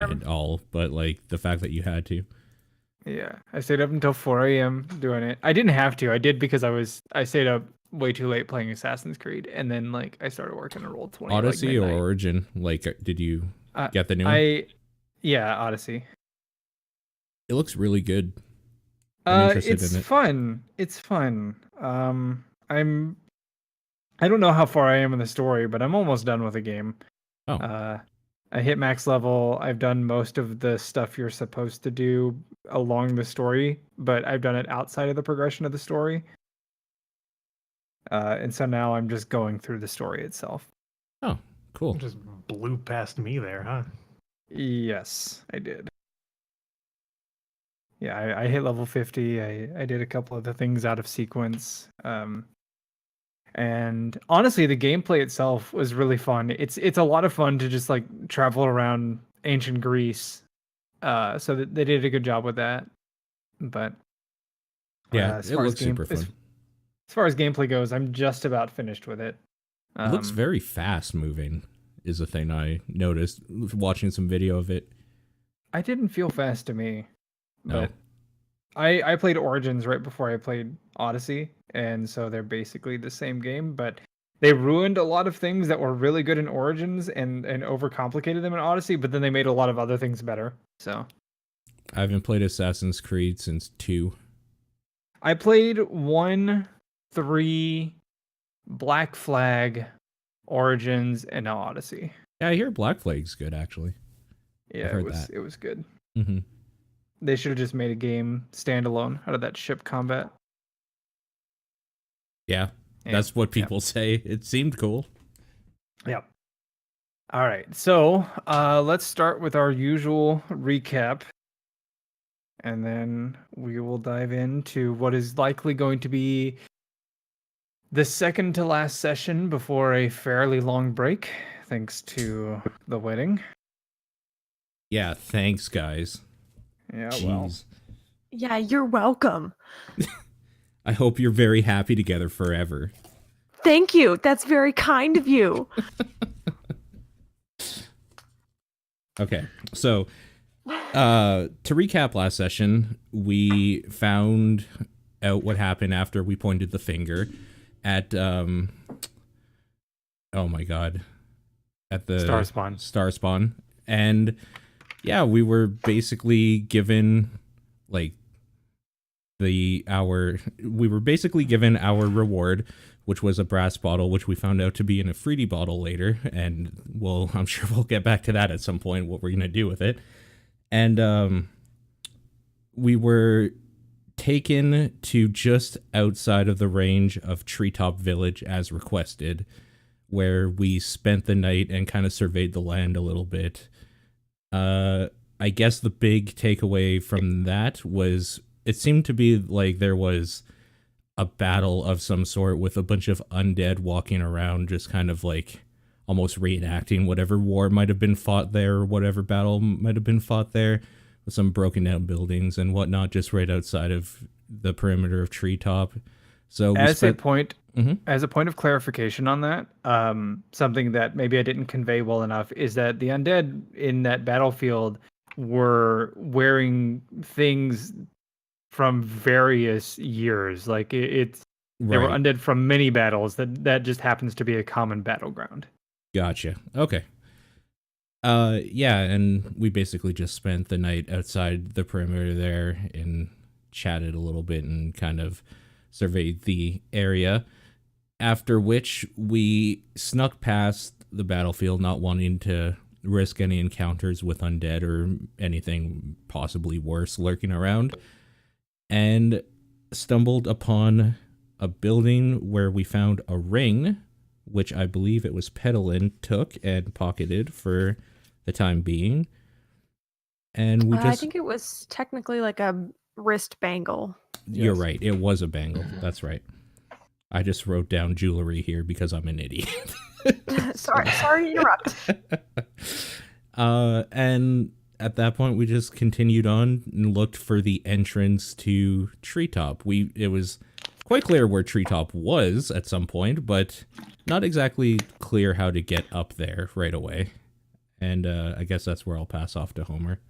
and all, but like the fact that you had to. Yeah, I stayed up until 4 a.m. doing it. I didn't have to. I did because I stayed up way too late playing Assassin's Creed, and then like I started working on Roll20 at like Odyssey or midnight. Origin? Like, did you get the new one? I yeah, Odyssey. It looks really good. I'm interested in It's it. fun. It's fun. I'm I don't know how far I am in the story, but I'm almost done with the game. Oh, Uh, I hit max level. I've done most of the stuff you're supposed to do along the story, but I've done it outside of the progression of the story. And so now I'm just going through the story itself. oh, cool. Just blew past me there, huh? Yes, I did. Yeah, I hit level 50. I did a couple of the things out of sequence. And honestly, the gameplay itself was really fun. It's a lot of fun to just like travel around ancient Greece. So that they did a good job with that. But Yeah, it looks super fun. As far as gameplay goes, I'm just about finished with it. It looks very fast moving, is the thing I noticed watching some video of it. I didn't feel fast to me, No. but I played Origins right before I played Odyssey, and so they're basically the same game, but they ruined a lot of things that were really good in Origins and overcomplicated them in Odyssey, but then they made a lot of other things better. So I haven't played Assassin's Creed since 2. I played 1, 3, Black Flag, Origins, and now Odyssey. Yeah, I hear Black Flag's good actually. Yeah, it was good. Mm-hmm. They should have just made a game standalone out of that ship combat. Yeah, that's what people say. It seemed cool. Yep. All right, so let's start with our usual recap, and then we will dive into what is likely going to be the second to last session before a fairly long break, thanks to the wedding. Yeah, thanks, guys. Yeah, Jeez. well. Yeah, you're welcome. I hope you're very happy together forever. Thank you. That's very kind of you. Okay, so to recap last session, we found out what happened after we pointed the finger at oh my god, at the Starspawn, and yeah, we were basically given like we were basically given our reward, which was a brass bottle, which we found out to be an Afridi bottle later, and I'm sure we'll get back to that at some point, what we're gonna do with it. And we were taken to just outside of the range of Treetop Village as requested, where we spent the night and kind of surveyed the land a little bit. I guess the big takeaway from that was it seemed to be like there was a battle of some sort with a bunch of undead walking around, just kind of like almost reenacting whatever war might have been fought there, or whatever battle might have been fought there, with some broken down buildings and whatnot, just right outside of the perimeter of Treetop. So as a point of clarification on that, something that maybe I didn't convey well enough is that the undead in that battlefield were wearing things from various years. Like they were undead from many battles. That just happens to be a common battleground. Gotcha. Okay. Yeah, and we basically just spent the night outside the perimeter there and chatted a little bit and kind of surveyed the area, after which we snuck past the battlefield, not wanting to risk any encounters with undead or anything possibly worse lurking around, and stumbled upon a building where we found a ring, which I believe it was Pedalin took and pocketed for the time being. And we I think it was technically like a wrist bangle. You're right. It was a bangle. That's right. I just wrote down jewelry here because I'm an idiot. sorry to interrupt. And at that point, we just continued on and looked for the entrance to Treetop. It was quite clear where Treetop was at some point, but not exactly clear how to get up there right away. And I guess that's where I'll pass off to Homer.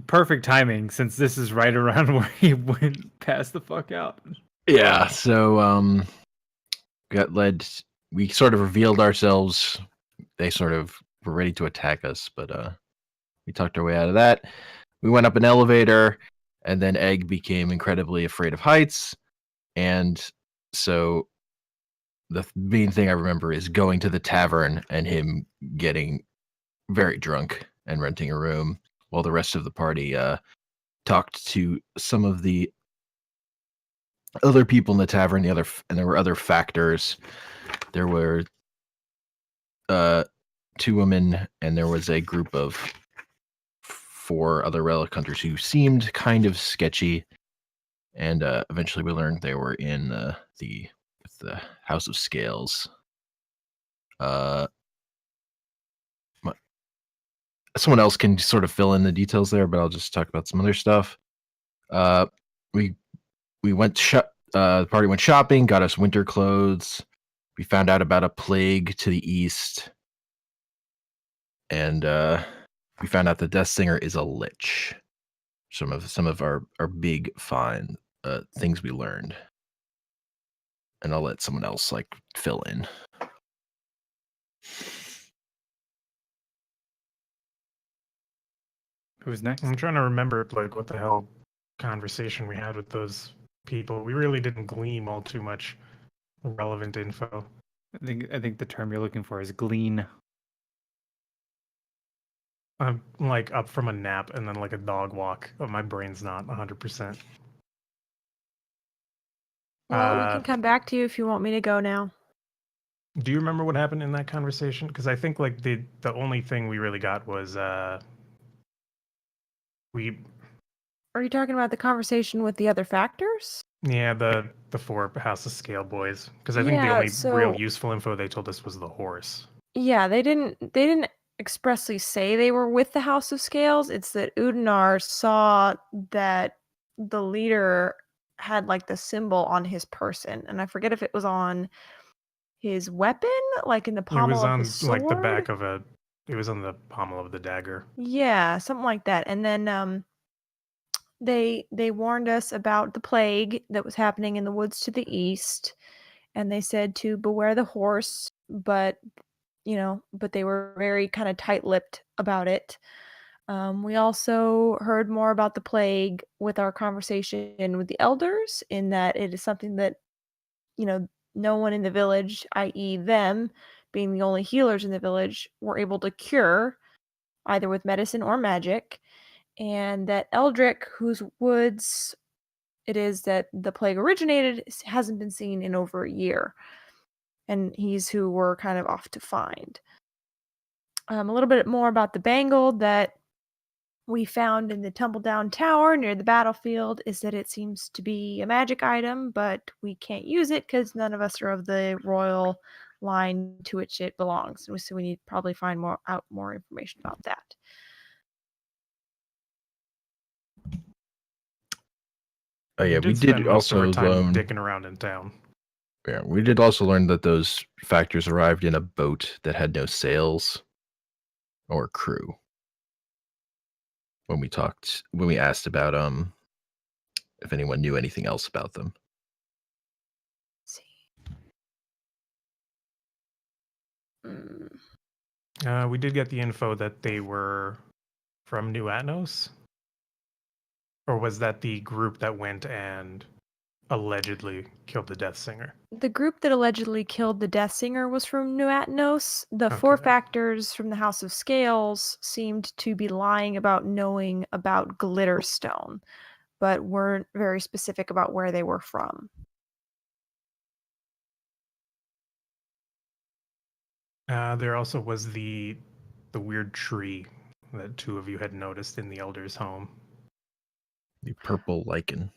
Perfect timing, since this is right around where he went passed the fuck out. Yeah, so got led. We sort of revealed ourselves. They sort of were ready to attack us, but we talked our way out of that. We went up an elevator, and then Egg became incredibly afraid of heights. And so the main thing I remember is going to the tavern and him getting very drunk and renting a room while the rest of the party talked to some of the other people in the tavern. And there were other factors. There were 2 women, and there was a group of 4 other relic hunters who seemed kind of sketchy. And eventually we learned they were in the House of Scales. Someone else can sort of fill in the details there, but I'll just talk about some other stuff. We went the party went shopping, got us winter clothes. We found out about a plague to the east, and we found out the Death Singer is a lich. Some of our big things we learned, and I'll let someone else fill in. Who's next? I'm trying to remember what the hell conversation we had with those people. We really didn't glean all too much relevant info. I think the term you're looking for is glean. I'm up from a nap and then a dog walk, but my brain's not 100%. Well, we can come back to you if you want me to go now. Do you remember what happened in that conversation? Because I think the only thing we really got was we. Are you talking about the conversation with the other factors? Yeah, the 4 House of Scale boys. Because I think the only real useful info they told us was the horse. Yeah, they didn't expressly say they were with the House of Scales. It's that Udinar saw that the leader had the symbol on his person, and I forget if it was on his weapon, in the pommel of his sword. The back of a. It was on the pommel of the dagger. Yeah, something like that. And then they warned us about the plague that was happening in the woods to the east, and they said to beware the horse, but they were very kind of tight-lipped about it. We also heard more about the plague with our conversation with the elders, in that it is something that no one in the village, i.e. them being the only healers in the village, were able to cure, either with medicine or magic. And that Eldrick, whose woods it is that the plague originated, hasn't been seen in over a year. And he's who we're kind of off to find. A little bit more about the bangle that we found in the tumble-down tower near the battlefield is that it seems to be a magic item, but we can't use it because none of us are of the royal line to which it belongs. So we need to probably find more information about that. Oh yeah, we did spend most of also our time learn. dicking around in town. Yeah, we did also learn that those factors arrived in a boat that had no sails or crew. When we asked about if anyone knew anything else about them. Let's see. We did get the info that they were from New Atnos, or was that the group that went and allegedly killed the Death Singer? The group that allegedly killed the Death Singer was from New Atnos. The 4 factors from the House of Scales seemed to be lying about knowing about Glitterstone, but weren't very specific about where they were from. There also was the weird tree that 2 of you had noticed in the Elder's home. The purple lichen.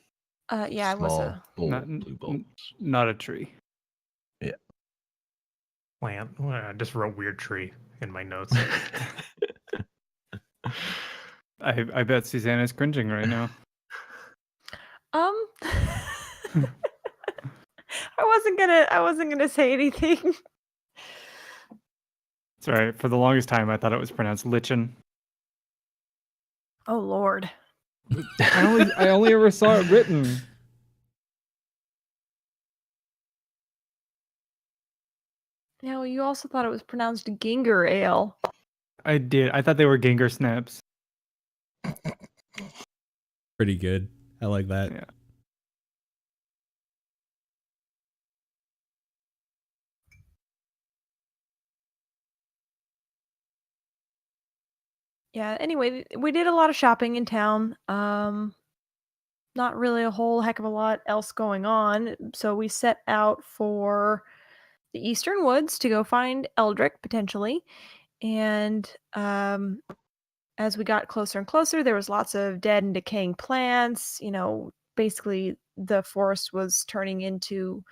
Yeah, it was Small blue bulbs. Not a tree. Yeah. Plant. I just wrote weird tree in my notes. I bet Susanna's cringing right now. I wasn't gonna say anything. Sorry, for the longest time I thought it was pronounced lichen. Oh Lord. I only ever saw it written. No, you also thought it was pronounced ginger ale. I did. I thought they were ginger snaps. Pretty good. I like that. Yeah. Yeah, anyway, we did a lot of shopping in town. Not really a whole heck of a lot else going on. So we set out for the Eastern Woods to go find Eldrick, potentially. And as we got closer and closer, there was lots of dead and decaying plants. You know, basically the forest was turning into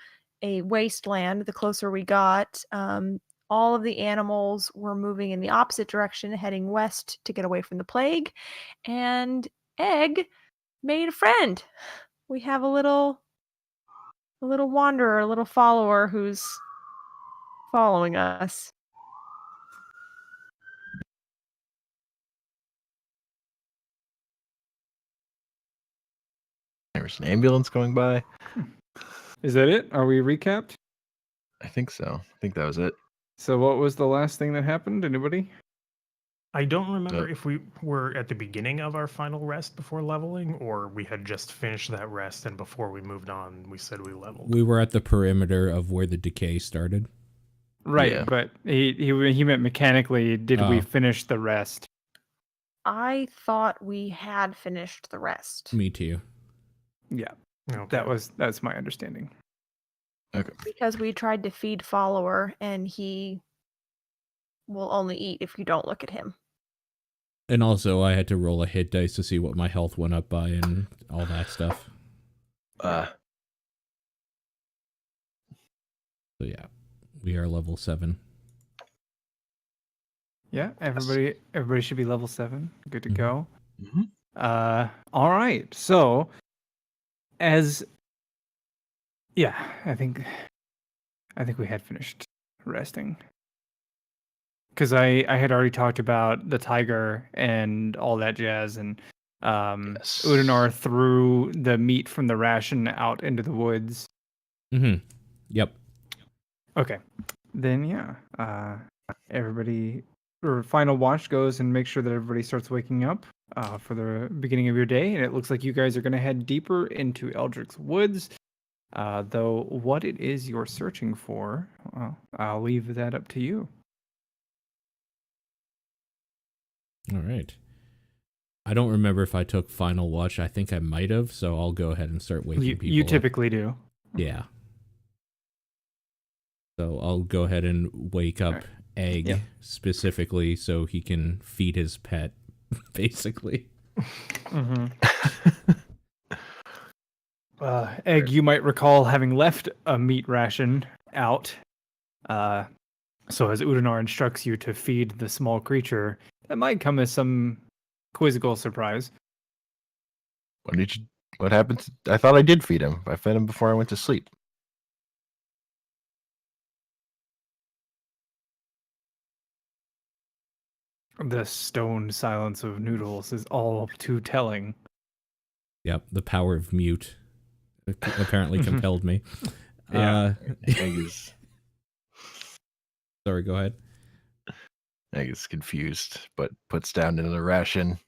a wasteland the closer we got. All of the animals were moving in the opposite direction, heading west to get away from the plague. And Egg made a friend. We have a little wanderer, a little follower who's following us. There's an ambulance going by. Is that it? Are we recapped? I think so. I think that was it. So what was the last thing that happened? Anybody? I don't remember if we were at the beginning of our final rest before leveling, or we had just finished that rest and before we moved on, we said we leveled. We were at the perimeter of where the decay started. Right, Yeah. but he meant mechanically, did we finish the rest? I thought we had finished the rest. Me too. Yeah. Okay. That's my understanding. Okay. Because we tried to feed follower and he will only eat if you don't look at him. And also, I had to roll a hit dice to see what my health went up by and all that stuff. So yeah, we are level 7. Yeah, everybody should be level 7. Good to go. Mhm. All right. So I think we had finished resting. Because I had already talked about the tiger and all that jazz, and Yes. Udinar threw the meat from the ration out into the woods. Mm-hmm. Yep. Okay. Then everybody, or final watch goes and make sure that everybody starts waking up for the beginning of your day, and it looks like you guys are going to head deeper into Eldrick's Woods. Though what it is you're searching for, I'll leave that up to you. All right. I don't remember if I took final watch. I think I might have, so I'll go ahead and start waking people You up. typically do. Yeah. So I'll go ahead and wake up Alright. Egg Yep. specifically so he can feed his pet, basically. Mm-hmm. Egg, you might recall having left a meat ration out. So as Udinar instructs you to feed the small creature, that might come as some quizzical surprise. What happened? I thought I did feed him. I fed him before I went to sleep. The stone silence of Noodles is all too telling. Yep, the power of mute apparently compelled me. Yeah. Egg is Sorry, go ahead. Egg is confused, but puts down another ration.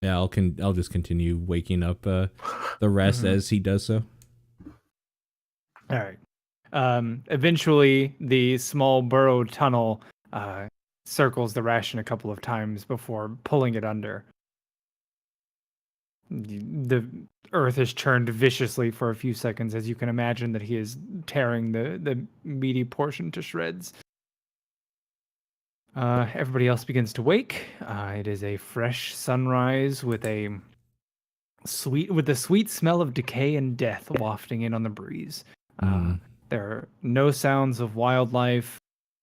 Yeah, I'll just continue waking up the rest as he does so. All right. Eventually, the small burrowed tunnel circles the ration a couple of times before pulling it under. The earth is churned viciously for a few seconds, as you can imagine that he is tearing the meaty portion to shreds. Everybody else begins to wake. It is a fresh sunrise with the sweet smell of decay and death wafting in on the breeze. There are no sounds of wildlife.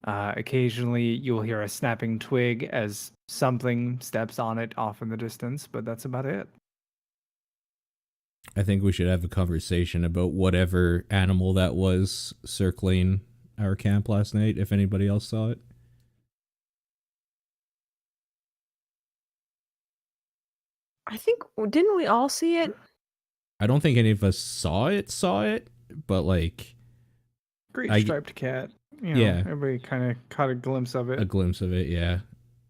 Occasionally, you'll hear a snapping twig as something steps on it off in the distance, but that's about it. I think we should have a conversation about whatever animal that was circling our camp last night, if anybody else saw it. I think didn't we all see it? I don't think any of us saw it, but like Great I- striped cat. You know, Yeah. everybody kind of caught a glimpse of it. a glimpse of it. Yeah,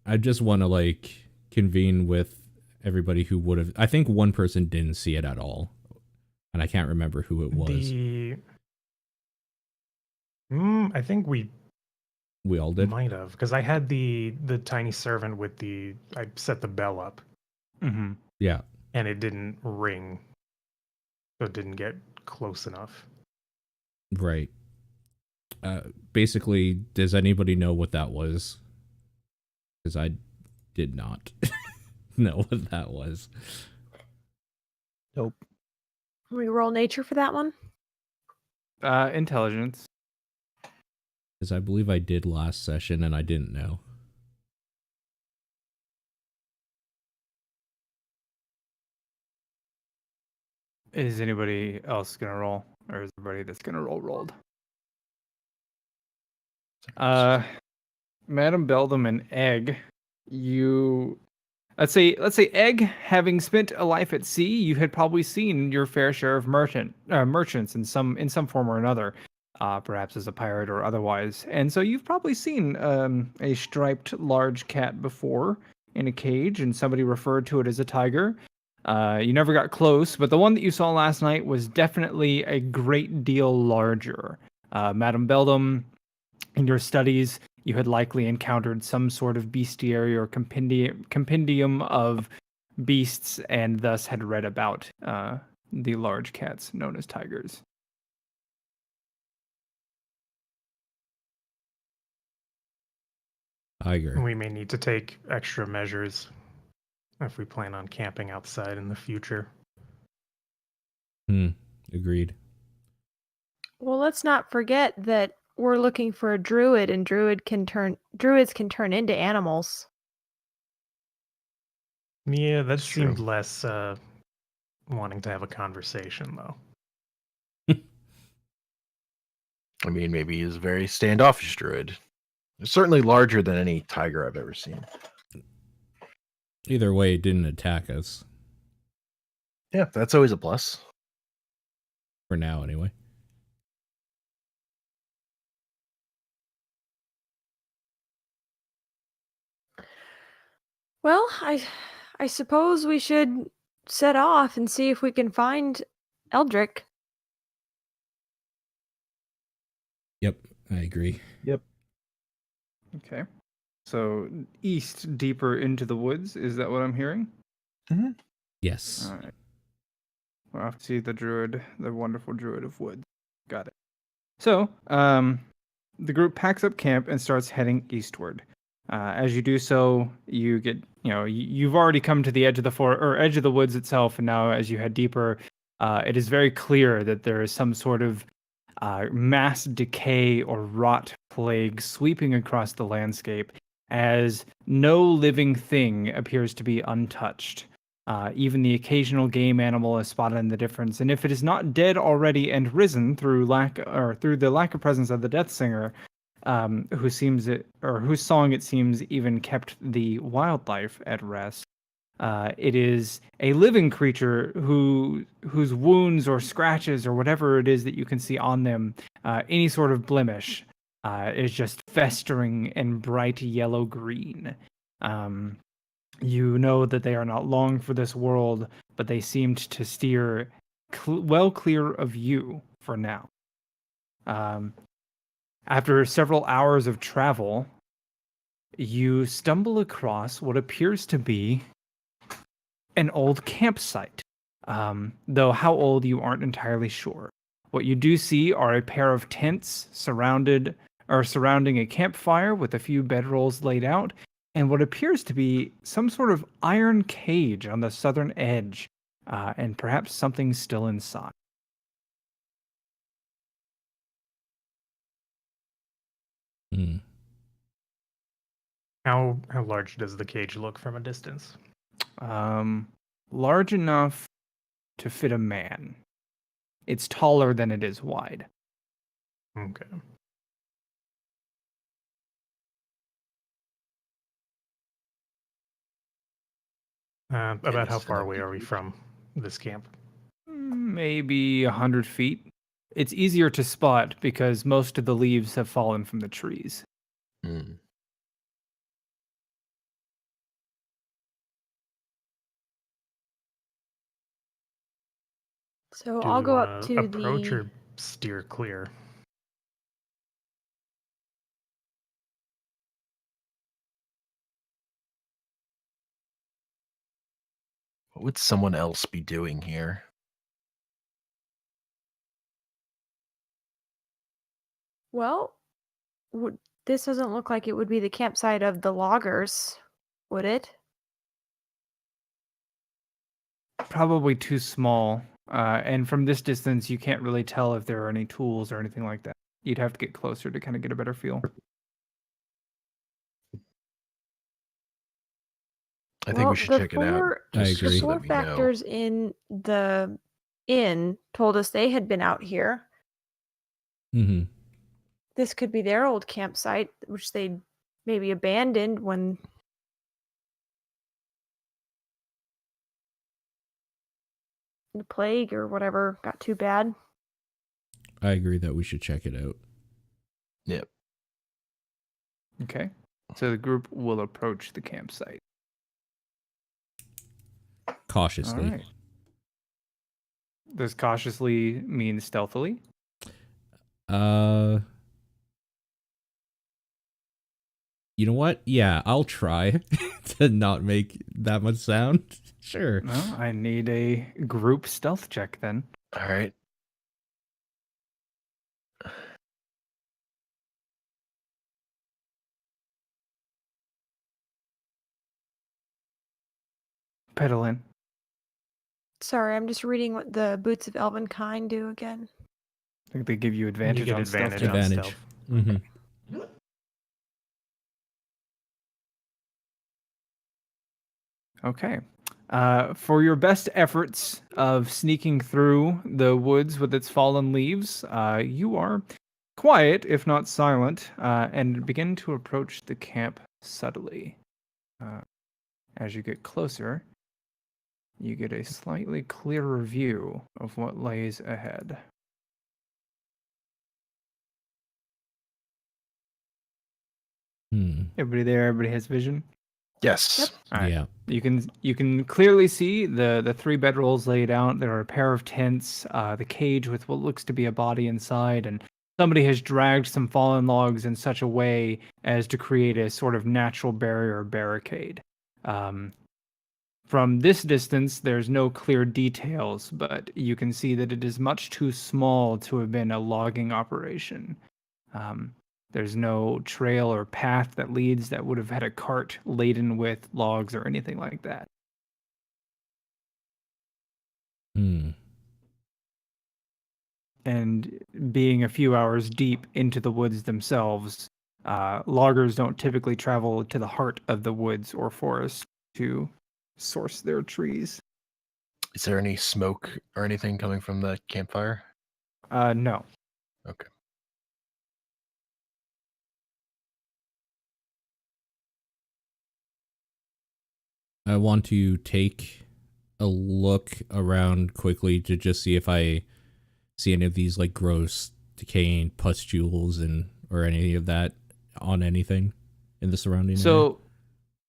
I just want to like convene with everybody who would have. I think one person didn't see it at all, and I can't remember who it was. I think we We all did. might have, because I had the tiny servant with I set the bell up Mm-hmm. Yeah. and it didn't ring, so it didn't get close enough. Right. Basically, does anybody know what that was? Because I did not know what that was. Nope. We roll nature for that one. Intelligence. Because I believe I did last session and I didn't know. Is anybody else gonna roll, or is everybody that's gonna roll rolled? Madam Beldam and Egg, you let's say Egg, having spent a life at sea, you had probably seen your fair share of merchants in some form or another, perhaps as a pirate or otherwise, and so you've probably seen a striped large cat before in a cage, and somebody referred to it as a tiger. You never got close, but the one that you saw last night was definitely a great deal larger. Madam Beldam, in your studies, you had likely encountered some sort of bestiary or compendium of beasts, and thus had read about the large cats known as tigers. Tiger. We may need to take extra measures if we plan on camping outside in the future. Agreed. Well, let's not forget that we're looking for a druid, and druids can turn into animals. Yeah, that True. seemed less wanting to have a conversation, though. I mean, maybe he's a very standoffish druid. Certainly larger than any tiger I've ever seen. Either way, it didn't attack us. Yeah, that's always a plus. For now, anyway. Well, I suppose we should set off and see if we can find Eldrick. Yep, I agree. Okay. So east, deeper into the woods. Is that what I'm hearing? Yes. All right. We'll have to see the druid, the wonderful druid of woods. Got it. So, the group packs up camp and starts heading eastward. As you do so, you get, you've already come to the edge of the edge of the woods itself, and now as you head deeper, it is very clear that there is some sort of mass decay or rot plague sweeping across the landscape, as no living thing appears to be untouched. Even the occasional game animal is spotted in the difference, and if it is not dead already and risen through the lack of presence of the Death Singer, whose song it seems even kept the wildlife at rest. It is a living creature whose wounds or scratches or whatever it is that you can see on them, any sort of blemish, is just festering in bright yellow green. You know that they are not long for this world, but they seemed to steer well clear of you for now. After several hours of travel, you stumble across what appears to be an old campsite, though how old you aren't entirely sure. What you do see are a pair of tents surrounding a campfire with a few bedrolls laid out, and what appears to be some sort of iron cage on the southern edge, and perhaps something still inside. Hmm. How large does the cage look from a distance? Large enough to fit a man. It's taller than it is wide. Okay. About how it's far gonna away be are we deep. from this camp? Maybe 100 feet. It's easier to spot because most of the leaves have fallen from the trees. Hmm. So Do I'll we go want up to to approach the. or steer clear? What would someone else be doing here? Well, this doesn't look like it would be the campsite of the loggers, would it? Probably too small. And from this distance, you can't really tell if there are any tools or anything like that. You'd have to get closer to kind of get a better feel. I think we should check it out. I Just agree. The so four that we know. factors in the inn told us they had been out here. Mm-hmm. This could be their old campsite, which they maybe abandoned when the plague or whatever got too bad. I agree that we should check it out. Yep. Okay. So the group will approach the campsite. Cautiously. All right. Does cautiously mean stealthily? You know what? Yeah, I'll try to not make that much sound. Sure. No, I need a group stealth check then. All right. Pedal in. Sorry, I'm just reading what the Boots of Elvenkind do again. I think they give you advantage You get on advantage stealth. on Advantage. stealth. Mm-hmm. Okay. For your best efforts of sneaking through the woods with its fallen leaves, you are quiet, if not silent, and begin to approach the camp subtly. As you get closer, you get a slightly clearer view of what lays ahead. Everybody there? Everybody has vision? Yes. All right. Yeah. You can clearly see the three bedrolls laid out. There are a pair of tents, the cage with what looks to be a body inside, and somebody has dragged some fallen logs in such a way as to create a sort of natural barrier or barricade. From this distance, there's no clear details, but you can see that it is much too small to have been a logging operation. There's no trail or path that leads that would have had a cart laden with logs or anything like that. And being a few hours deep into the woods themselves, loggers don't typically travel to the heart of the woods or forest to source their trees. Is there any smoke or anything coming from the campfire? No. Okay. I want to take a look around quickly to just see if I see any of these like gross decaying pustules and or any of that on anything in the surrounding area. So,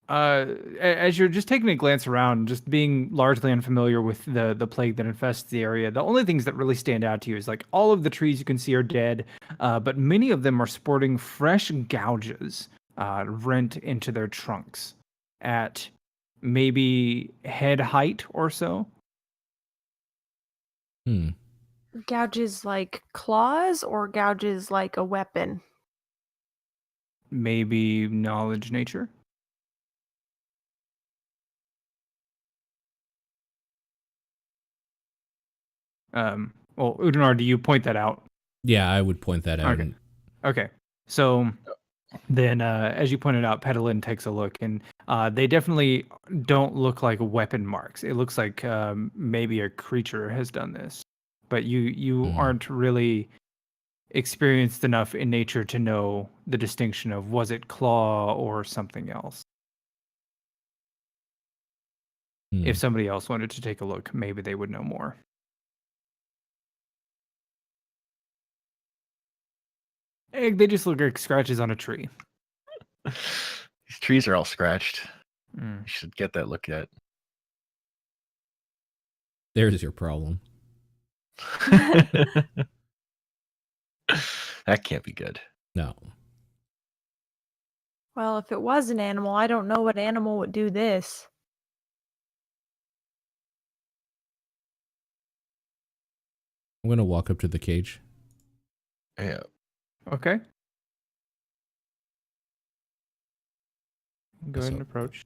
as you're just taking a glance around, just being largely unfamiliar with the plague that infests the area, the only things that really stand out to you is like all of the trees you can see are dead, but many of them are sporting fresh gouges rent into their trunks at maybe head height or so. Gouges like claws or gouges like a weapon? Maybe knowledge nature. Well, Udinar, do you point that out? Yeah, I would point that out. Okay. Okay. So then, as you pointed out, Pedalin takes a look, and they definitely don't look like weapon marks. It looks like maybe a creature has done this, but you aren't really experienced enough in nature to know the distinction of was it claw or something else. If somebody else wanted to take a look, maybe they would know more. They just look like scratches on a tree. These trees are all scratched. Mm. You should get that looked at. There's your problem. That can't be good. No. Well, if it was an animal, I don't know what animal would do this. I'm going to walk up to the cage. Yeah. Okay. Go ahead So- and approach.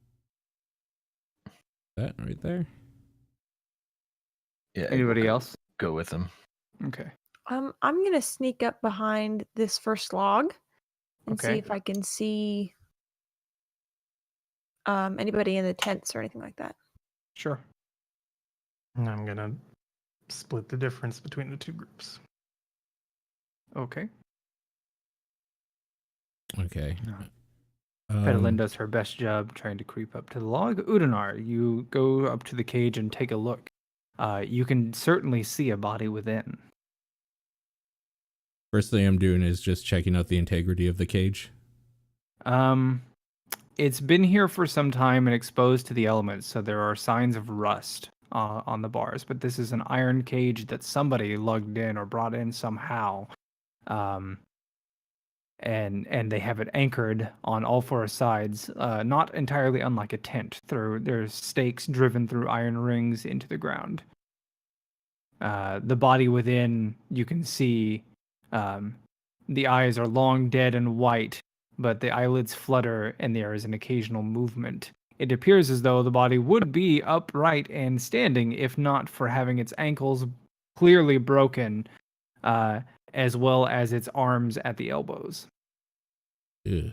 That right there. Yeah. Anybody else? Go with them. Okay. I'm gonna sneak up behind this first log and see Okay. if I can see anybody in the tents or anything like that. Sure. And I'm gonna split the difference between the two groups. Okay. Okay. Petalyn does her best job trying to creep up to the log. Udanar, you go up to the cage and take a look. You can certainly see a body within. First thing I'm doing is just checking out the integrity of the cage. It's been here for some time and exposed to the elements, so there are signs of rust on the bars. But this is an iron cage that somebody lugged in or brought in somehow, and they have it anchored on all four sides, not entirely unlike a tent. There's stakes driven through iron rings into the ground. The body within, you can see, the eyes are long, dead, and white, but the eyelids flutter and there is an occasional movement. It appears as though the body would be upright and standing if not for having its ankles clearly broken, as well as its arms at the elbows. Ugh.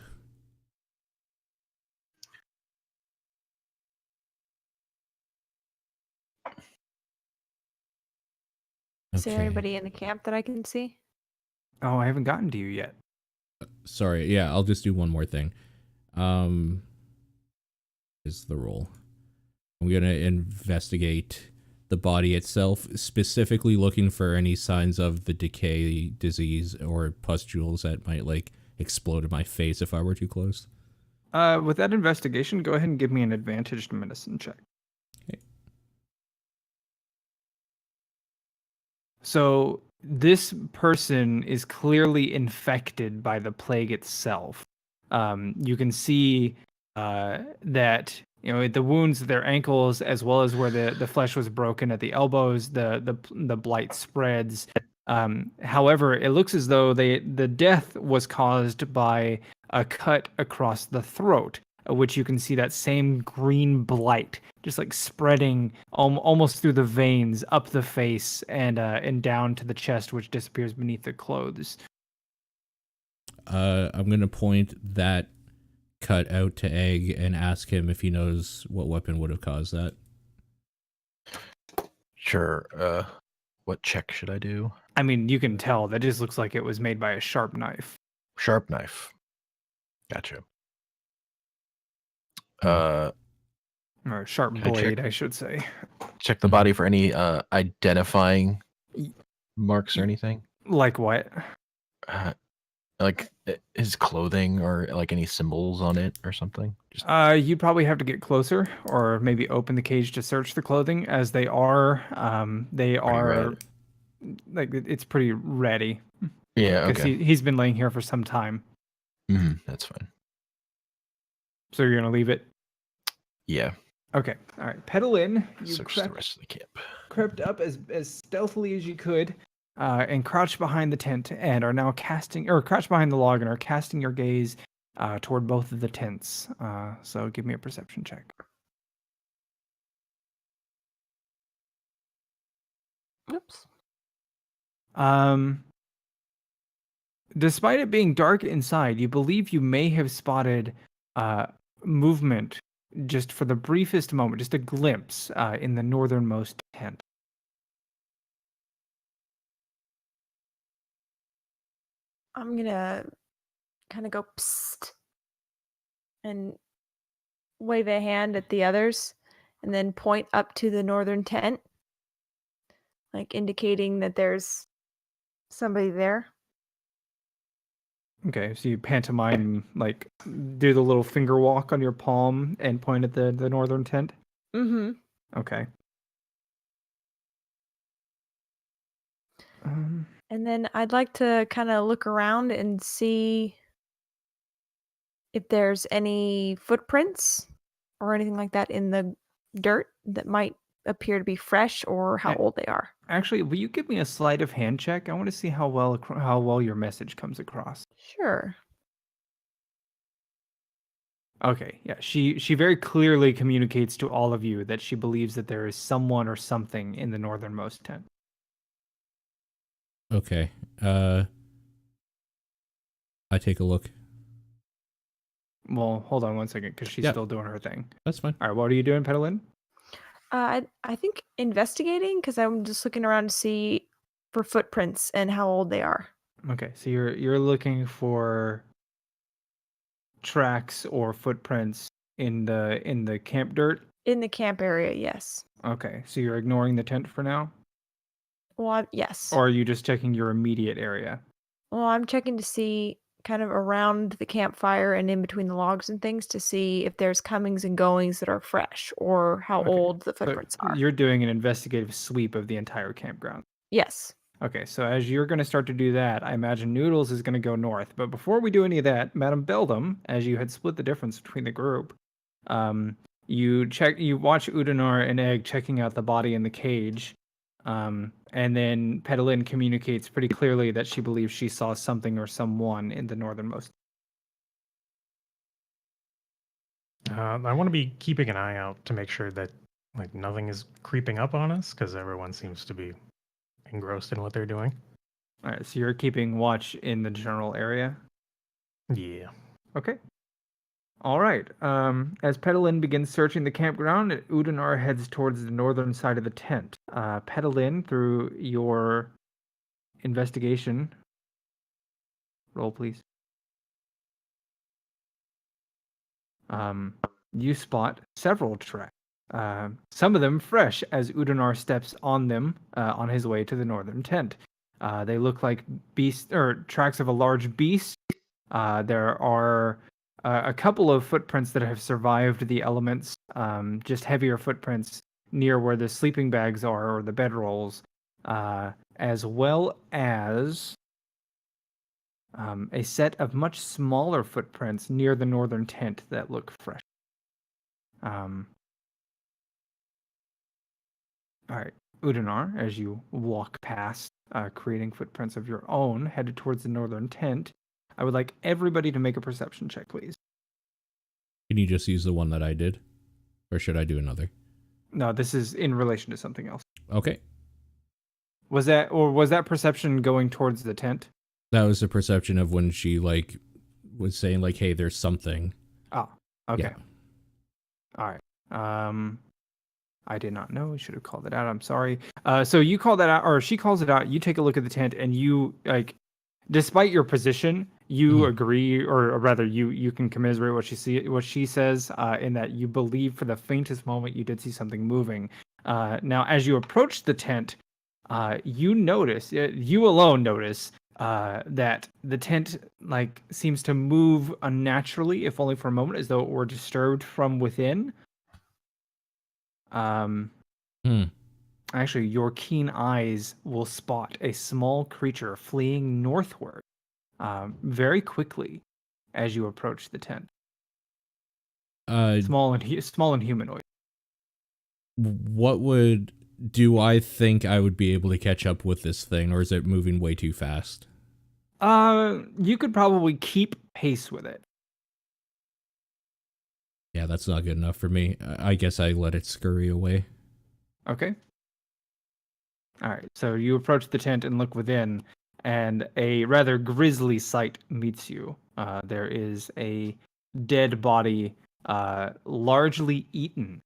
Is there Okay. anybody in the camp that I can see? Oh, I haven't gotten to you yet. Sorry. Yeah, I'll just do one more thing. Is the roll. I'm going to investigate the body itself, specifically looking for any signs of the decay, disease, or pustules that might, like, explode in my face if I were too close. With that investigation, go ahead and give me an advantaged medicine check. Okay. So this person is clearly infected by the plague itself. You can see that the wounds at their ankles, as well as where the flesh was broken at the elbows, the blight spreads. However, it looks as though the death was caused by a cut across the throat, which you can see that same green blight just like spreading almost through the veins up the face and down to the chest, which disappears beneath the clothes. I'm going to point that cut out to Egg and ask him if he knows what weapon would have caused that. Sure. What check should I do? I mean, you can tell that just looks like it was made by a sharp knife. Sharp knife. Gotcha. Or a sharp Can I check? blade, I should say. Check the body for any identifying marks or anything. Like what? Like his clothing or like any symbols on it or something. Just You'd probably have to get closer, or maybe open the cage to search the clothing, as they are red. like it's pretty ready. Yeah. Because Okay. he's been laying here for some time. That's fine. So you're gonna leave it? Yeah. Okay. All right. Pedal in. You Search the rest of the camp. crept up as stealthily as you could, and crouched behind the tent, and are now crouched behind the log and are casting your gaze toward both of the tents. So give me a perception check. Oops. Despite it being dark inside, you believe you may have spotted movement just for the briefest moment, just a glimpse in the northernmost tent. I'm gonna kind of go psst and wave a hand at the others and then point up to the northern tent, like indicating that there's somebody there. Okay, so you pantomime, like, do the little finger walk on your palm and point at the northern tent? Mm-hmm. Okay. And then I'd like to kind of look around and see if there's any footprints or anything like that in the dirt that might appear to be fresh or how old they are. Actually, will you give me a sleight of hand check? I want to see how well your message comes across. Sure. Okay, yeah. She very clearly communicates to all of you that she believes that there is someone or something in the northernmost tent. Okay. I take a look. Well, hold on one second, because she's still doing her thing. That's fine. All right, what are you doing, Petalin? I think investigating, because I'm just looking around to see for footprints and how old they are. Okay, so you're looking for tracks or footprints in the camp dirt. In the camp area, yes. Okay, so you're ignoring the tent for now, Well, yes. or are you just checking your immediate area? Well, I'm checking to see kind of around the campfire and in between the logs and things to see if there's comings and goings that are fresh or how Okay, old the so footprints are. you're doing an investigative sweep of the entire campground. Yes. Okay, so as you're going to start to do that, I imagine Noodles is going to go north. But before we do any of that, Madam Beldam, as you had split the difference between the group, you watch Udanar and Egg checking out the body in the cage, and then Petalin communicates pretty clearly that she believes she saw something or someone in the northernmost. I want to be keeping an eye out to make sure that like nothing is creeping up on us, because everyone seems to be engrossed in what they're doing. All right, so you're keeping watch in the general area. Yeah. Okay. All right. As Petalin begins searching the campground, Udanar heads towards the northern side of the tent. Petalin, through your investigation, roll please. You spot several tracks. Some of them fresh as Udanar steps on them on his way to the northern tent. They look like tracks of a large beast. There are a couple of footprints that have survived the elements, just heavier footprints near where the sleeping bags are or the bedrolls, as well as a set of much smaller footprints near the northern tent that look fresh. All right, Udanar, as you walk past, creating footprints of your own, headed towards the northern tent, I would like everybody to make a perception check, please. Can you just use the one that I did? Or should I do another? No, this is in relation to something else. Okay. Was that perception going towards the tent? That was the perception of when she, like, was saying, like, hey, there's something. Oh, okay. Yeah. All right. I did not know. We should have called it out. I'm sorry. So you call that out, or she calls it out. You take a look at the tent, and you, like, despite your position, you agree, or rather, you can commiserate what she says, in that you believe for the faintest moment you did see something moving. Now, as you approach the tent, you alone notice that the tent like seems to move unnaturally, if only for a moment, as though it were disturbed from within. Actually, your keen eyes will spot a small creature fleeing northward, very quickly as you approach the tent. Small and humanoid. What do I think I would be able to catch up with this thing, or is it moving way too fast? You could probably keep pace with it. Yeah, that's not good enough for me. I guess I let it scurry away. Okay. All right, so you approach the tent and look within, and a rather grisly sight meets you. There is a dead body, largely eaten.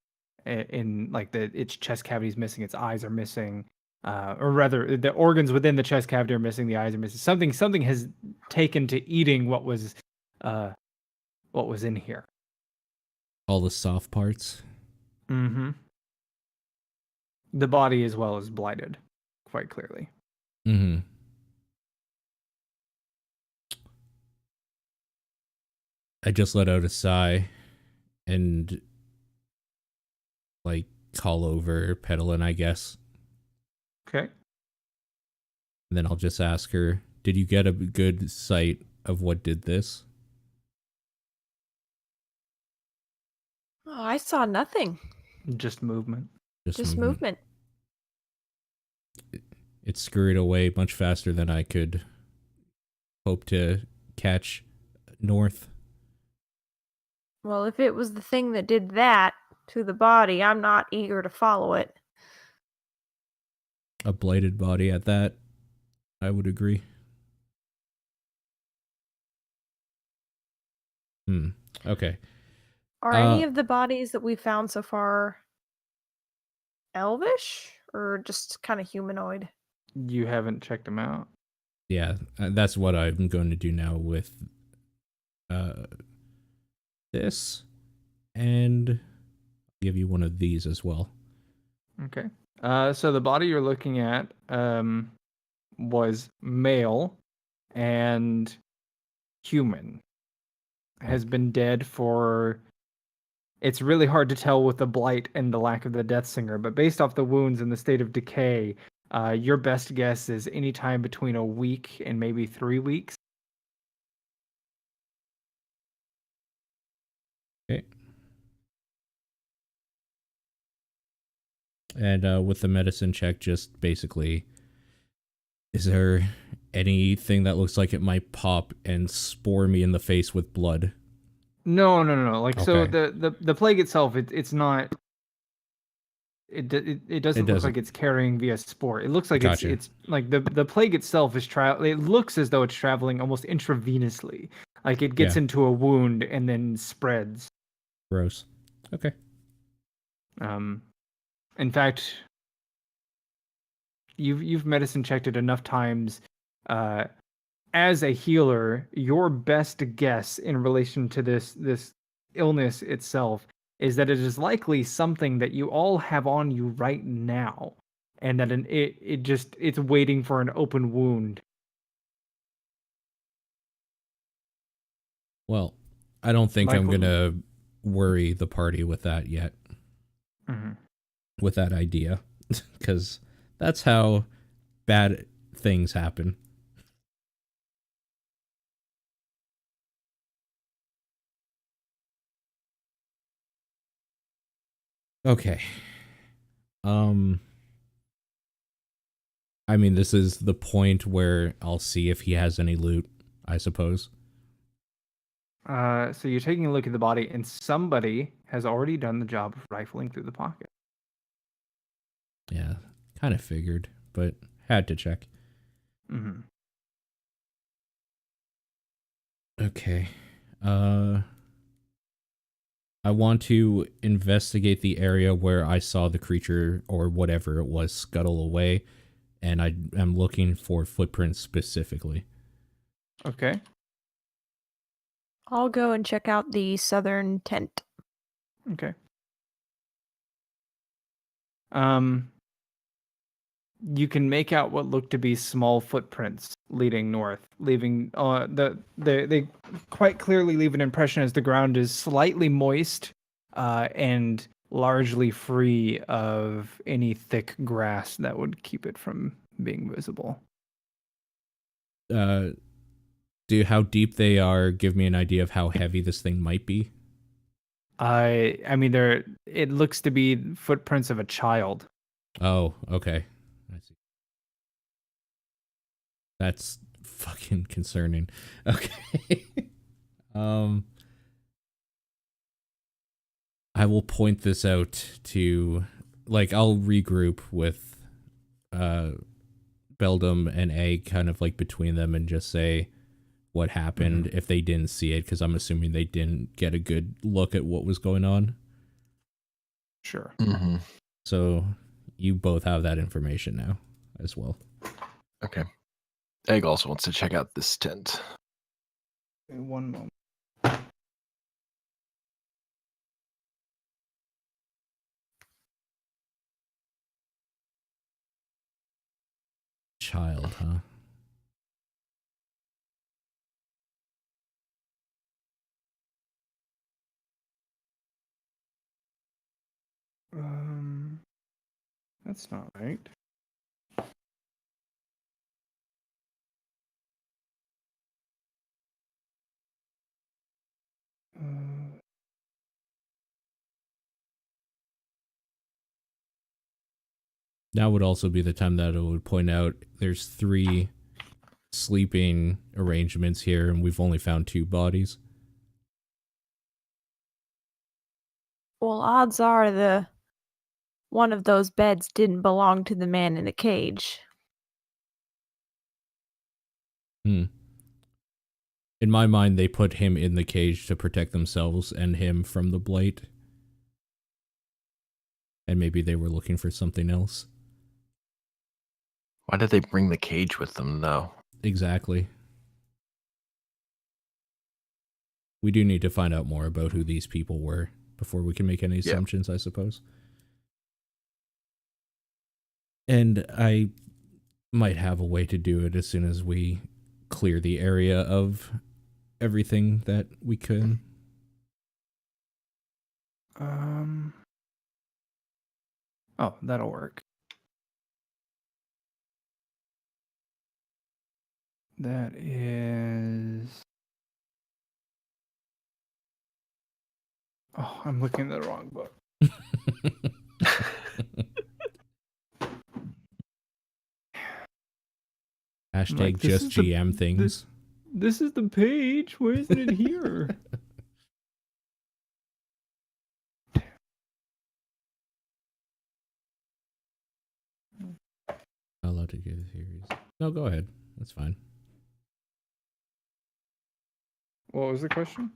In like its chest cavity is missing, its eyes are missing, or rather, the organs within the chest cavity are missing, the eyes are missing. Something has taken to eating what was in here. All the soft parts. Mm-hmm. the body as well as blighted, quite clearly. Mm-hmm. I just let out a sigh and like call over Petalin, I guess. Okay. And then I'll just ask her, did you get a good sight of what did this? Oh, I saw nothing. Just movement. Just movement. It scurried away much faster than I could hope to catch north. Well, if it was the thing that did that to the body, I'm not eager to follow it. A blighted body at that, I would agree. Okay. Are any of the bodies that we found so far elvish or just kind of humanoid? You haven't checked them out. Yeah, that's what I'm going to do now with this, and I'll give you one of these as well. Okay. So the body you're looking at was male and human. Has been dead for... It's really hard to tell with the blight and the lack of the death singer, but based off the wounds and the state of decay, your best guess is any time between a week and maybe 3 weeks. Okay. And with the medicine check, just basically, is there anything that looks like it might pop and spore me in the face with blood? No. Like, so Okay. the plague itself, it's not... It doesn't look like it's carrying via spore. It looks like Gotcha. it's like the plague itself is it looks as though it's traveling almost intravenously. Like it gets into a wound and then spreads. Gross. Okay. In fact, you've medicine checked it enough times. As a healer, your best guess in relation to this illness itself is that it is likely something that you all have on you right now, and that it's waiting for an open wound. Well, I don't think Like, I'm gonna worry the party with that yet. Mm-hmm. With that idea, because that's how bad things happen. Okay. I mean, this is the point where I'll see if he has any loot, I suppose. So you're taking a look at the body, and somebody has already done the job of rifling through the pocket. Yeah, kind of figured, but had to check. Mm-hmm. Okay. I want to investigate the area where I saw the creature or whatever it was scuttle away, and I am looking for footprints specifically. Okay. I'll go and check out the southern tent. Okay. You can make out what look to be small footprints leading north, leaving they quite clearly leave an impression as the ground is slightly moist, and largely free of any thick grass that would keep it from being visible. How deep they are give me an idea of how heavy this thing might be. I mean, it looks to be footprints of a child. Oh, okay. I see. That's fucking concerning. Okay. I will point this out to, like, I'll regroup with Beldam and Egg kind of like between them and just say what happened if they didn't see it, because I'm assuming they didn't get a good look at what was going on. Sure. Mm-hmm. So you both have that information now as well. Okay. Egg also wants to check out this tent. One moment. child, huh? That's not right. Now would also be the time that it would point out there's 3 sleeping arrangements here, and we've only found 2 bodies. Well, odds are one of those beds didn't belong to the man in the cage. In my mind, they put him in the cage to protect themselves and him from the blight. And maybe they were looking for something else. Why did they bring the cage with them, though? Exactly. We do need to find out more about who these people were before we can make any assumptions, I suppose. And I might have a way to do it as soon as we clear the area of everything that we could. Oh, that'll work. That is... Oh, I'm looking at the wrong book. Hashtag Like, this just is the- GM things. This is the page. Why isn't it here? Not allowed to give theories. No, go ahead. That's fine. What was the question?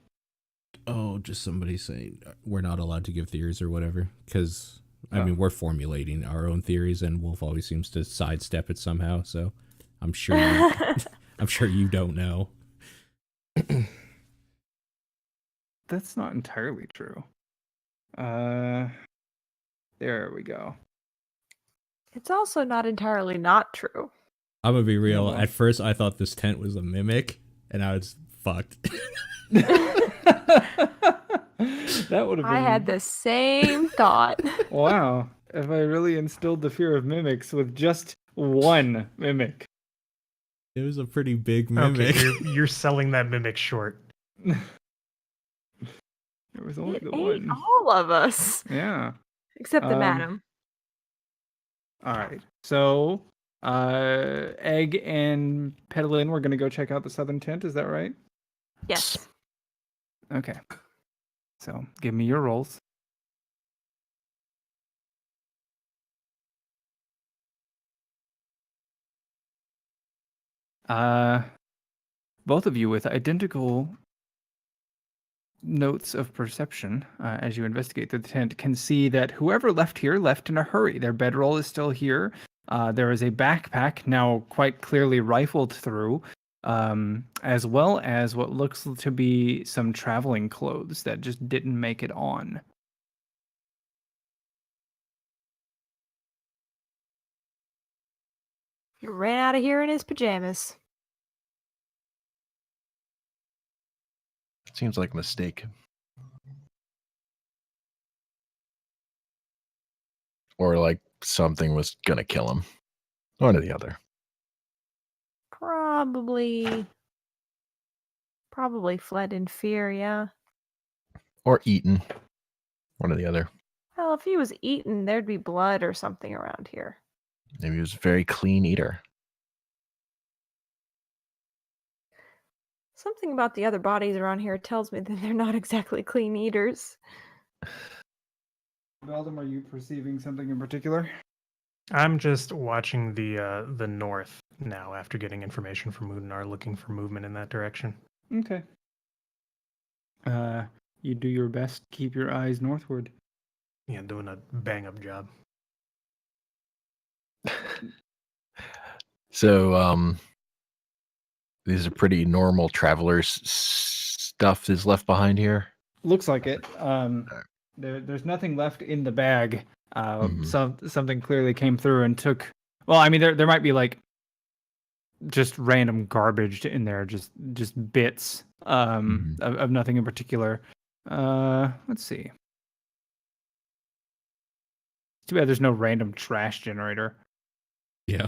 Oh, just somebody saying we're not allowed to give theories or whatever. Because, I mean, we're formulating our own theories, and Wolf always seems to sidestep it somehow. So I'm sure I'm sure you don't know. That's not entirely true. There we go. It's also not entirely not true. I'm gonna be real. well. At first, I thought this tent was a mimic, and I was fucked. That would have been... I had the same thought. Wow. Have I really instilled the fear of mimics with just one mimic? It was a pretty big mimic. Okay, you're selling that mimic short. There was only It the ate one. all of us. Yeah. Except the Um, madam. All right. So, Egg and Petalin, we're going to go check out the southern tent. Is that right? Yes. Okay. So, give me your rolls. Both of you with identical notes of perception as you investigate the tent can see that whoever left here left in a hurry. Their bedroll is still here. There is a backpack now quite clearly rifled through, as well as what looks to be some traveling clothes that just didn't make it on. He ran out of here in his pajamas. Seems like a mistake. Or like something was gonna kill him. One or the other. Probably fled in fear, yeah. Or eaten. One or the other. Well, if he was eaten, there'd be blood or something around here. Maybe he was a very clean eater. Something about the other bodies around here tells me that they're not exactly clean eaters. Valdem, are you perceiving something in particular? I'm just watching the north now after getting information from Mudinar, looking for movement in that direction. Okay. You do your best. Keep your eyes northward. Yeah, doing a bang-up job. So, these are pretty normal travelers stuff is left behind here. Looks like it. There's nothing left in the bag. Something clearly came through and took. Well, I mean, there might be like just random garbage in there, just bits of nothing in particular. Let's see. Too bad there's no random trash generator. Yeah.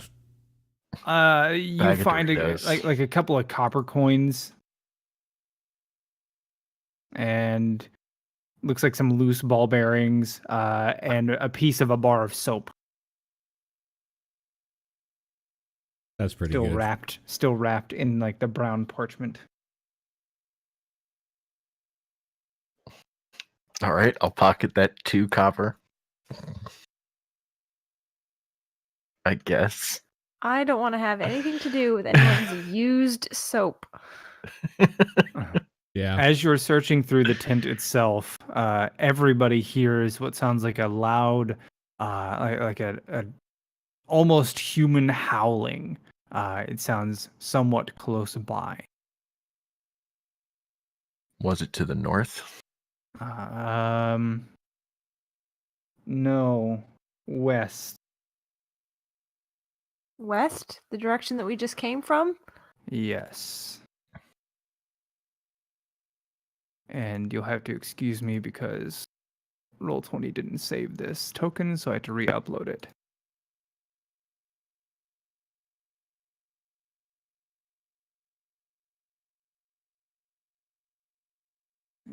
You Bag of find Doritos. like a couple of copper coins, and looks like some loose ball bearings, and a piece of a bar of soap. That's pretty good. Still wrapped in like the brown parchment. All right, I'll pocket that 2 copper. I guess. I don't want to have anything to do with anyone's used soap. Yeah. As you're searching through the tent itself, everybody hears what sounds like a loud, like a almost human howling. It sounds somewhat close by. Was it to the north? No, west. West, the direction that we just came from? Yes. And you'll have to excuse me because Roll20 didn't save this token, so I had to re-upload it.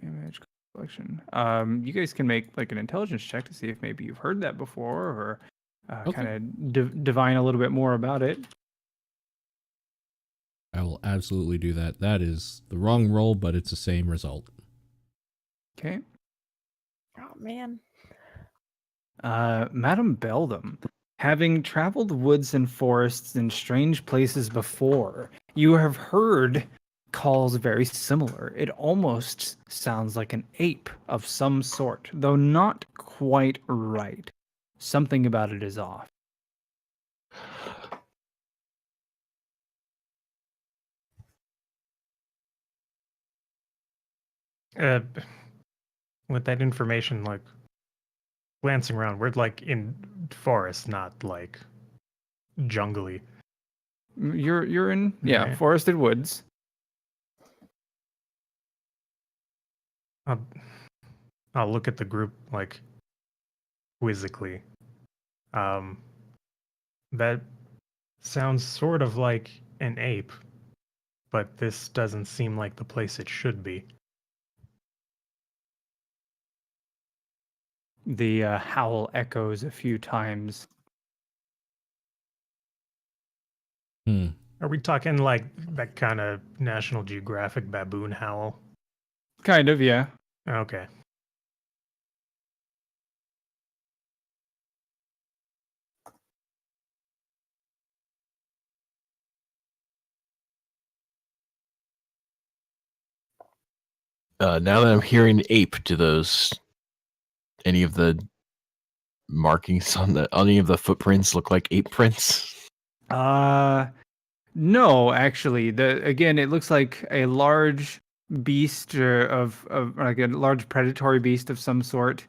Image collection. You guys can make like an intelligence check to see if maybe you've heard that before, or Okay. kind of divine a little bit more about it. I will absolutely do that. That is the wrong roll, but it's the same result. Okay. Oh man. Madam Beldam, having traveled woods and forests in strange places before, you have heard calls very similar. It almost sounds like an ape of some sort, though not quite right. Something about it is off. With that information, like glancing around, we're like in forest, not like jungly. You're in Right. forested woods. I'll look at the group like quizzically. That sounds sort of like an ape, but this doesn't seem like the place it should be. The howl echoes a few times. Are we talking like that kind of National Geographic baboon howl? Kind of, yeah. Okay. Now that I'm hearing ape, do any of the markings on any of the footprints look like ape prints? No, actually. Again, it looks like a large beast of like a large predatory beast of some sort,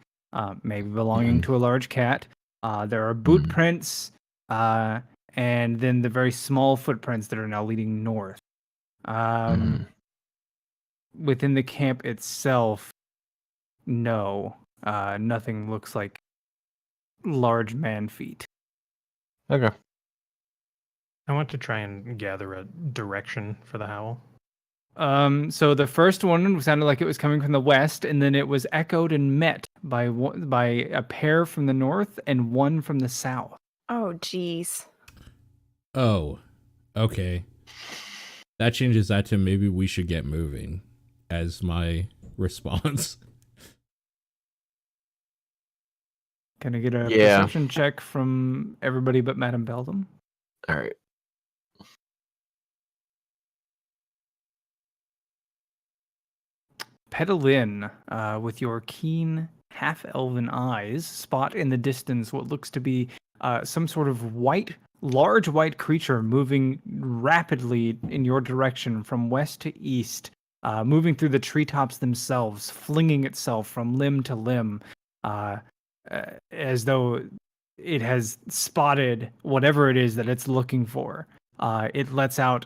maybe belonging to a large cat. There are boot prints, and then the very small footprints that are now leading north. Within the camp itself, no, nothing looks like large man feet. Okay. I want to try and gather a direction for the howl. So the first one sounded like it was coming from the west, and then it was echoed and met by a pair from the north and one from the south. Oh, geez. Oh, okay. That changes that to maybe we should get moving as my response. Can I get a perception check from everybody but Madame Beldam? All right. Pedalin, with your keen half-elven eyes, spot in the distance what looks to be some sort of large white creature moving rapidly in your direction from west to east, moving through the treetops themselves, flinging itself from limb to limb, as though it has spotted whatever it is that it's looking for. It lets out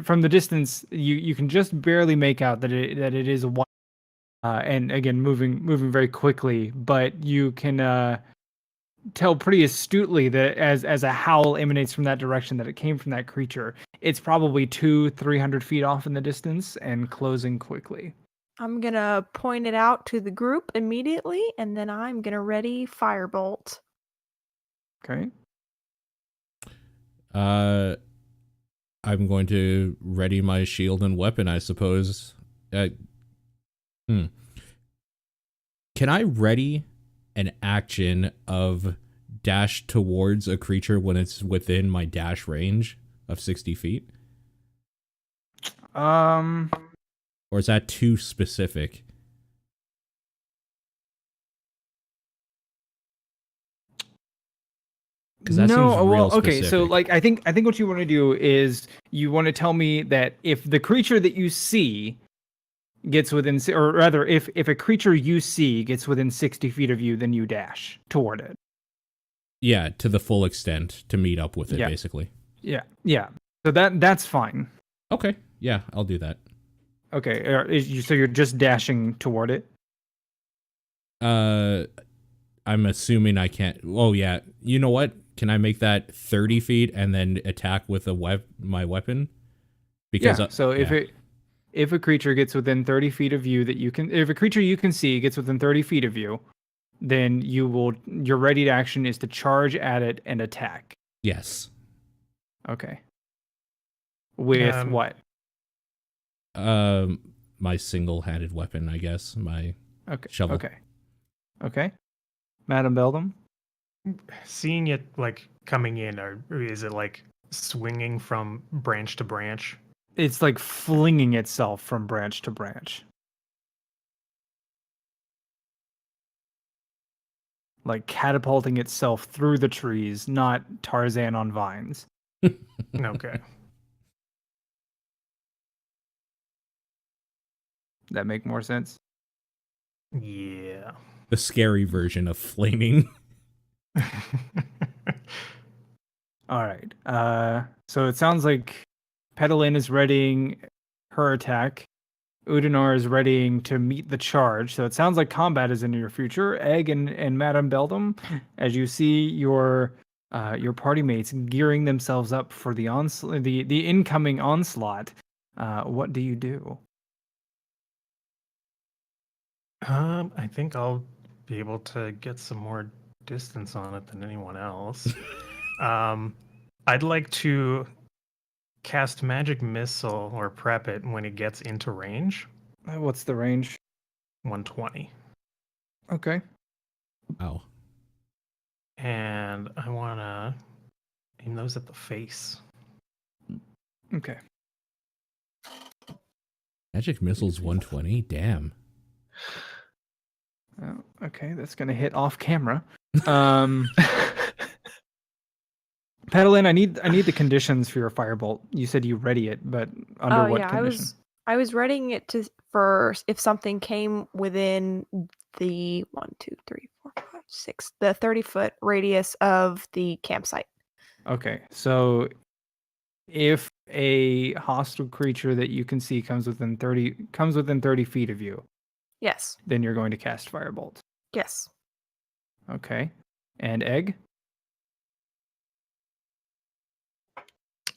from the distance. You can just barely make out that it is a white, and again moving very quickly. But you can tell pretty astutely that as a howl emanates from that direction, that it came from that creature. It's probably 200-300 feet off in the distance and closing quickly. I'm gonna point it out to the group immediately, and then I'm gonna ready firebolt. Okay. I'm going to ready my shield and weapon, I suppose. Can I ready an action of dash towards a creature when it's within my dash range of 60 feet? Or is that too specific? Because that seems real specific. So I think what you want to do is you want to tell me that if the creature that you see gets within, or rather, if a creature you see gets within 60 feet of you, then you dash toward it. Yeah, to the full extent to meet up with it, basically. Yeah. So that's fine. Okay. Yeah, I'll do that. Okay. So you're just dashing toward it? I'm assuming I can't. Oh yeah. You know what? Can I make that 30 feet and then attack with my weapon? Because if a creature gets within 30 feet of you if a creature you can see gets within 30 feet of you, then your ready action is to charge at it and attack. Yes. Okay. With what? My single-handed weapon, I guess. My shovel. Okay. Madam Beldam? Seeing it like coming in, or is it like swinging from branch to branch? It's like flinging itself from branch to branch. Like catapulting itself through the trees, not Tarzan on vines. Okay. That make more sense? Yeah. The scary version of flaming. All right. So it sounds like Petalin is readying her attack. Udinar is readying to meet the charge. So it sounds like combat is in your future. Egg and Madame Beldam, as you see your party mates gearing themselves up for the incoming onslaught. What do you do? I think I'll be able to get some more distance on it than anyone else. I'd like to cast magic missile or prep it when it gets into range. What's the range? 120. Okay. Wow. And I want to aim those at the face. Okay. Magic missiles 120? Damn. Oh, okay, that's gonna hit off camera. Petalin, I need the conditions for your firebolt. You said you ready it, but under what condition? I was readying it for if something came within the 1, 2, 3, 4, 5, 6, the 30-foot radius of the campsite. Okay, so if a hostile creature that you can see comes within 30 feet of you, yes, then you're going to cast firebolt. Yes. Okay, and Egg?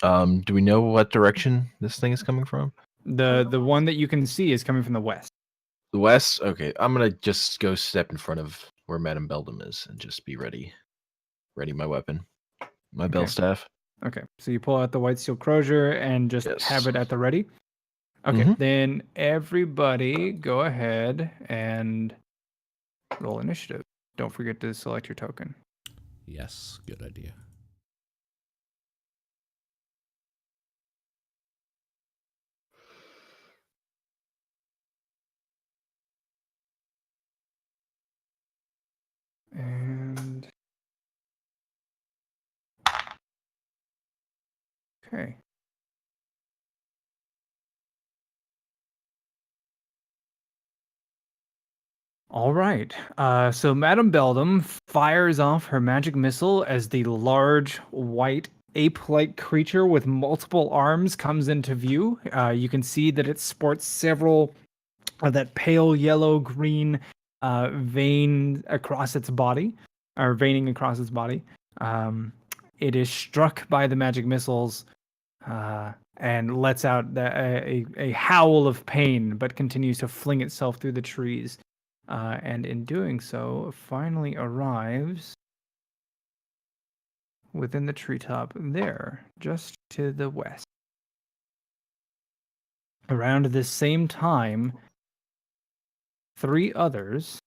Do we know what direction this thing is coming from? The one that you can see is coming from the west. The west? Okay, I'm gonna just go step in front of where Madame Beldam is and just be ready. Ready my weapon. My bell staff. Okay, so you pull out the White Steel Crozier and just have it at the ready? Okay, then everybody go ahead and roll initiative. Don't forget to select your token. Yes, good idea. And okay. All right. So Madame Beldam fires off her magic missile as the large white ape-like creature with multiple arms comes into view. You can see that it sports several of that pale yellow-green vein across its body, or veining across its body. It is struck by the magic missiles and lets out a howl of pain, but continues to fling itself through the trees. And in doing so, finally arrives within the treetop there, just to the west. Around this same time, 3 others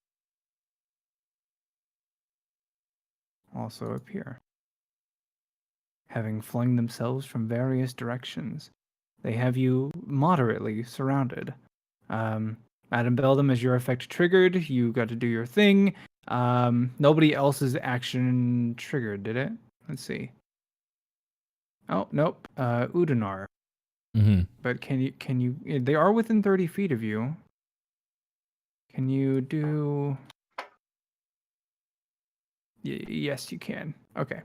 also appear, having flung themselves from various directions. They have you moderately surrounded. Adam Beldam, as your effect triggered, you got to do your thing. Nobody else's action triggered, did it? Let's see. Oh, nope. Udanar. Mm-hmm. But can you, they are within 30 feet of you. Can you do... yes, you can. Okay.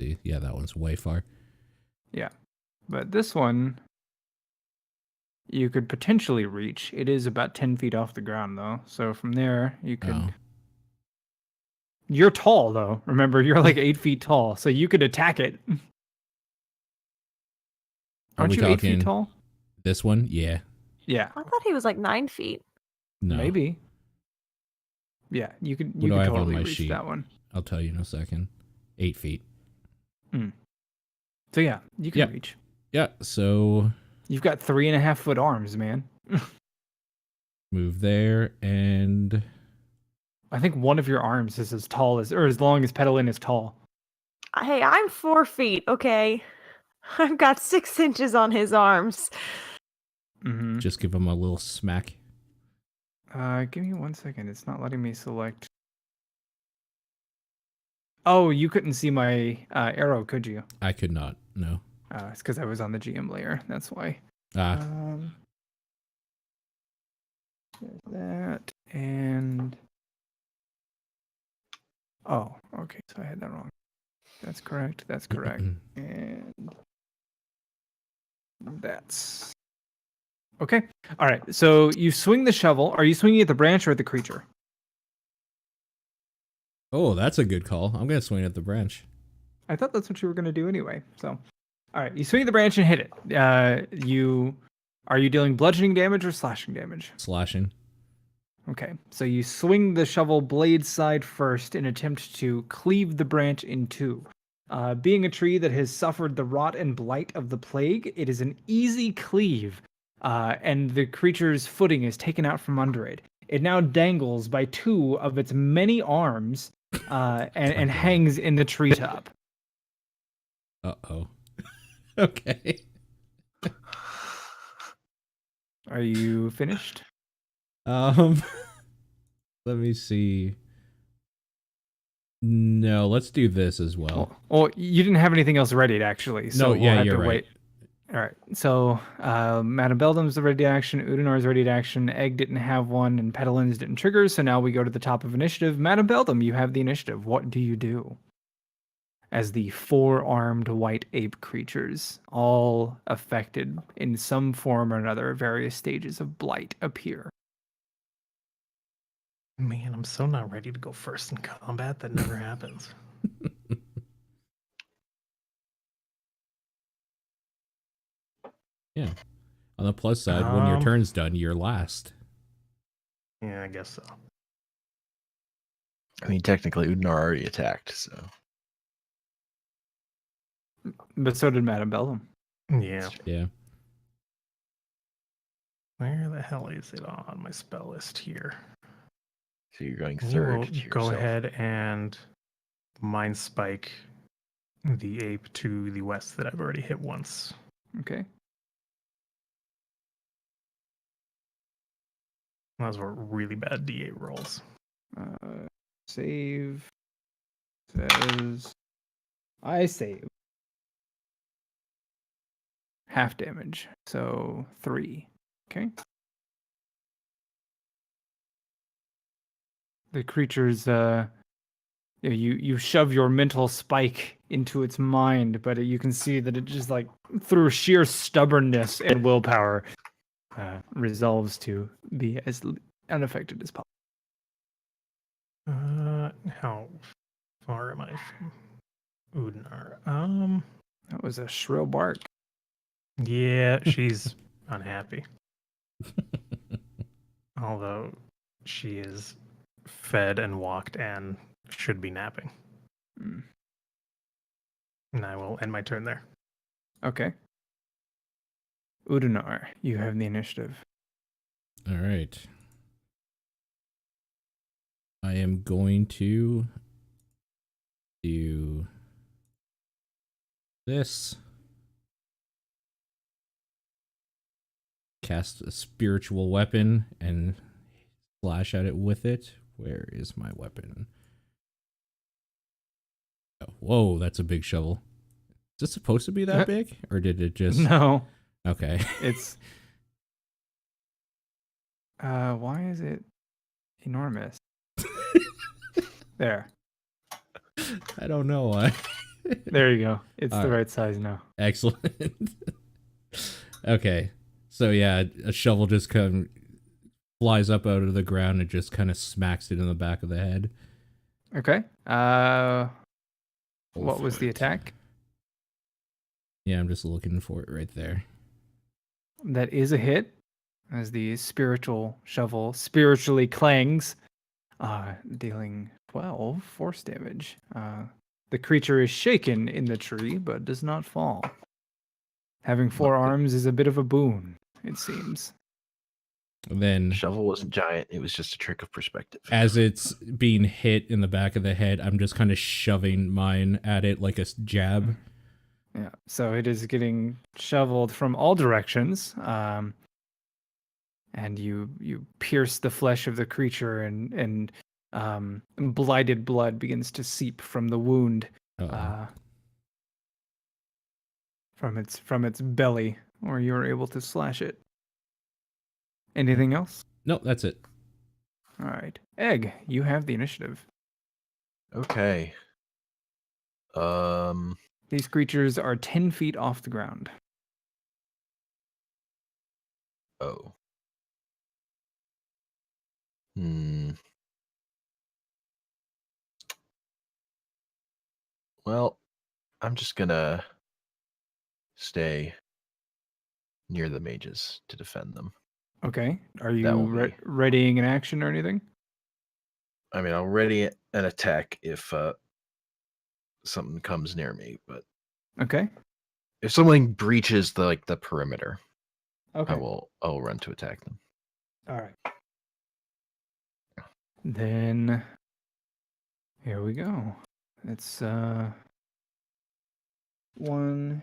See, yeah, that one's way far. Yeah. But this one, you could potentially reach. It is about 10 feet off the ground, though. So from there, you could... Oh. You're tall, though. Remember, you're like 8 feet tall, so you could attack it. Aren't we you 8 feet talking tall? This one? Yeah. Yeah, I thought he was like 9 feet. No. maybe. Yeah, you could. What You do could I have on totally my reach sheet? that one. I'll tell you in a second. 8 feet. So yeah, you can Yeah. reach. Yeah, so You've got 3.5 foot arms, man. move there and I think one of your arms is as tall as, or as long as Petalin is tall. Hey, I'm 4 feet, okay? I've got 6 inches on his arms. Mm-hmm. just give him a little smack. Give me 1 second. It's not letting me select. Oh, you couldn't see my arrow, could you? I could not. No. It's because I was on the GM layer. That's why. Ah, There's that and. Oh, okay. So I had that wrong. That's correct. That's correct. And that's okay. All right. So you swing the shovel. Are you swinging at the branch or at the creature? oh, that's a good call. I'm gonna swing at the branch. I thought that's what you were going to do anyway. So, all right. You swing the branch and hit it. Are you dealing bludgeoning damage or slashing damage? Slashing. Okay. So you swing the shovel blade side first in attempt to cleave the branch in two. Being a tree that has suffered the rot and blight of the plague, it is an easy cleave, and the creature's footing is taken out from under it. It now dangles by 2 of its many arms and hangs in the treetop. Uh-oh. Okay. Are you finished? Let me see. No, let's do this as well. Well, you didn't have anything else ready, actually. So No, we'll yeah, have you're to right. wait. All right. So Madame Beldam's ready to action. Udanor's ready to action. Egg didn't have one, and Petalin's didn't trigger. So now we go to the top of initiative. Madame Beldam, you have the initiative. What do you do? As the 4-armed white ape creatures, all affected in some form or another, various stages of blight appear. Man, I'm so not ready to go first in combat. That never happens. Yeah. On the plus side, when your turn's done, you're last. Yeah, I guess so. I mean, technically, Udnar already attacked, so. But so did Madame Beldam. Yeah. Yeah. Where the hell is it on my spell list here? So you're going You third. will to go yourself. ahead and mind spike the ape to the west that I've already hit once. Okay. Those were really bad D8 rolls. Save says I save half damage, so 3. Okay. The creature's you shove your mental spike into its mind, but you can see that it just like through sheer stubbornness and willpower resolves to be as unaffected as possible. How far am I from Udnar? That was a shrill bark. Yeah, she's unhappy. Although she is fed and walked and should be napping. Mm. And I will end my turn there. Okay. Udinar, you have the initiative. All right. I am going to do this. Cast a spiritual weapon and slash at it with it. Where is my weapon? Oh, whoa, that's a big shovel. Is it supposed to be that big? Or did it just... No. Okay. It's... why is it enormous? There. I don't know why. There you go. It's All the right. right size now. Excellent. Okay. So yeah, a shovel just flies up out of the ground and just kind of smacks it in the back of the head. Okay. What was the attack? Yeah, I'm just looking for it right there. That is a hit, as the spiritual shovel spiritually clangs, dealing 12 force damage. The creature is shaken in the tree, but does not fall. Having 4 arms is a bit of a boon, it seems. And then, Shovel wasn't giant. It was just a trick of perspective. as it's being hit in the back of the head, I'm just kind of shoving mine at it like a jab. Yeah, so it is getting shoveled from all directions, and you pierce the flesh of the creature, and blighted blood begins to seep from the wound, from its belly, or you're able to slash it. Anything else? No, that's it. All right, Egg, you have the initiative. Okay. These creatures are 10 feet off the ground. Oh. Well, I'm just gonna stay near the mages to defend them. Okay, are That you will be- readying an action or anything? I mean, I'll ready an attack if something comes near me, but Okay. if someone breaches the perimeter, Okay. I'll run to attack them. All right. Then here we go. It's 1,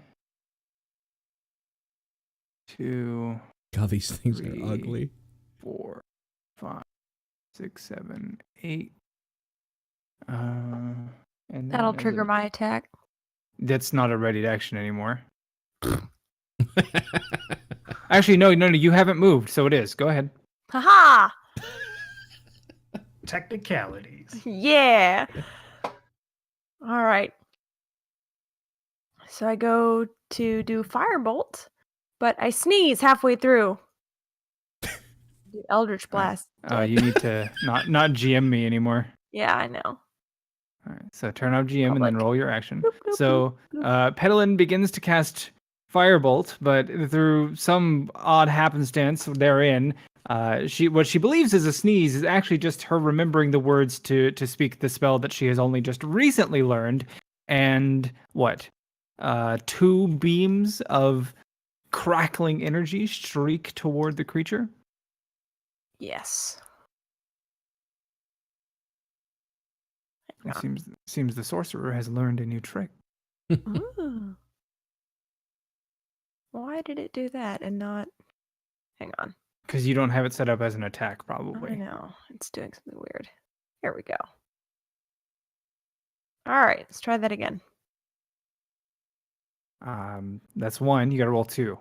2, God, these things are 3, ugly. 4, 5, 6, 7, 8. And then That'll as trigger my attack. That's not a ready action anymore. Actually, no, you haven't moved, so it is. Go ahead. Haha! Technicalities. Yeah. All right. So I go to do firebolt, but I sneeze halfway through. Do Eldritch Blast. You need to not GM me anymore. Yeah, I know. All right, so turn off GM and then Public. roll your action. Bloop, bloop, So Pedalin begins to cast Firebolt, but through some odd happenstance therein, what she believes is a sneeze is actually just her remembering the words to speak the spell that she has only just recently learned, and 2 beams of crackling energy streak toward the creature. Yes. It seems the sorcerer has learned a new trick. Ooh. Why did it do that and not... Hang on. Because you don't have it set up as an attack, I probably. know. It's doing something weird. Here we go. All right, let's try that again. That's 1. You got to roll 2.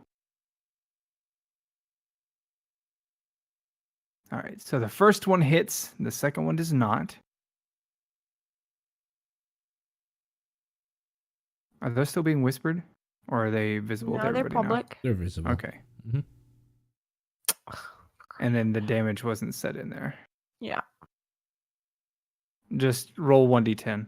All right, so the first one hits, the second one does not. Are those still being whispered, or are they visible to No, they're everybody now? public. They're visible. Okay. Mhm. And then the damage wasn't set in there. Yeah. Just roll 1d10.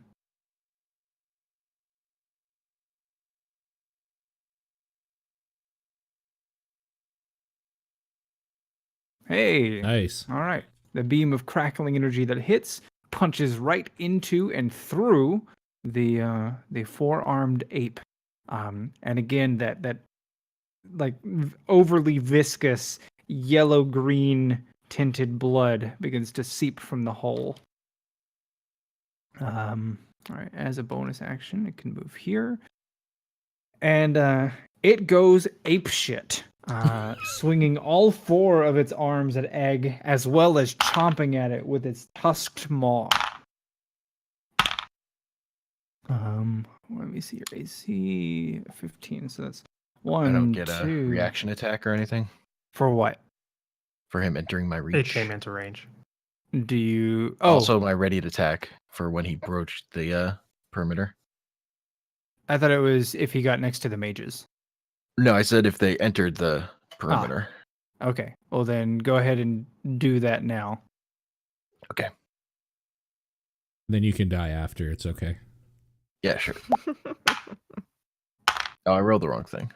Hey. Nice. All right. The beam of crackling energy that hits punches right into and through the four-armed ape. And again, that like overly viscous yellow-green tinted blood begins to seep from the hole. All right. As a bonus action, it can move here, and it goes apeshit. Swinging all four of its arms at Egg, as well as chomping at it with its tusked maw. Let me see your AC 15. So that's one. I don't get two. a reaction attack or anything For what? for him entering my reach. It came into range. Do you? Oh, Also, my ready to attack for when he broached the perimeter. I thought it was if he got next to the mages. No, I said if they entered the perimeter. Okay. Well, then go ahead and do that now. Okay. Then you can die after. It's okay. Yeah, sure. Oh, I rolled the wrong thing.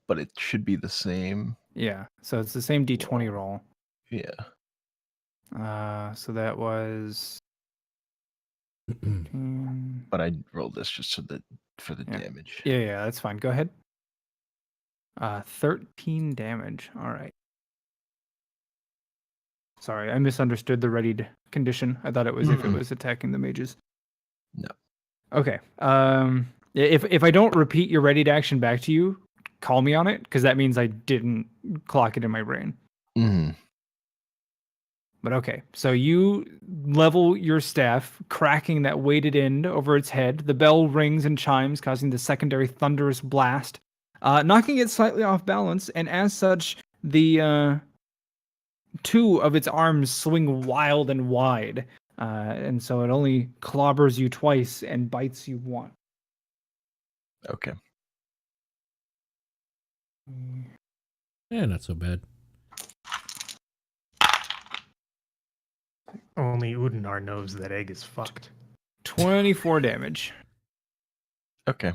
But it should be the same. Yeah. So it's the same D20 roll. Yeah. So that was. But I rolled this just so that for the Yeah. damage. Yeah, that's fine. Go ahead. 13 damage. All right. Sorry, I misunderstood the readied condition. I thought it was if it was attacking the mages. No. Okay. If I don't repeat your readied action back to you, call me on it, because that means I didn't clock it in my brain. Mm-hmm. But okay, so you level your staff, cracking that weighted end over its head. The bell rings and chimes, causing the secondary thunderous blast, knocking it slightly off balance, and as such, the two of its arms swing wild and wide, and so it only clobbers you twice and bites you once. Okay. Yeah, not so bad. Only Udinar knows that Egg is fucked. 24 damage. Okay.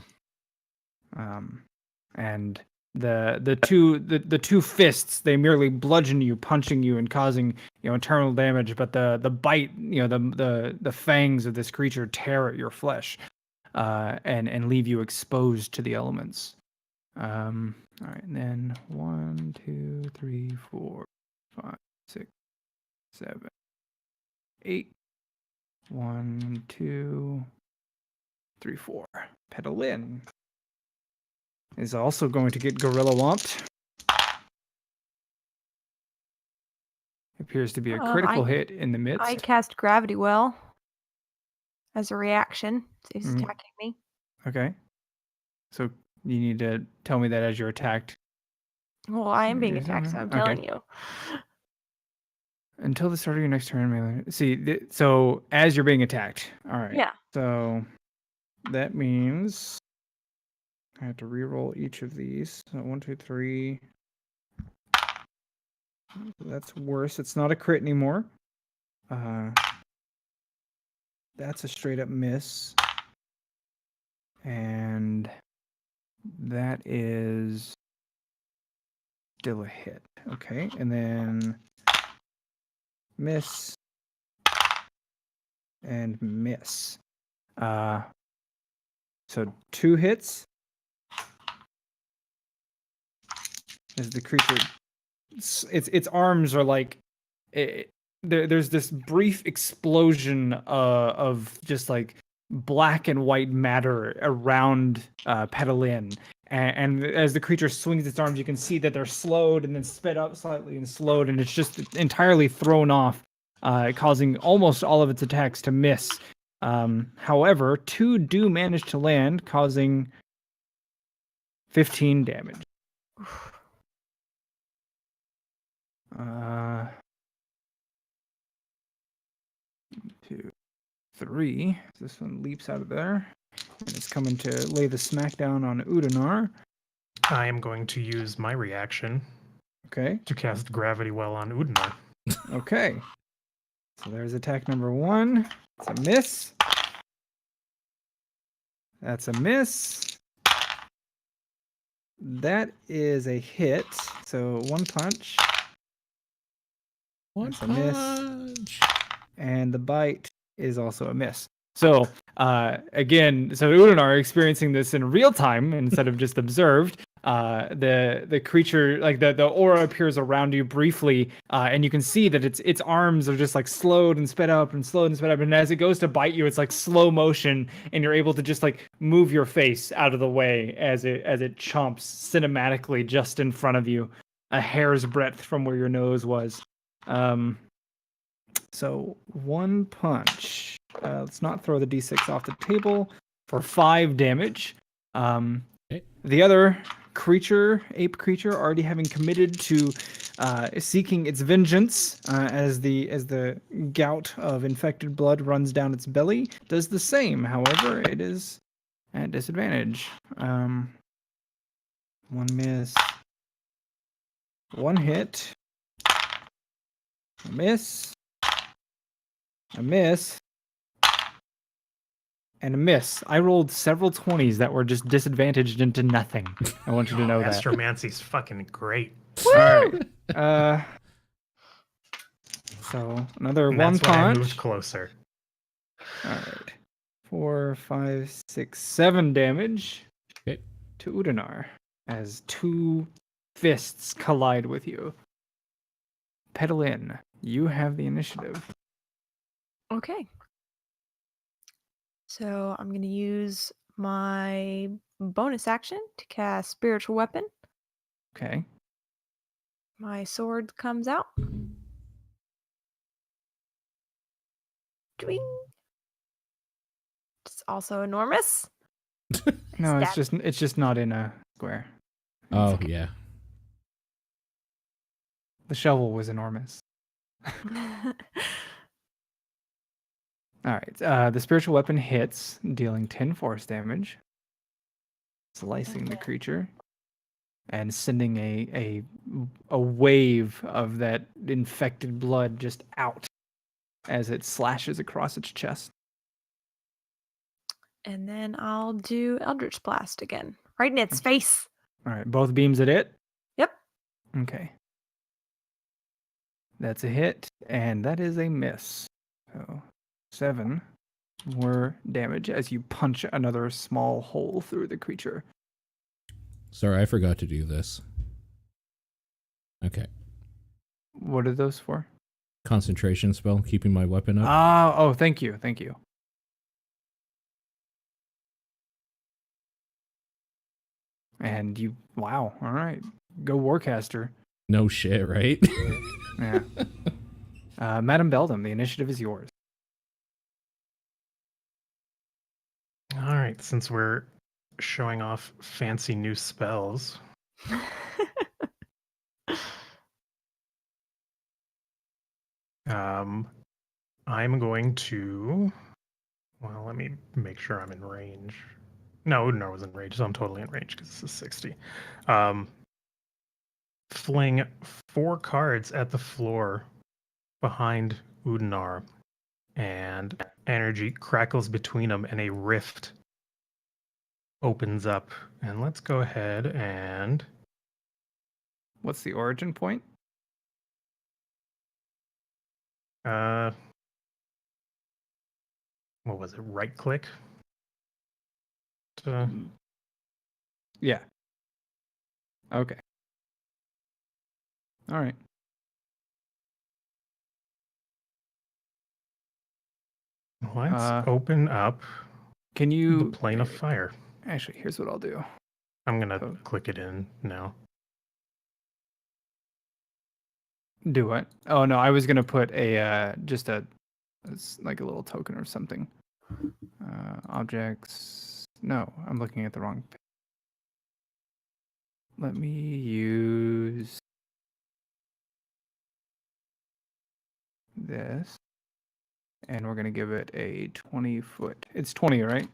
And the two fists, they merely bludgeon you, punching you and causing internal damage, but the bite, the fangs of this creature tear at your flesh, and leave you exposed to the elements. All right, and then 1, 2, 3, 4, 5, 6, 7, 8. 1, 2, 3, 4. Pedalin is also going to get Gorilla Womped. Appears to be a critical hit in the midst. I cast Gravity Well as a reaction. So he's attacking me. Okay. So you need to tell me that as you're attacked. Well, I am being Is that attacked, so right? I'm Okay. telling you. Until the start of your next turn, melee. See, so as you're being attacked. All right. Yeah. So that means I have to reroll each of these. So 1, 2, 3. That's worse. It's not a crit anymore. That's a straight up miss. And that is still a hit. Okay. And then miss and miss. So 2 hits. As the creature, its arms are like, there's this brief explosion of just like black and white matter around Pedalin. And as the creature swings its arms, you can see that they're slowed and then sped up slightly and slowed, and it's just entirely thrown off, causing almost all of its attacks to miss. However, 2 do manage to land, causing 15 damage. 2, 3. This one leaps out of there. And it's coming to lay the smackdown on Udanar. I am going to use my reaction Okay. to cast Gravity Well on Udnar. Okay. So there's attack number 1. It's a miss. That's a miss. That is a hit. So 1 punch. That's a miss. And the bite is also a miss. So again, so Udanar experiencing this in real time instead of just observed. The creature, like the aura appears around you briefly, and you can see that its arms are just like slowed and sped up and slowed and sped up. And as it goes to bite you, it's like slow motion, and you're able to just like move your face out of the way as it chomps cinematically just in front of you, a hair's breadth from where your nose was. So 1 punch. Let's not throw the d6 off the table for 5 damage. The other creature, ape creature, already having committed to seeking its vengeance as the gout of infected blood runs down its belly, does the same. However, it is at disadvantage. 1 miss. 1 hit. A miss. A miss. And a miss. I rolled several 20s that were just disadvantaged into nothing. I want you to know that. Astromancy's fucking great. All right. So another And 1 that's why I punch. moved closer. All right. 4, 5, 6, 7 damage to Udanar as 2 fists collide with you. Petalin, you have the initiative. Okay. So I'm going to use my bonus action to cast Spiritual Weapon. Okay. My sword comes out. Twing. It's also enormous. No, it's Stab. just not in a square. Oh, yeah. The shovel was enormous. All right. The spiritual weapon hits, dealing 10 force damage, slicing the creature, and sending a wave of that infected blood just out as it slashes across its chest. And then I'll do Eldritch Blast again. Right in its face. All right. Both beams at it? Yep. Okay. That's a hit, and that is a miss. So 7 more damage as you punch another small hole through the creature. Sorry, I forgot to do this. Okay. What are those for? Concentration spell, keeping my weapon up. Oh, thank you. Thank you. And you, wow. All right. Go Warcaster. No shit, right? Yeah. Madam Beldam, the initiative is yours. All right, since we're showing off fancy new spells, I'm going to. Well, let me make sure I'm in range. No, Udinar was in range, so I'm totally in range because this is 60. Fling 4 cards at the floor behind Udinar, and energy crackles between them, and a rift opens up. And let's go ahead and What's the origin point? what was it? Right click. Yeah. Okay. All right. Let's open up Can the you plane of fire. Actually, here's what I'll do. I'm gonna click it in now. Do what? Oh no, I was gonna put a it's like a little token or something. Objects. No, I'm looking at the wrong page. Let me use this and we're gonna give it a 20-foot. It's 20, right?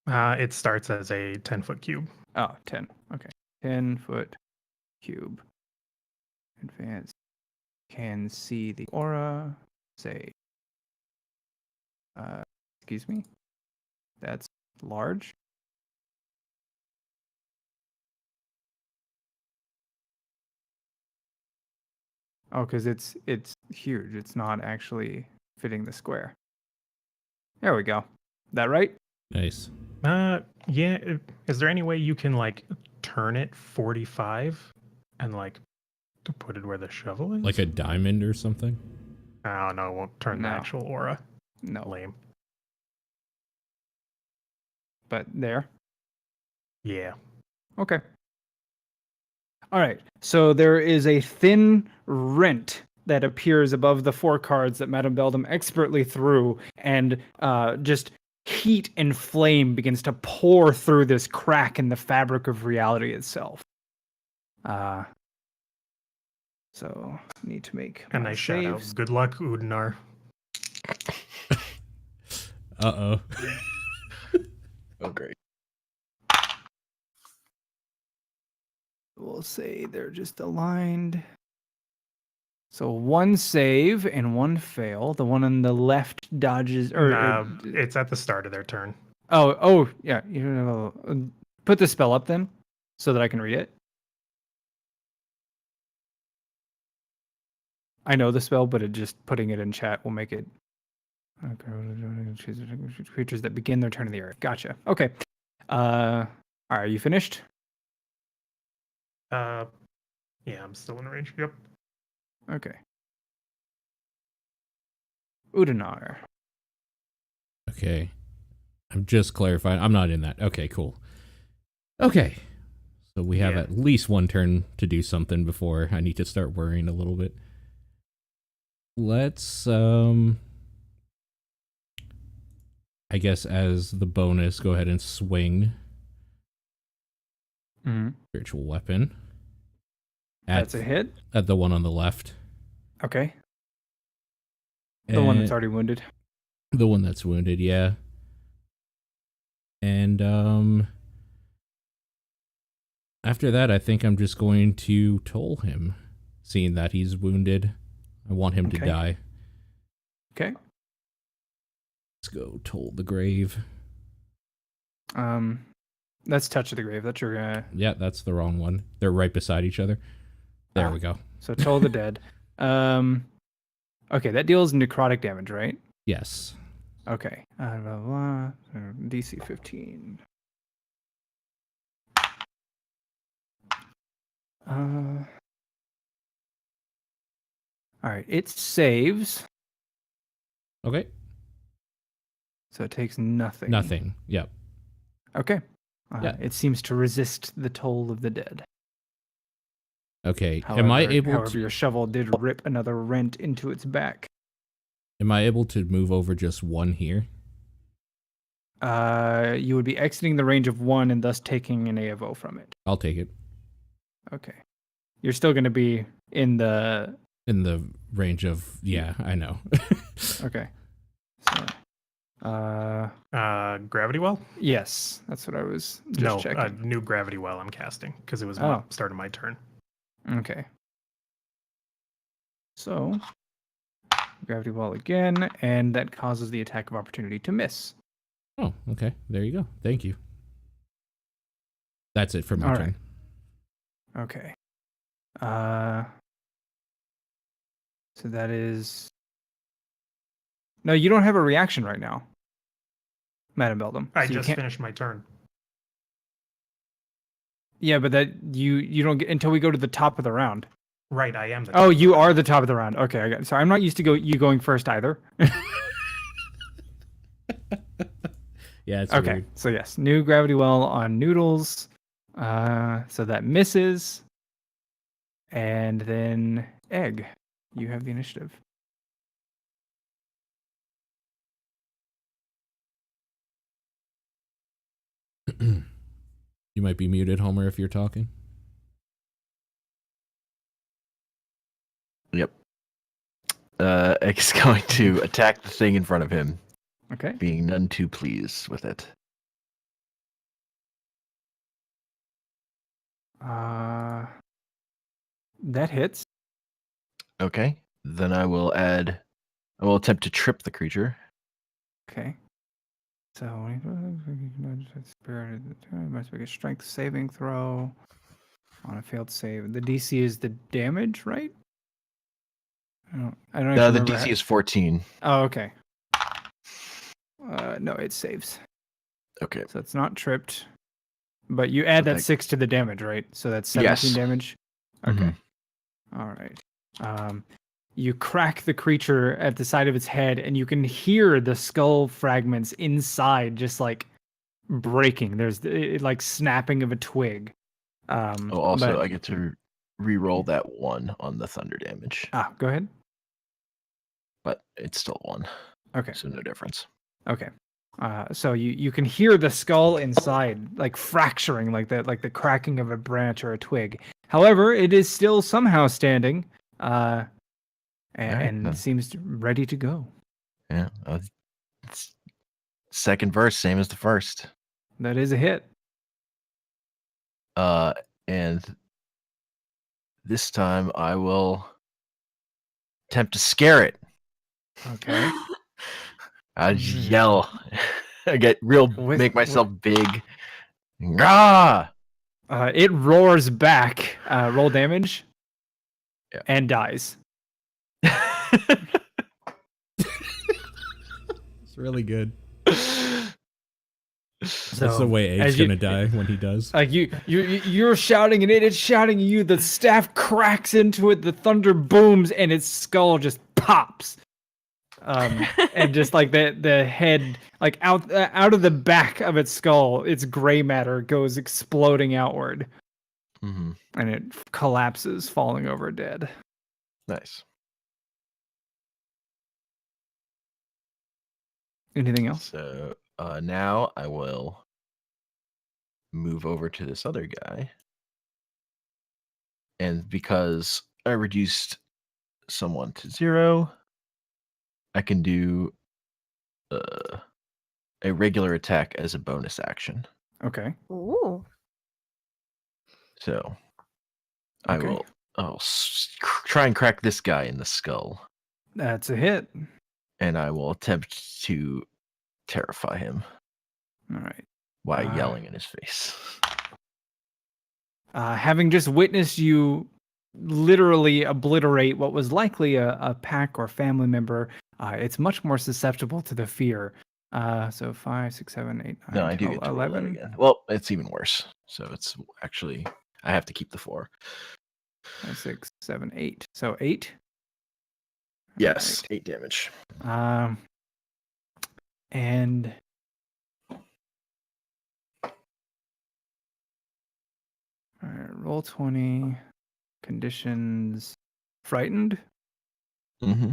It starts as a 10-foot cube. Oh, 10. Okay. 10-foot cube. Advance. Can see the aura. Say. Excuse me. That's large. Oh, because it's huge. It's not actually fitting the square. There we go. That right? Nice. Yeah. Is there any way you can like turn it 45 and like to put it where the shovel is? Like a diamond or something? Oh no, it won't turn the No. actual aura. No. Lame. But there. Yeah. Okay. All right. So there is a thin rent that appears above the 4 cards that Madame Beldam expertly threw, and just heat and flame begins to pour through this crack in the fabric of reality itself. So need to make A my nice shout out. saves. Good luck, Udinar. Uh-oh. Oh, great. We'll say they're just aligned. So 1 save and 1 fail. The one on the left dodges, It's at the start of their turn. Oh, yeah. You know, put the spell up then, so that I can read it. I know the spell, but putting it in chat will make it. Creatures that begin their turn in the area. Gotcha. Okay. All right. You finished? Yeah, I'm still in range. Yep. Okay. Udinar. Okay. I'm just clarifying. I'm not in that. Okay, cool. Okay. So we have Yeah. at least 1 turn to do something before I need to start worrying a little bit. Let's, I guess as the bonus, go ahead and swing spiritual weapon. That's a hit. At the one on the left. Okay. The one that's already wounded. The one that's wounded, yeah. And after that, I think I'm just going to toll him, seeing that he's wounded. I want him to Okay. die. Okay. Let's go toll the grave. That's touch of the grave. That's your Yeah, that's the wrong one. They're right beside each other. There we go. So toll the dead. Okay, that deals necrotic damage, right? Yes. Okay. DC 15. All right, it saves, Okay. so it takes nothing. Nothing. Yep. Okay. Yeah. It seems to resist the toll of the dead. Okay. However, Am I able to your shovel did rip another rent into its back. Am I able to move over just 1 here? You would be exiting the range of 1 and thus taking an AFO from it. I'll take it. Okay. You're still going to be in the range of, yeah, I know. Okay. So, Gravity well? yes, that's what I was just No, checking. new gravity well I'm casting because it was start of my turn. Okay. So, gravity well again, and that causes the attack of opportunity to miss. Oh, okay. There you go. Thank you. That's it for my All turn. right. Okay. So that is. No, you don't have a reaction right now, Madam Beldam. I So you just can't. finished my turn. Yeah, but that you don't get until we go to the top of the round. Right, I am the Oh, top you of are the top of the round. Okay, I got it. So I'm not used to you going first either. Yeah, it's Okay, weird. so yes, new gravity well on Noodles. So that misses. And then Egg, you have the initiative. You might be muted, Homer, if you're talking. Yep. is going to attack the thing in front of him, Okay. being none too pleased with it. That hits. Okay. Then I will attempt to trip the creature. Okay. So spirit must make a strength saving throw on a failed save. The DC is the damage, right? I don't even The remember DC is 14. Oh, okay. No, it saves. Okay. So it's not tripped. But you add that Okay. 6 to the damage, right? So that's 17 Yes. damage. Okay. Mhm. All right. You crack the creature at the side of its head, and you can hear the skull fragments inside just like breaking. There's like snapping of a twig. Also, but- I get to re-roll that 1 on the thunder damage, go ahead. but it's still 1, Okay. so no difference. Okay. So you can hear the skull inside, like fracturing, like the cracking of a branch or a twig. However, it is still somehow standing, and then. seems ready to go. Yeah. Second verse, same as the first. That is a hit. And this time I will attempt to scare it. Okay. I just yell. I get real, With- make myself big. Ah! It roars back. Roll damage. Yeah. And dies. It's really good. So, That's the way Abe's as you- gonna die when he does. Like you're shouting and it's shouting at you. The staff cracks into it. The thunder booms and its skull just pops. And just like the head, like out of the back of its skull, its gray matter goes exploding outward, Mm-hmm. and it collapses, falling over dead. Nice. Anything else? So now I will move over to this other guy. And because I reduced someone to 0, I can do a regular attack as a bonus action. Okay. Ooh. So Okay. I'll try and crack this guy in the skull, That's a hit. and I will attempt to terrify him All right. by yelling in his face. Having just witnessed you literally obliterate what was likely a pack or family member, it's much more susceptible to the fear. So 5, 6, 7, 8, 9, No, I do 12, get to roll that 11. again. Well, it's even worse. So it's actually I have to keep the 4. 5, 6, 7, 8. So 8. Yes, 8 damage. And all right, roll 20. Conditions frightened. Mm-hmm.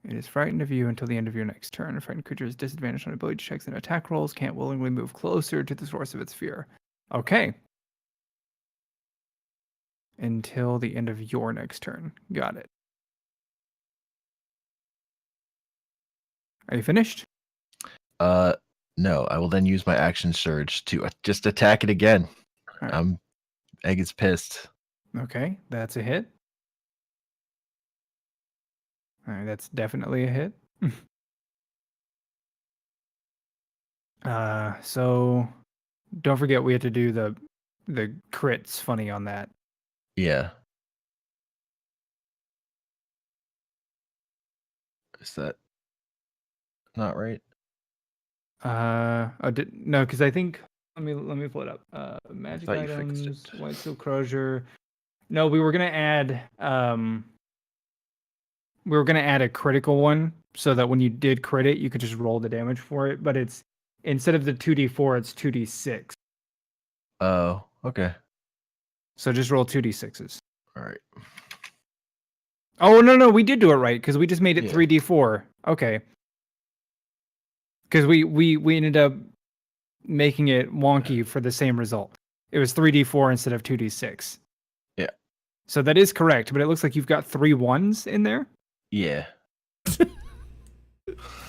It is frightened of you until the end of your next turn. A frightened creature is disadvantaged on ability checks and attack rolls, can't willingly move closer to the source of its fear. Okay. Until the end of your next turn. Got it. Are you finished? No, I will then use my action surge to just attack it again. All right. Egg is pissed. Okay, that's a hit. All right, that's definitely a hit. So don't forget we have to do the crits funny on that. Yeah. Is that not right? No, because I think let me pull it up. Magic thought you fixed items, it. White Steel Crozier. No, we were gonna add a critical one so that when you did crit it, you could just roll the damage for it. But it's instead of the 2d4, it's 2d6. Oh, okay. So just roll 2d6s. All right. Oh no, we did do it right because we just made it Yeah. 3d4. Okay. Because we ended up making it wonky for the same result. It was 3d4 instead of 2d6. Yeah. So that is correct, but it looks like you've got 3 1s in there. Yeah.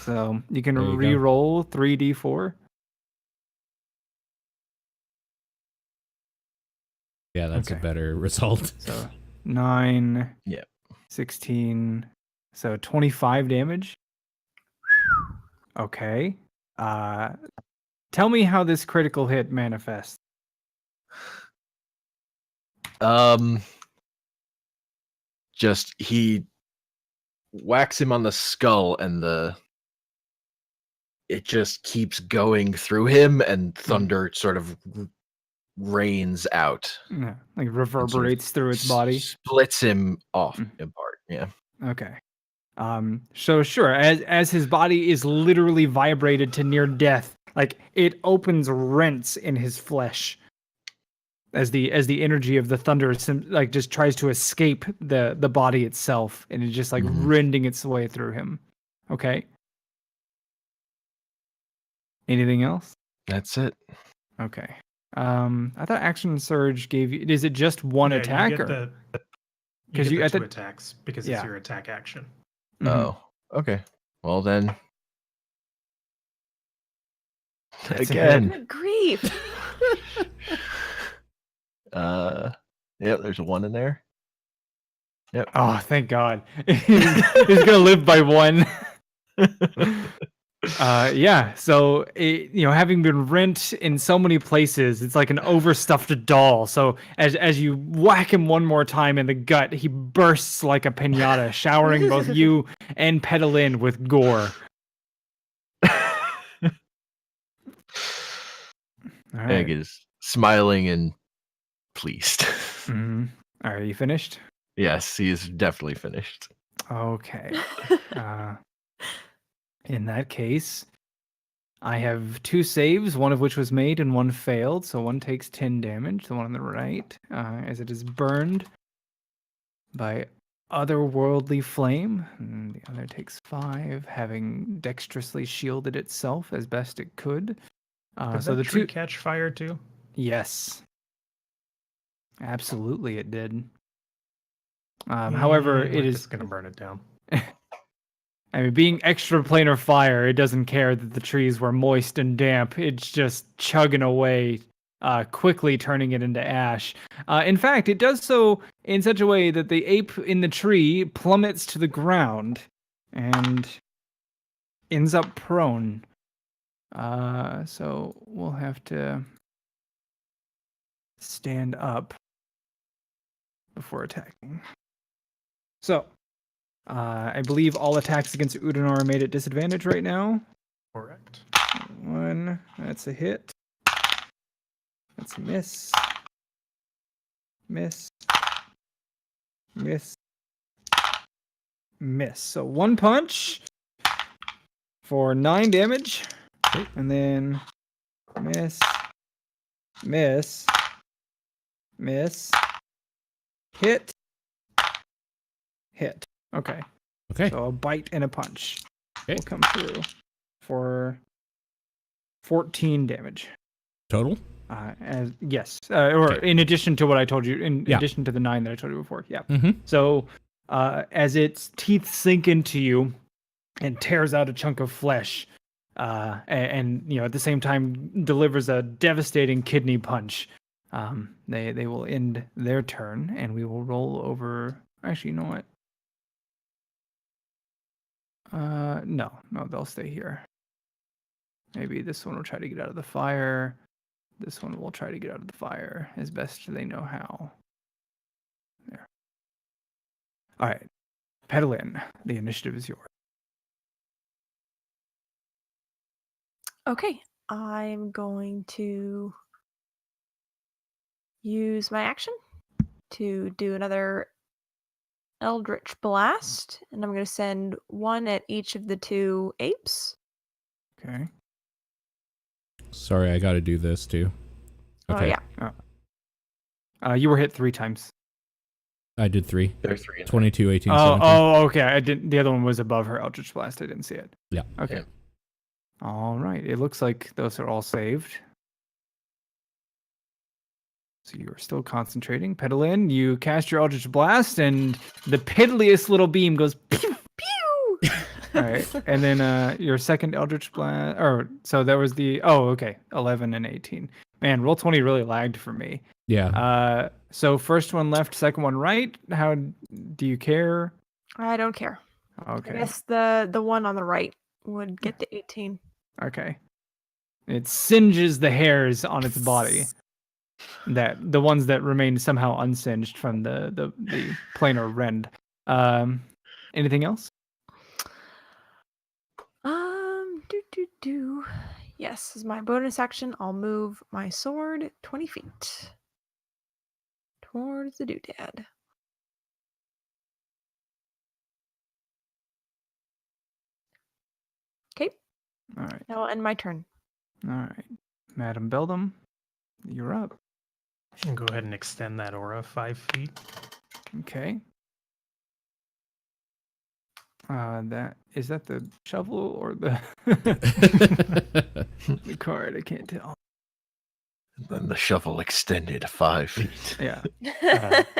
So you can There you go. re-roll 3d4. Yeah, that's a Okay. better result. So 9, Yeah. 16, so 25 damage. Okay. Tell me how this critical hit manifests. Just he whacks him on the skull, and it just keeps going through him, and thunder sort of rains out. Yeah, like and sort of reverberates through its body. Splits him off Mm. apart. Yeah. Okay. So sure, as his body is literally vibrated to near death, like it opens rents in his flesh as the energy of the thunder like just tries to escape the body itself, and it's just like rending its way through him. Okay. Anything else? That's it. Okay. I thought action surge gave you. Is it just one attack You get or? because you you at get the- two attacks because yeah. it's your attack action. Mhm. Oh, okay. Well then, That's again. Good grief. Yeah, there's a 1 in there. Yep. Oh, thank God. He's gonna live by 1. Yeah. So having been rent in so many places, it's like an overstuffed doll. So as you whack him one more time in the gut, he bursts like a pinata, showering both you and Pedalin with gore. All Egg right. is smiling and pleased. Mhm. All right. You finished? Yes, he is definitely finished. Okay. In that case, I have 2 saves, one of which was made and one failed. So one takes 10 damage, the one on the right, as it is burned by otherworldly flame. And the other takes 5, having dexterously shielded itself as best it could. Does So that the tree 2. catch fire too? Yes. Absolutely, it did. However, it We're is. just gonna burn it down. I mean, being extra planar fire, it doesn't care that the trees were moist and damp. It's just chugging away, quickly turning it into ash. In fact, it does so in such a way that the ape in the tree plummets to the ground and ends up prone. So we'll have to stand up before attacking. So, I believe all attacks against Udanar are made at disadvantage right now. Correct. 1, that's a hit. That's a miss. Miss. Miss. Miss. So 1 punch for 9 damage. And then miss. Miss. Miss. Hit. Hit. Okay. Okay. So a bite and a punch Okay. will come through for 14 damage. Total? Yes, or Okay. in addition to what I told you, in Yeah. addition to the 9 that I told you before. Yeah. Mm-hmm. So, as its teeth sink into you and tears out a chunk of flesh, and at the same time delivers a devastating kidney punch, they will end their turn, and we will roll over. Actually, you know what? No, they'll stay here. Maybe this one will try to get out of the fire. This one will try to get out of the fire as best they know how. There. All right. Pedalin, the initiative is yours. Okay, I'm going to use my action to do another Eldritch Blast, and I'm going to send 1 at each of the 2 apes. Okay. Sorry, I got to do this too. Okay. Oh, yeah. You were hit 3 times. I did 3. There's 3 in there. 22, 18, 17. Okay. I didn't. The other one was above her Eldritch Blast. I didn't see it. Yeah. Okay. Yeah. All right. It looks like those are all saved. So you are still concentrating. Pedalin, you cast your Eldritch Blast, and the piddliest little beam goes pew All right, and then your second Eldritch Blast, or so that was the 11 and 18. Man, roll 20 really lagged for me. Yeah. So first one left, second one right. How do you care? I don't care. Okay. I guess the one on the right would get to 18. Okay. It singes the hairs on its body. That the ones that remain somehow unsinged from the planar rend. Anything else? Yes, as my bonus action, I'll move my sword 20 feet towards the doodad. Okay. All right. That will end my turn. All right. Madam Beldam, you're up. And go ahead and extend that aura 5 feet. Okay. That is that the shovel or the the card? I can't tell. Then the shovel extended 5 feet. Yeah.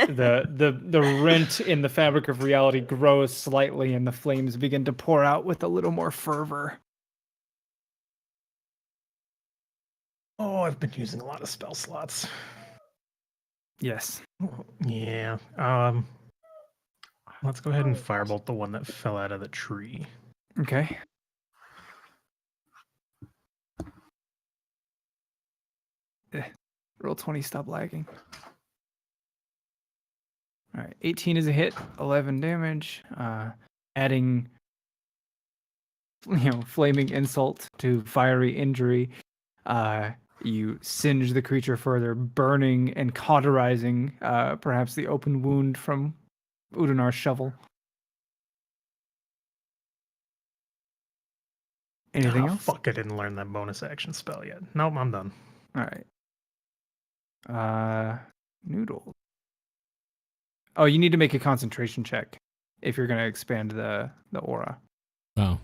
The rent in the fabric of reality grows slightly, and the flames begin to pour out with a little more fervor. Oh, I've been using a lot of spell slots. Yes. Yeah. Let's go ahead and firebolt the one that fell out of the tree. Okay. Roll 20, stop lagging. All right, 18 is a hit, 11 damage. Adding, flaming insult to fiery injury. You singe the creature further, burning and cauterizing perhaps the open wound from Udinar's shovel. Anything else? Fuck, I didn't learn that bonus action spell yet. Nope, I'm done. All right. Noodle. Oh, you need to make a concentration check if you're going to expand the aura. Oh.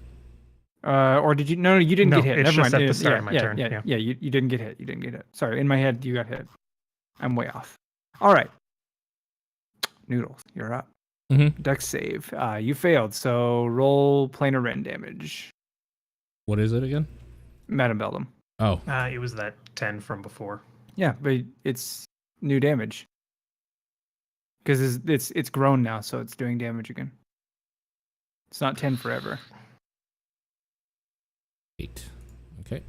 Or did you? No, you didn't get hit. It's Never just mind. at the start of my turn. Yeah. You didn't get hit. You didn't get hit. Sorry, in my head you got hit. I'm way off. All right. Noodles, you're up. Mm-hmm. Dex save. You failed. So roll planar rend damage. What is it again? Madam Beldam. Oh. It was that 10 from before. Yeah, but it's new damage. Because it's grown now, so it's doing damage again. It's not 10 forever. 8. Okay.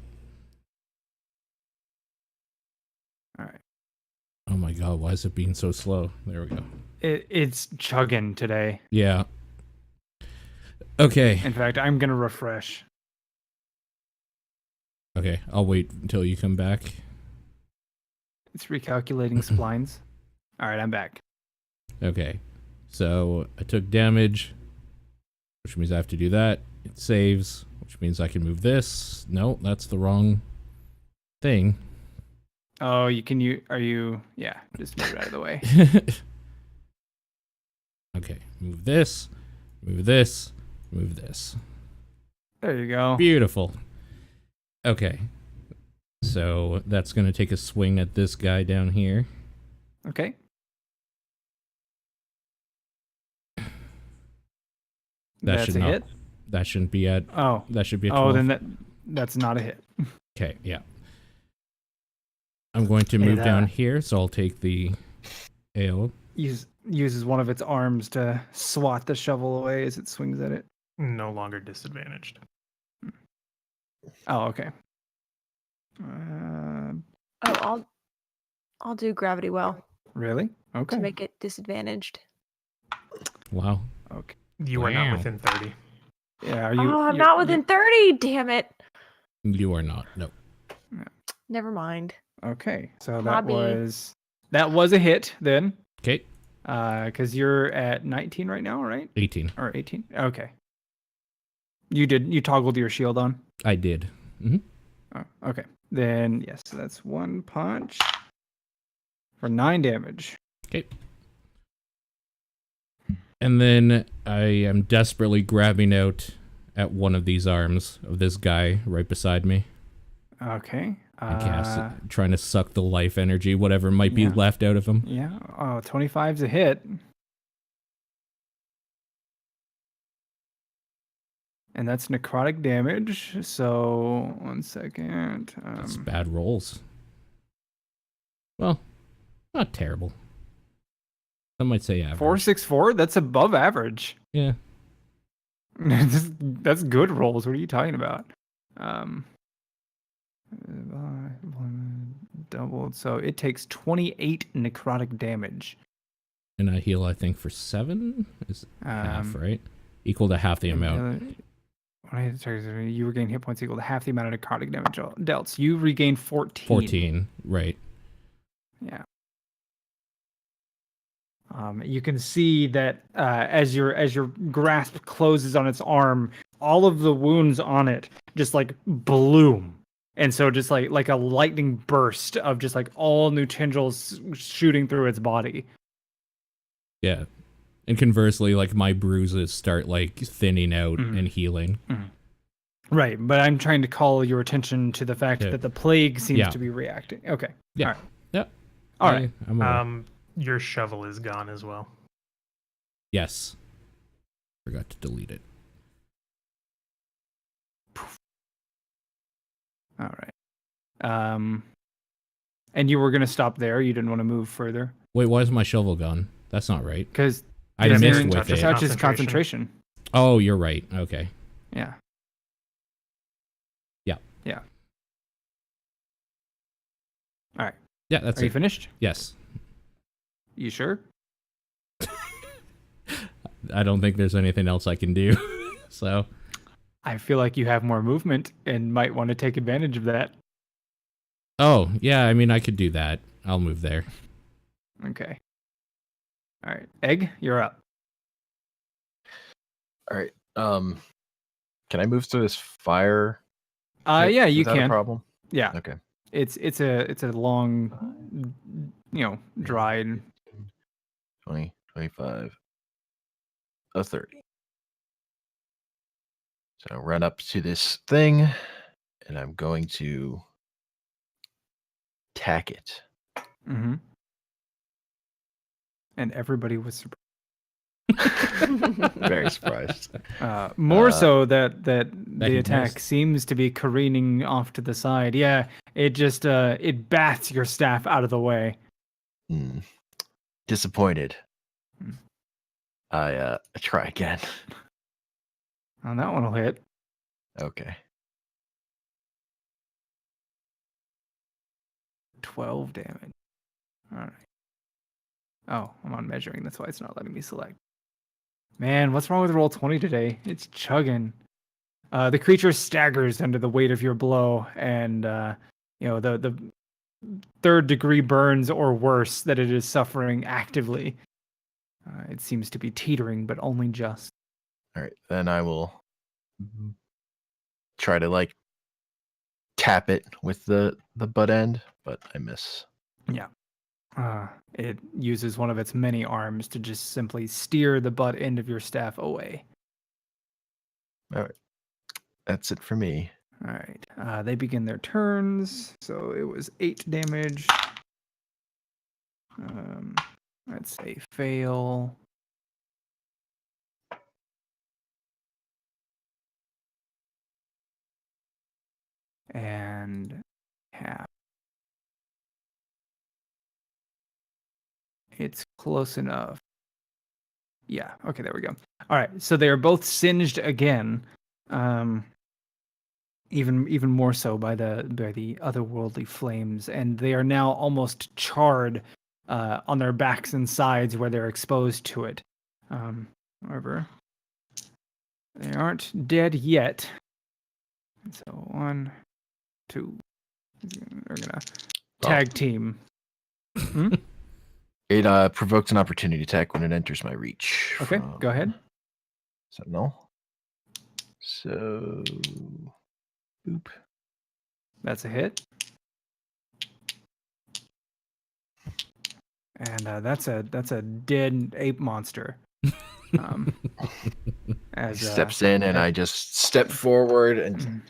All right. Oh my god, why is it being so slow? There we go. It's chugging today. Yeah. Okay. In fact, I'm gonna refresh. Okay, I'll wait until you come back. It's recalculating splines. All right, I'm back. Okay. So I took damage, which means I have to do that. It saves, which means I can move this. No, that's the wrong thing. Oh, you can yeah, just move it out of the way. Okay, move this, move this, move this. There you go. Beautiful. Okay. So that's going to take a swing at this guy down here. Okay. That's should a not, hit. That shouldn't be at. Oh. That should be a 12. Oh, then that's not a hit. Okay, yeah. I'm going to move down here, so I'll take the AO. Uses one of its arms to swat the shovel away as it swings at it. No longer disadvantaged. Oh, okay. I'll do gravity well Really? Okay. to make it disadvantaged. Wow. Okay. You are Wow. not within 30. Yeah. I'm not within 30. Damn it. You are not. No. Never mind. Okay. So Hobby. that was a hit then. Okay. Because you're at 19 right now, right? 18. Or 18? Okay. You toggled your shield on? I did. Mm-hmm. Oh, okay. Then, yes, so that's one punch for 9 damage. Okay. And then I am desperately grabbing out at one of these arms of this guy right beside me. Okay. I cast it, trying to suck the life energy, whatever might be left out of him. Yeah. Oh, 25's a hit. And that's necrotic damage. So 1 second. That's bad rolls. Well, not terrible. Some might say average. 464. That's above average. Yeah. That's good rolls. What are you talking about? Doubled. So it takes 28 necrotic damage. And I heal, I think, for 7? Is half, right? Equal to half the amount. You regain hit points equal to half the amount of necrotic damage dealt. So you regain 14. 14, right. Yeah. You can see that as your grasp closes on its arm, all of the wounds on it just like bloom. And so just like a lightning burst of just like all new tendrils shooting through its body. Yeah. And conversely, like my bruises start like thinning out and healing. Right, but I'm trying to call your attention to the fact that the plague seems to be reacting. Okay. Yeah. All right. Yeah. All right. I'm Your shovel is gone as well. yes. Forgot to delete it. All right. And you were gonna stop there. You didn't want to move further Wait, why is my shovel gone? That's not right. because I Yeah, missed it with touches it. touches concentration. concentration. Oh, you're right. Okay. Yeah. Yeah. Yeah. All right. Yeah, that's Are you it. finished? Yes. You sure? I don't think there's anything else I can do. So, I feel like you have more movement and might want to take advantage of that. oh, yeah, I mean, I could do that. I'll move there. Okay. All right. Egg, you're up. All right. Can I move through this fire? Yeah, you without a can. problem? Yeah. Okay. It's a long, dried. 20, 25, a 30. So run up to this thing, and I'm going to tack it. Mm-hmm. And everybody was surprised. Very surprised. More so that the he attack missed. seems to be careening off to the side. Yeah, it just it bats your staff out of the way. Disappointed. Hmm. I try again. Oh, that one will hit. Okay. 12 damage. All right. Oh, I'm on measuring. That's why it's not letting me select. Man, what's wrong with roll 20 today? It's chugging. The creature staggers under the weight of your blow, and the third degree burns or worse that it is suffering actively. It seems to be teetering, but only just. All right. Then I will try to tap it with the butt end, but I miss. Yeah. It uses one of its many arms to just simply steer the butt end of your staff away. All right. That's it for me. All right. They begin their turns. So it was 8 damage. Let's say fail. And half. It's close enough. Yeah. Okay, there we go. All right. So they are both singed again. Even more so by the otherworldly flames, and they are now almost charred on their backs and sides where they're exposed to it. However, they aren't dead yet. So 1, 2. We're gonna tag team. It provokes an opportunity attack when it enters my reach. Okay, go ahead. Sentinel. So, boop. That's a hit. And that's a dead ape monster. As He steps in, and I just step forward and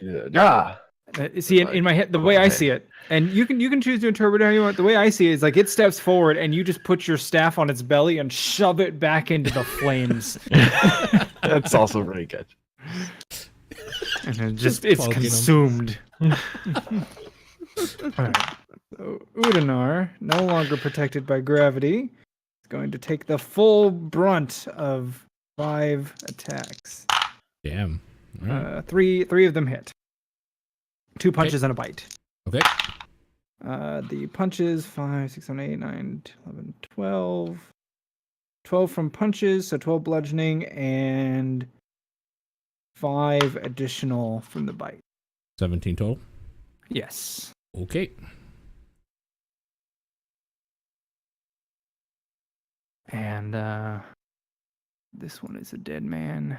see in my head the way I see it, and you can choose to interpret how you want. The way I see it is like it steps forward, and you just put your staff on its belly and shove it back into the flames. That's also pretty good. And it Just it's poking 'em. consumed. All right. So Udanar, no longer protected by gravity, is going to take the full brunt of 5 attacks. Damn. All right. Three of them hit. 2 punches and a bite. Okay. The punches 5, 6, 7, 8, 9, 11, 12. 12 from punches, so 12 bludgeoning, and 5 additional from the bite. 17 total. Yes. Okay. And this one is a dead man.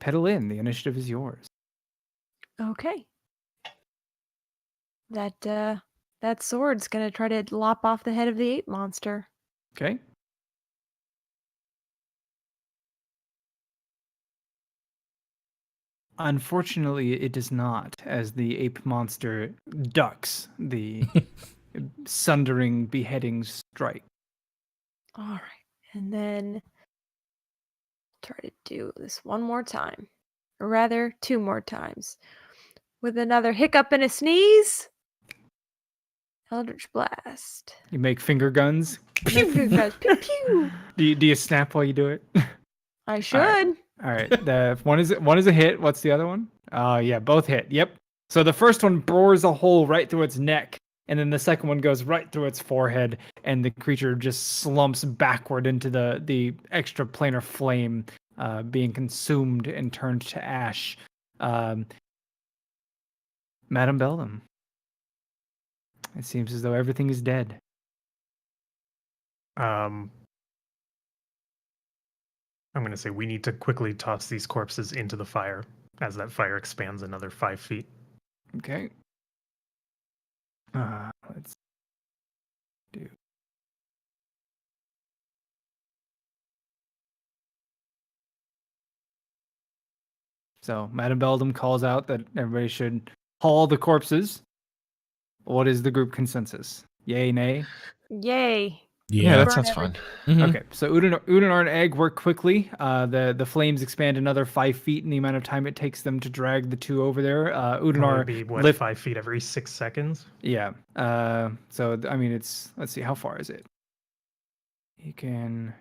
Pedal in. The initiative is yours. Okay. That sword's gonna try to lop off the head of the ape monster. Okay. Unfortunately, it does not, as the ape monster ducks the sundering beheading strike. All right. And then try to do this one more time. Or rather, 2 more times. With another hiccup and a sneeze. Eldritch Blast. You make finger guns. Pew, guys, pew, pew. Do you snap while you do it? I should. All right. The one is a hit. What's the other one? Yeah, both hit. Yep. So the first one bores a hole right through its neck, and then the second one goes right through its forehead, and the creature just slumps backward into the extra planar flame, being consumed and turned to ash. Madame Beldam. It seems as though everything is dead. I'm going to say we need to quickly toss these corpses into the fire as that fire expands another 5 feet. Okay. Let's do. So Madame Beldam calls out that everybody should haul the corpses. What is the group consensus? Yay, nay? Yay. Yeah, that Burn sounds every- fun. Mhm. Okay, so Udanar and Egg work quickly. The flames expand another 5 feet in the amount of time it takes them to drag the 2 over there. Would Udanar be what, lift. 5 feet every 6 seconds? Yeah. I mean, let's see, how far is it? He can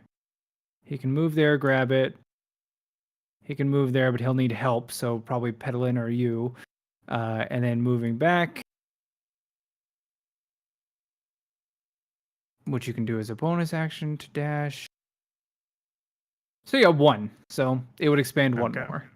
move there, grab it. He can move there, but he'll need help. So probably Pedalin or you, and then moving back, which you can do as a bonus action to dash. So you got 1. So it would expand 1 Okay. more.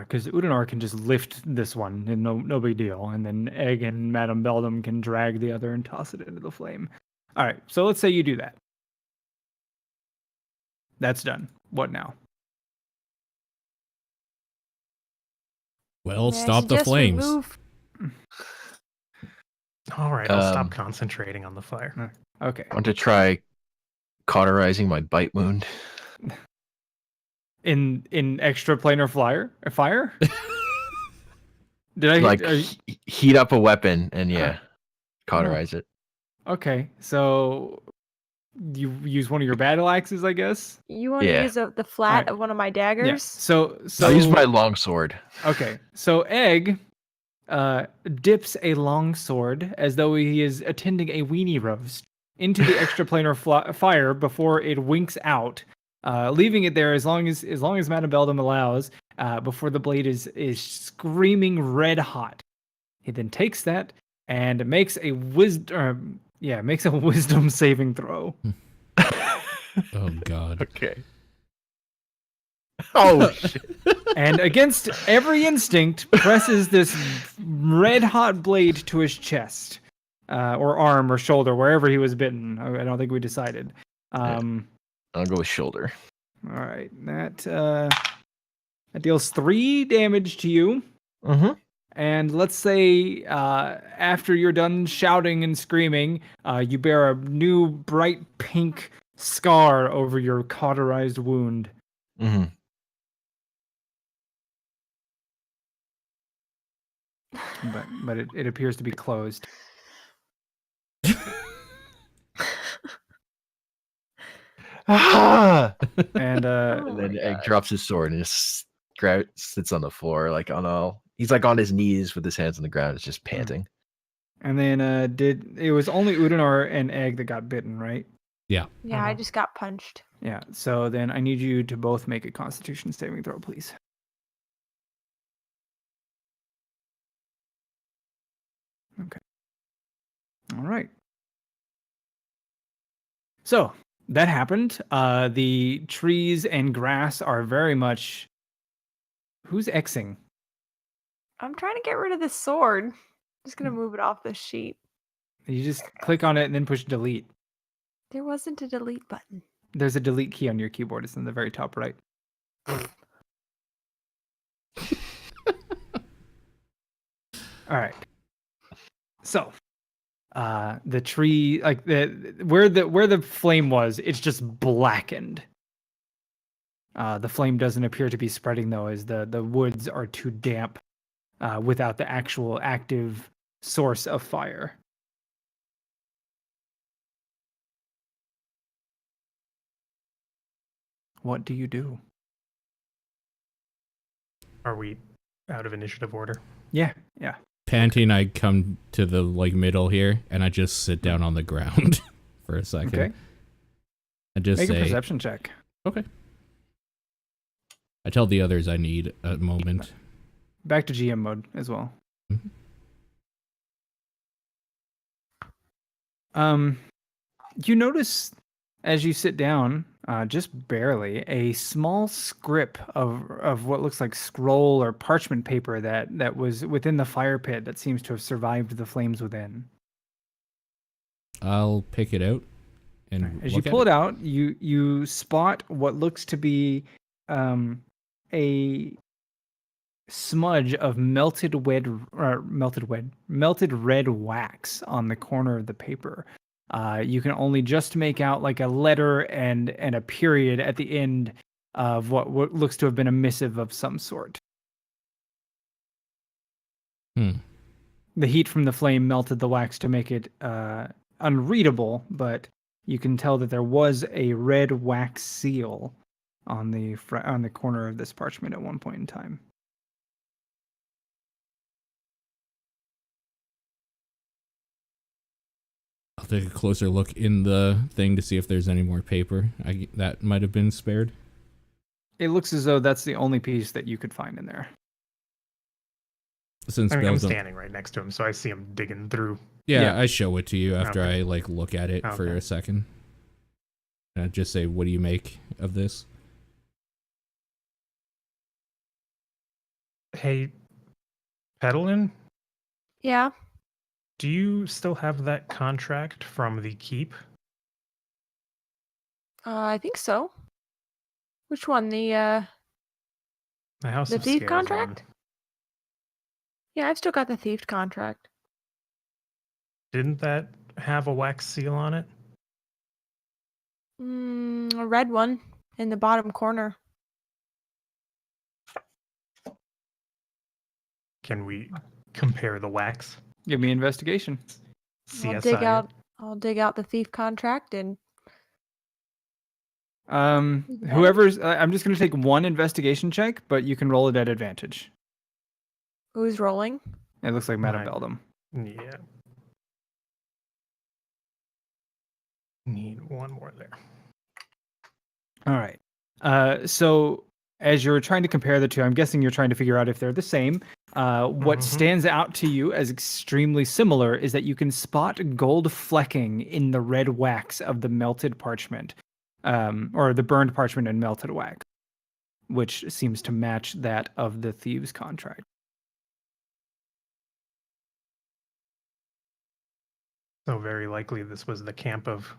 Because Udanar can just lift this one, and no big deal. And then Egg and Madame Beldam can drag the other and toss it into the flame. All right, so let's say you do that. That's done. What now? Well, May I stop the suggest we flames. move- All right, I'll stop Um, concentrating on the fire. Okay. I want to try cauterizing my bite wound. In extra planar fire? Did I Like are you- heat up a weapon and cauterize it. Okay, so you use one of your battle axes, I guess. You want to Yeah. use the flat Alright. of one of my Yeah. daggers? So I'll use my long sword. Okay, so Egg dips a long sword as though he is attending a weenie roast into the extra planar fire before it winks out, leaving it there as long as Madame Beldam allows, before the blade is screaming red hot. He then takes that and makes a wisdom saving throw. Oh God. Okay. Oh shit. And against every instinct, presses this red hot blade to his chest, or arm, or shoulder, wherever he was bitten. I don't think we decided. I'll go with shoulder. All right, that deals 3 damage to you. Mm-hmm. And let's say after you're done shouting and screaming, you bear a new bright pink scar over your cauterized wound. Mm-hmm. But it appears to be closed. Ah! And Oh And then my Egg God. drops his sword and just sits on the floor, like he's like on his knees with his hands on the ground, it's just panting. and then it was only Udinor and Egg that got bitten, right? Yeah. Yeah, I just got punched. Yeah. So then I need you to both make a Constitution saving throw, please. Okay. All right. So that happened. The trees and grass are very much. Who's Xing? I'm trying to get rid of the sword. Just gonna move it off the sheet. You just click on it and then push delete. There wasn't a delete button. There's a delete key on your keyboard. It's in the very top right. All right. So, the tree, like where the flame was, it's just blackened. The flame doesn't appear to be spreading though, as the woods are too damp without the actual active source of fire. What do you do? Are we out of initiative order? Yeah. Panting, I come to the middle here, and I just sit down on the ground for a second. Okay. I just Make say, a perception check. okay. I tell the others I need a moment. Back to GM mode as well. Mhm. You notice as you sit down, just barely, a small script of what looks like scroll or parchment paper that was within the fire pit that seems to have survived the flames within. I'll pick it out and As you look at pull it out, you spot what looks to be a smudge of melted red wax on the corner of the paper. You can only just make out like a letter and a period at the end of what looks to have been a missive of some sort. The heat from the flame melted the wax to make it unreadable, but you can tell that there was a red wax seal on the corner of this parchment at one point in time. I'll take a closer look in the thing to see if there's any more paper that might have been spared. It looks as though that's the only piece that you could find in there. Since I mean, I'm Bill's standing right next to him, so I see him digging through. yeah, I show it to you after Okay. I look at it for Okay. a second. And I just say, what do you make of this? Hey, Pedalin, Yeah. do you still have that contract from the keep? I think so. Which one? The House The of thief Scales contract? one. yeah, I've still got the thief contract. Didn't that have a wax seal on it? A red one in the bottom corner. Can we compare the wax? Give me investigation. CSI. I'll dig out the thief contract and Whoever's I'm just going to take one investigation check, but you can roll it at advantage. who's rolling? It looks like Madame Right. Beldam. Yeah. Need one more there. All right. So as you're trying to compare the two, I'm guessing you're trying to figure out if they're the same. What stands out to you as extremely similar is that you can spot gold flecking in the red wax of the melted parchment, or the burned parchment and melted wax, which seems to match that of the thieves' contract. So very likely this was the camp of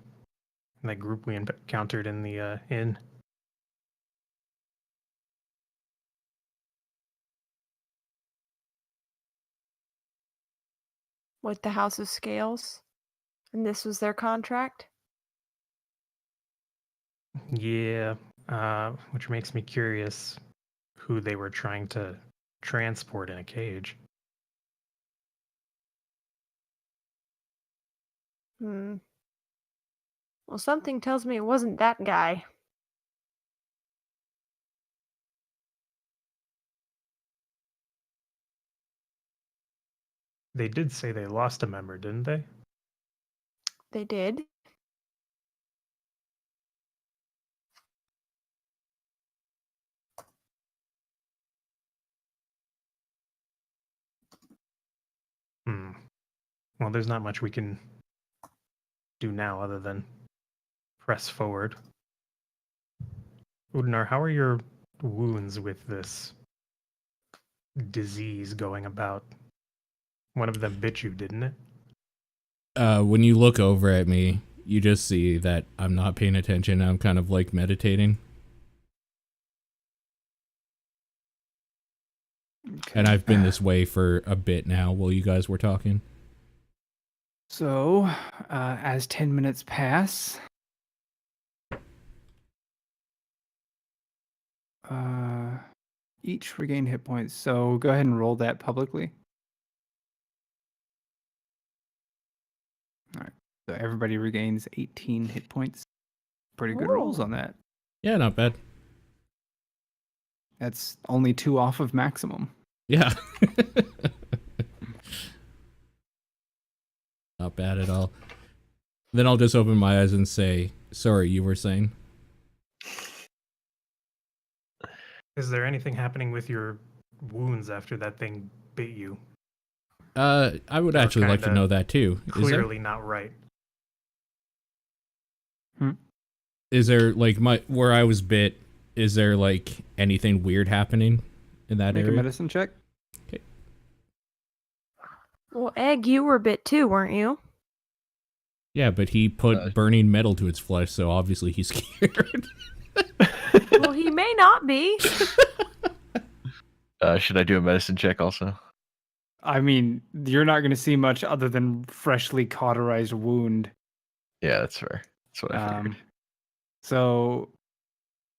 that group we encountered in the inn. With the House of Scales. And this was their contract? Yeah, which makes me curious who they were trying to transport in a cage. Well, something tells me it wasn't that guy. They did say they lost a member, didn't they? They did. Well, there's not much we can do now other than press forward. Udinar, how are your wounds with this disease going about? One of them bit you, didn't it? When you look over at me, you just see that I'm not paying attention. I'm kind of like meditating. And I've been this way for a bit now while you guys were talking. So, as 10 minutes pass, each regain hit points. So go ahead and roll that publicly. All right. So everybody regains 18 hit points. Pretty good rolls on that. Yeah, not bad. That's only 2 off of maximum. Yeah. Not bad at all. Then I'll just open my eyes and say, sorry, you were saying? Is there anything happening with your wounds after that thing bit you? I would actually like to know that too. Clearly not right. Is there like where I was bit, is there like anything weird happening in that Make area? a medicine check. Okay. Well, Egg, you were bit too, weren't you? Yeah, but he put burning metal to its flesh, so obviously he's scared. Well, he may not be. Should I do a medicine check also? I mean, you're not going to see much other than freshly cauterized wound. Yeah, that's fair. That's what I figured. So,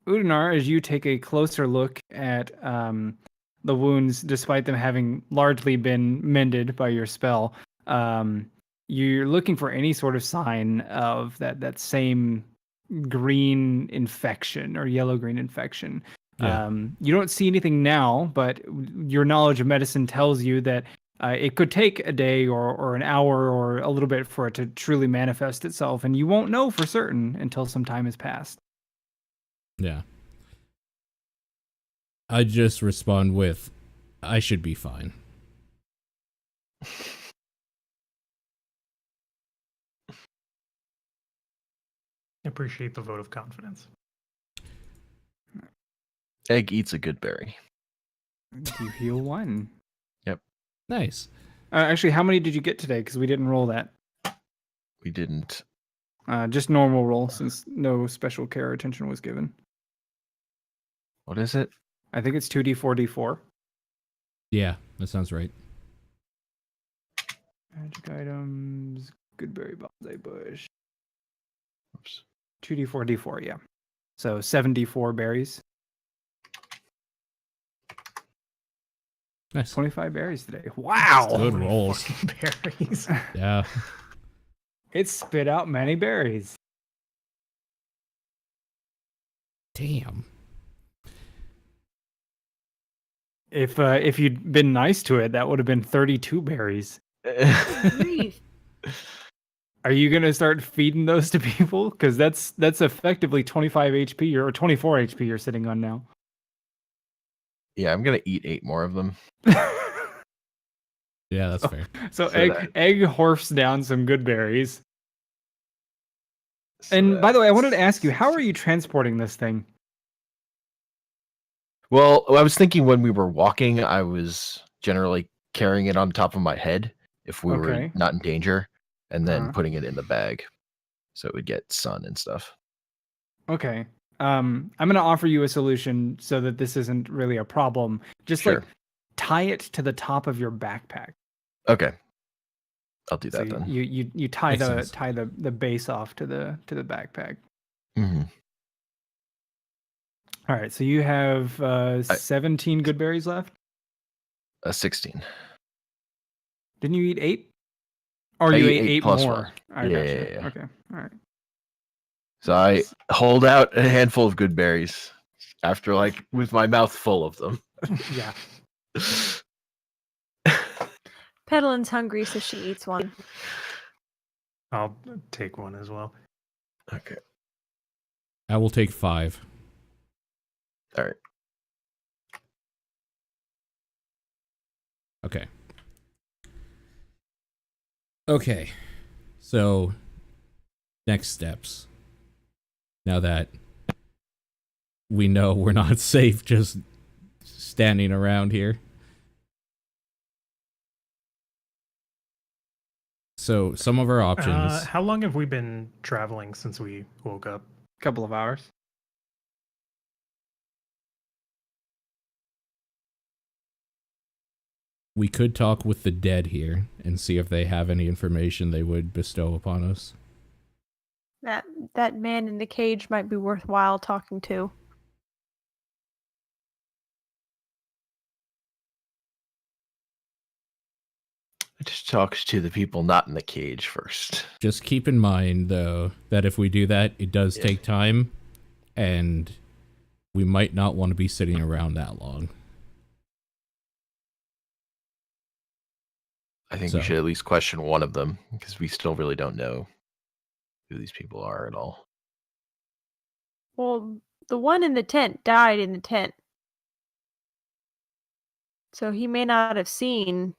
Udinar, as you take a closer look at the wounds, despite them having largely been mended by your spell, you're looking for any sort of sign of that same green infection or yellow-green infection. Yeah. You don't see anything now, but your knowledge of medicine tells you that it could take a day or an hour or a little bit for it to truly manifest itself, and you won't know for certain until some time has passed. Yeah. I just respond with, I should be fine. Appreciate the vote of confidence. Egg eats a good berry. You heal 1. Yep. Nice. Actually, how many did you get today? Because we didn't roll that. We didn't. Just normal roll, since no special care or attention was given. What is it? I think it's 2d4, d4. Yeah, that sounds right. Magic items, Goodberry Bonsai Bush. Oops. 2d4, d4, yeah. So 7d4 berries. Nice. 25 berries today. Wow! Good rolls. Berries. Yeah. It spit out many berries. Damn. If you'd been nice to it, that would have been 32 berries. Grief. Are you gonna start feeding those to people? Because that's effectively 25 HP or 24 HP you're sitting on now. Yeah, I'm gonna eat 8 more of them. Yeah, that's fair. So that- egg horfs down some good berries. And by the way, I wanted to ask you, how are you transporting this thing? Well, I was thinking when we were walking, I was generally carrying it on top of my head if we were Okay. not in danger, and then Uh-huh. putting it in the bag so it would get sun and stuff. Okay. I'm gonna offer you a solution so that this isn't really a problem. Just Sure. like tie it to the top of your backpack. Okay. I'll do So that then. you tie Makes the sense. tie the base off to the backpack. Hmm. All right. So you have 17 good berries left. 16. Didn't you eat 8? Or I you ate ate 8 8 plus more? 1. I Yeah, gotcha. yeah, yeah. Okay. All right. So I hold out a handful of good berries after, like, with my mouth full of them. Yeah. Pedlin's hungry, so she eats one. I'll take one as well. Okay. I will take 5. All right. Okay. Okay. So, next steps. Now that we know we're not safe just standing around here. So, some of our options. How long have we been traveling since we woke up? Couple of hours. We could talk with the dead here and see if they have any information they would bestow upon us. That man in the cage might be worthwhile talking to. It just talks to the people not in the cage first. Just keep in mind, though, that if we do that, it does take time, and we might not want to be sitting around that long. I think So- we should at least question one of them, because we still really don't know who these people are at all. Well, the one in the tent died in the tent. So he may not have seen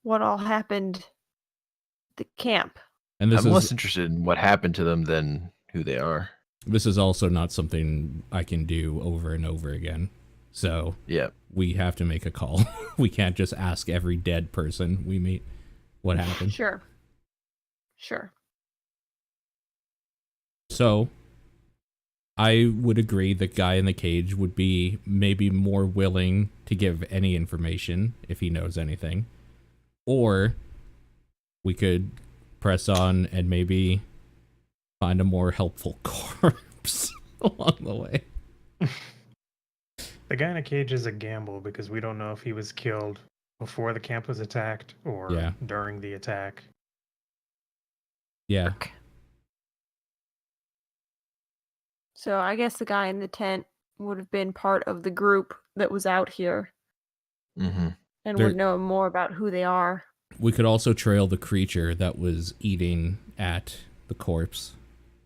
what all happened at the camp. And this I'm is less interested in what happened to them than who they are. this is also not something I can do over and over again. So Yeah. we have to make a call. We can't just ask every dead person we meet what happened. Sure. Sure. So I would agree the guy in the cage would be maybe more willing to give any information if he knows anything. Or we could press on and maybe find a more helpful corpse along the way. The guy in a cage is a gamble because we don't know if he was killed before the camp was attacked or Yeah. during the attack. Yeah. So I guess the guy in the tent would have been part of the group that was out here Mm-hmm. and There- would know more about who they are. We could also trail the creature that was eating at the corpse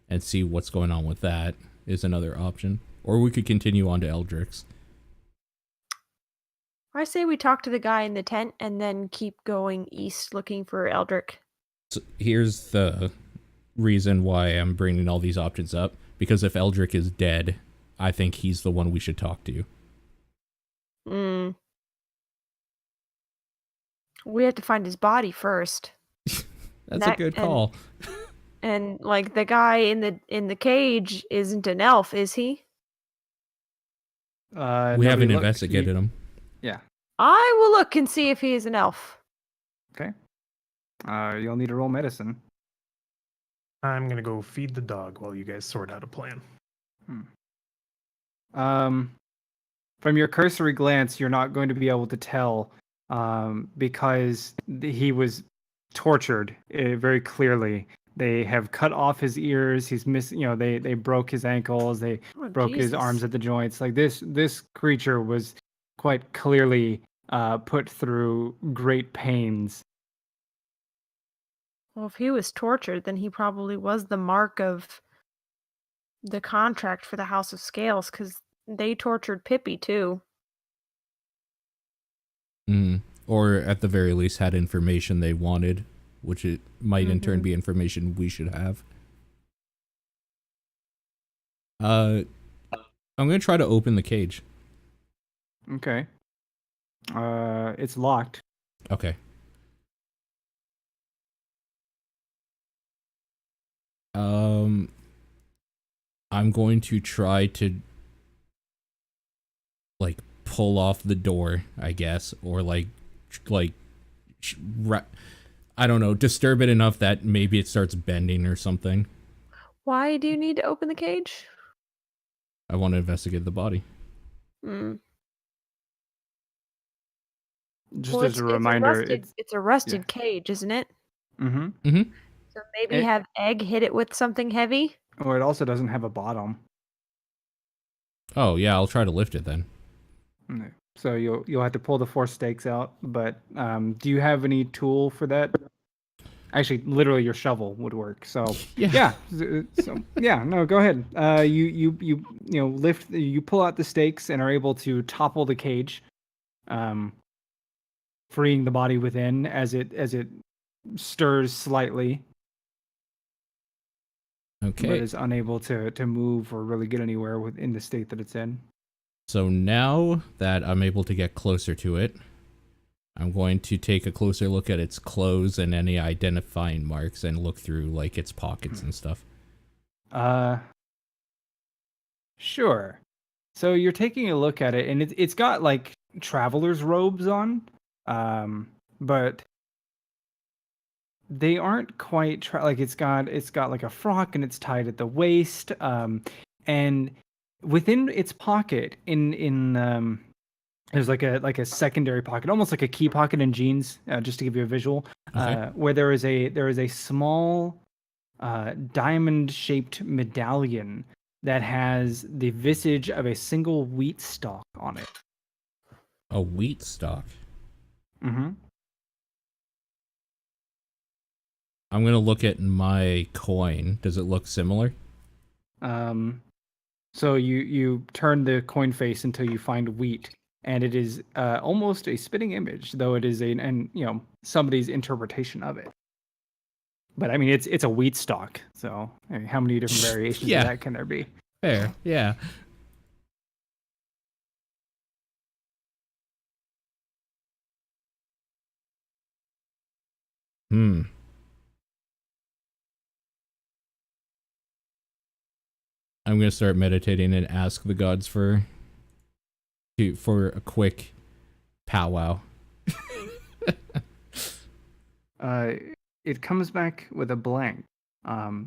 and see what's going on with that is another option. Or we could continue on to Eldrick's. I say we talk to the guy in the tent and then keep going east looking for Eldrick. So here's the reason why I'm bringing all these options up. Because if Eldrick is dead, I think he's the one we should talk to. We have to find his body first. That's a good call. And like the guy in the cage isn't an elf, is he? We Nobody haven't looked. investigated him. Yeah. I will look and see if he is an elf. Okay. You'll need to roll medicine. I'm gonna go feed the dog while you guys sort out a plan. From your cursory glance, you're not going to be able to tell because he was tortured very clearly. They have cut off his ears. He's missing. They broke his ankles. They Oh, broke his Jesus. arms at the joints. Like this creature was quite clearly put through great pains. Well, if he was tortured, then he probably was the mark of the contract for the House of Scales, because they tortured Pippi too. Or at the very least had information they wanted, which it might in turn be information we should have. I'm going to try to open the cage. Okay. It's locked. Okay. I'm going to try to like pull off the door, I guess, or I don't know, disturb it enough that maybe it starts bending or something. Why do you need to open the cage? I want to investigate the body. Just Well, as a reminder, it's a rusted cage, isn't it? Mm-hmm. Mm-hmm. So maybe have Egg hit it with something heavy. Or it also doesn't have a bottom. Oh yeah, I'll try to lift it then. Okay. So you'll have to pull the 4 stakes out. But do you have any tool for that? Actually, literally, your shovel would work. So Yeah. no, go ahead. You lift. You pull out the stakes and are able to topple the cage, freeing the body within as it stirs slightly, but Okay. is unable to move or really get anywhere within the state that it's in. So now that I'm able to get closer to it, I'm going to take a closer look at its clothes and any identifying marks and look through like its pockets and stuff. Sure. So you're taking a look at it, and it's got like traveler's robes on, but they aren't quite like it's got like a frock and it's tied at the waist, and within its pocket in there's like a secondary pocket, almost like a key pocket in jeans, just to give you a visual, Okay. where there is a small diamond shaped medallion that has the visage of a single wheat stalk on it. A wheat stalk. Mm-hmm. I'm gonna look at my coin. Does it look similar? So you turn the coin face until you find wheat, and it is almost a spitting image, though it is somebody's interpretation of it. But I mean, it's a wheat stalk, so I mean, how many different variations Yeah. of that can there be? Fair. Yeah. Hmm. I'm gonna start meditating and ask the gods for a quick powwow. It comes back with a blank.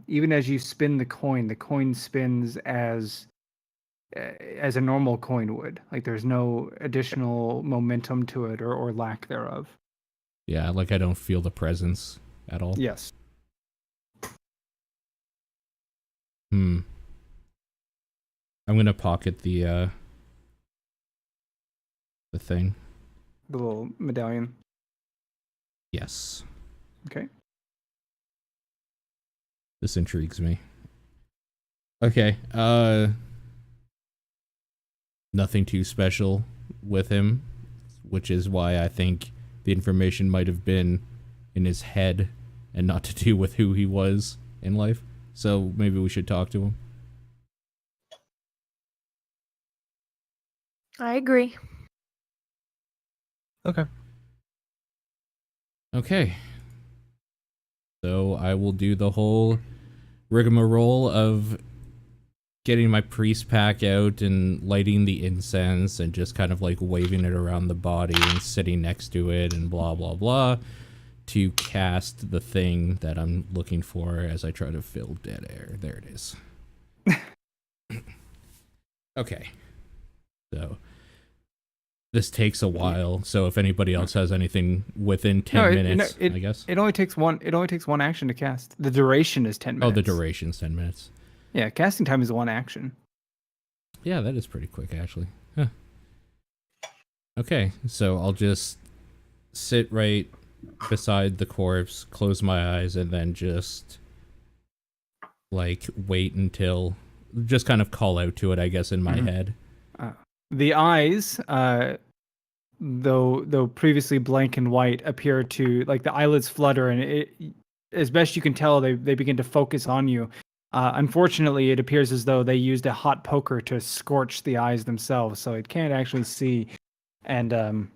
Even as you spin the coin spins as a normal coin would. Like there's no additional momentum to it or lack thereof. Yeah, like I don't feel the presence at all. Yes. I'm gonna pocket the thing. The little medallion. Yes. Okay. This intrigues me. Okay, nothing too special with him, which is why I think the information might have been in his head and not to do with who he was in life. So maybe we should talk to him. I agree. Okay. Okay. So I will do the whole rigmarole of getting my priest pack out and lighting the incense and just kind of like waving it around the body and sitting next to it and blah blah blah to cast the thing that I'm looking for as I try to fill dead air. There it is. Okay. So this takes a while, so if anybody else has anything within 10 minutes, I guess. It only takes one action to cast. The duration is 10 minutes. Oh, the duration's 10 minutes. Yeah, casting time is 1 action. Yeah, that is pretty quick, actually. Huh. Okay, so I'll just sit right beside the corpse, close my eyes, and then just, like, wait until... Just kind of call out to it, I guess, in my head. The eyes, though previously blank and white, appear to, like, the eyelids flutter, and it, as best you can tell, they begin to focus on you. Unfortunately, it appears as though they used a hot poker to scorch the eyes themselves, so it can't actually see. And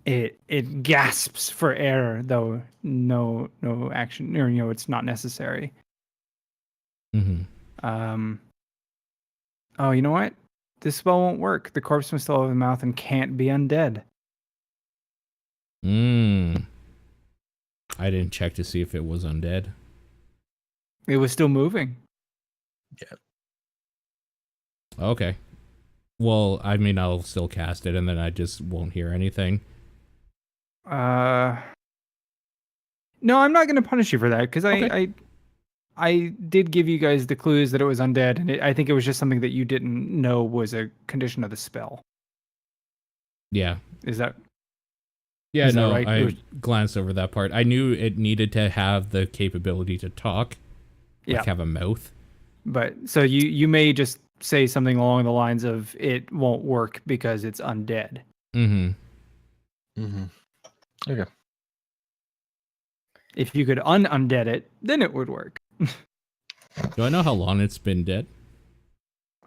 it gasps for air, though no action, or it's not necessary. Mm-hmm. Oh, you know what? This spell won't work. The corpse must still have a mouth and can't be undead. I didn't check to see if it was undead. It was still moving. Yeah. Okay. Well, I mean, I'll still cast it, and then I just won't hear anything. No, I'm not going to punish you for that, because Okay. I did give you guys the clues that it was undead, and I think it was just something that you didn't know was a condition of the spell. Yeah. Is that? Yeah, Is that no, right? It I was- glanced over that part. I knew it needed to have the capability to talk, like have a mouth. But so you may just say something along the lines of it won't work because it's undead. Mm-hmm. Okay. If you could undead it, then it would work. Do I know how long it's been dead?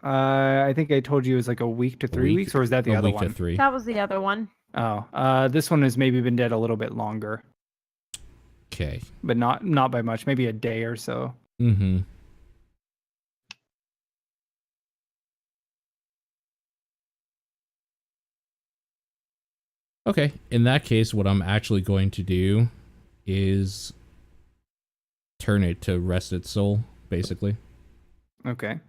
I think I told you it was like a week to 3 weeks, or is that the a other week one? to 3. That was the other one. Oh, this one has maybe been dead a little bit longer, Okay. but not by much. Maybe a day or so. Mm-hmm. Okay, in that case, what I'm actually going to do is turn it to rest its soul, basically. Okay.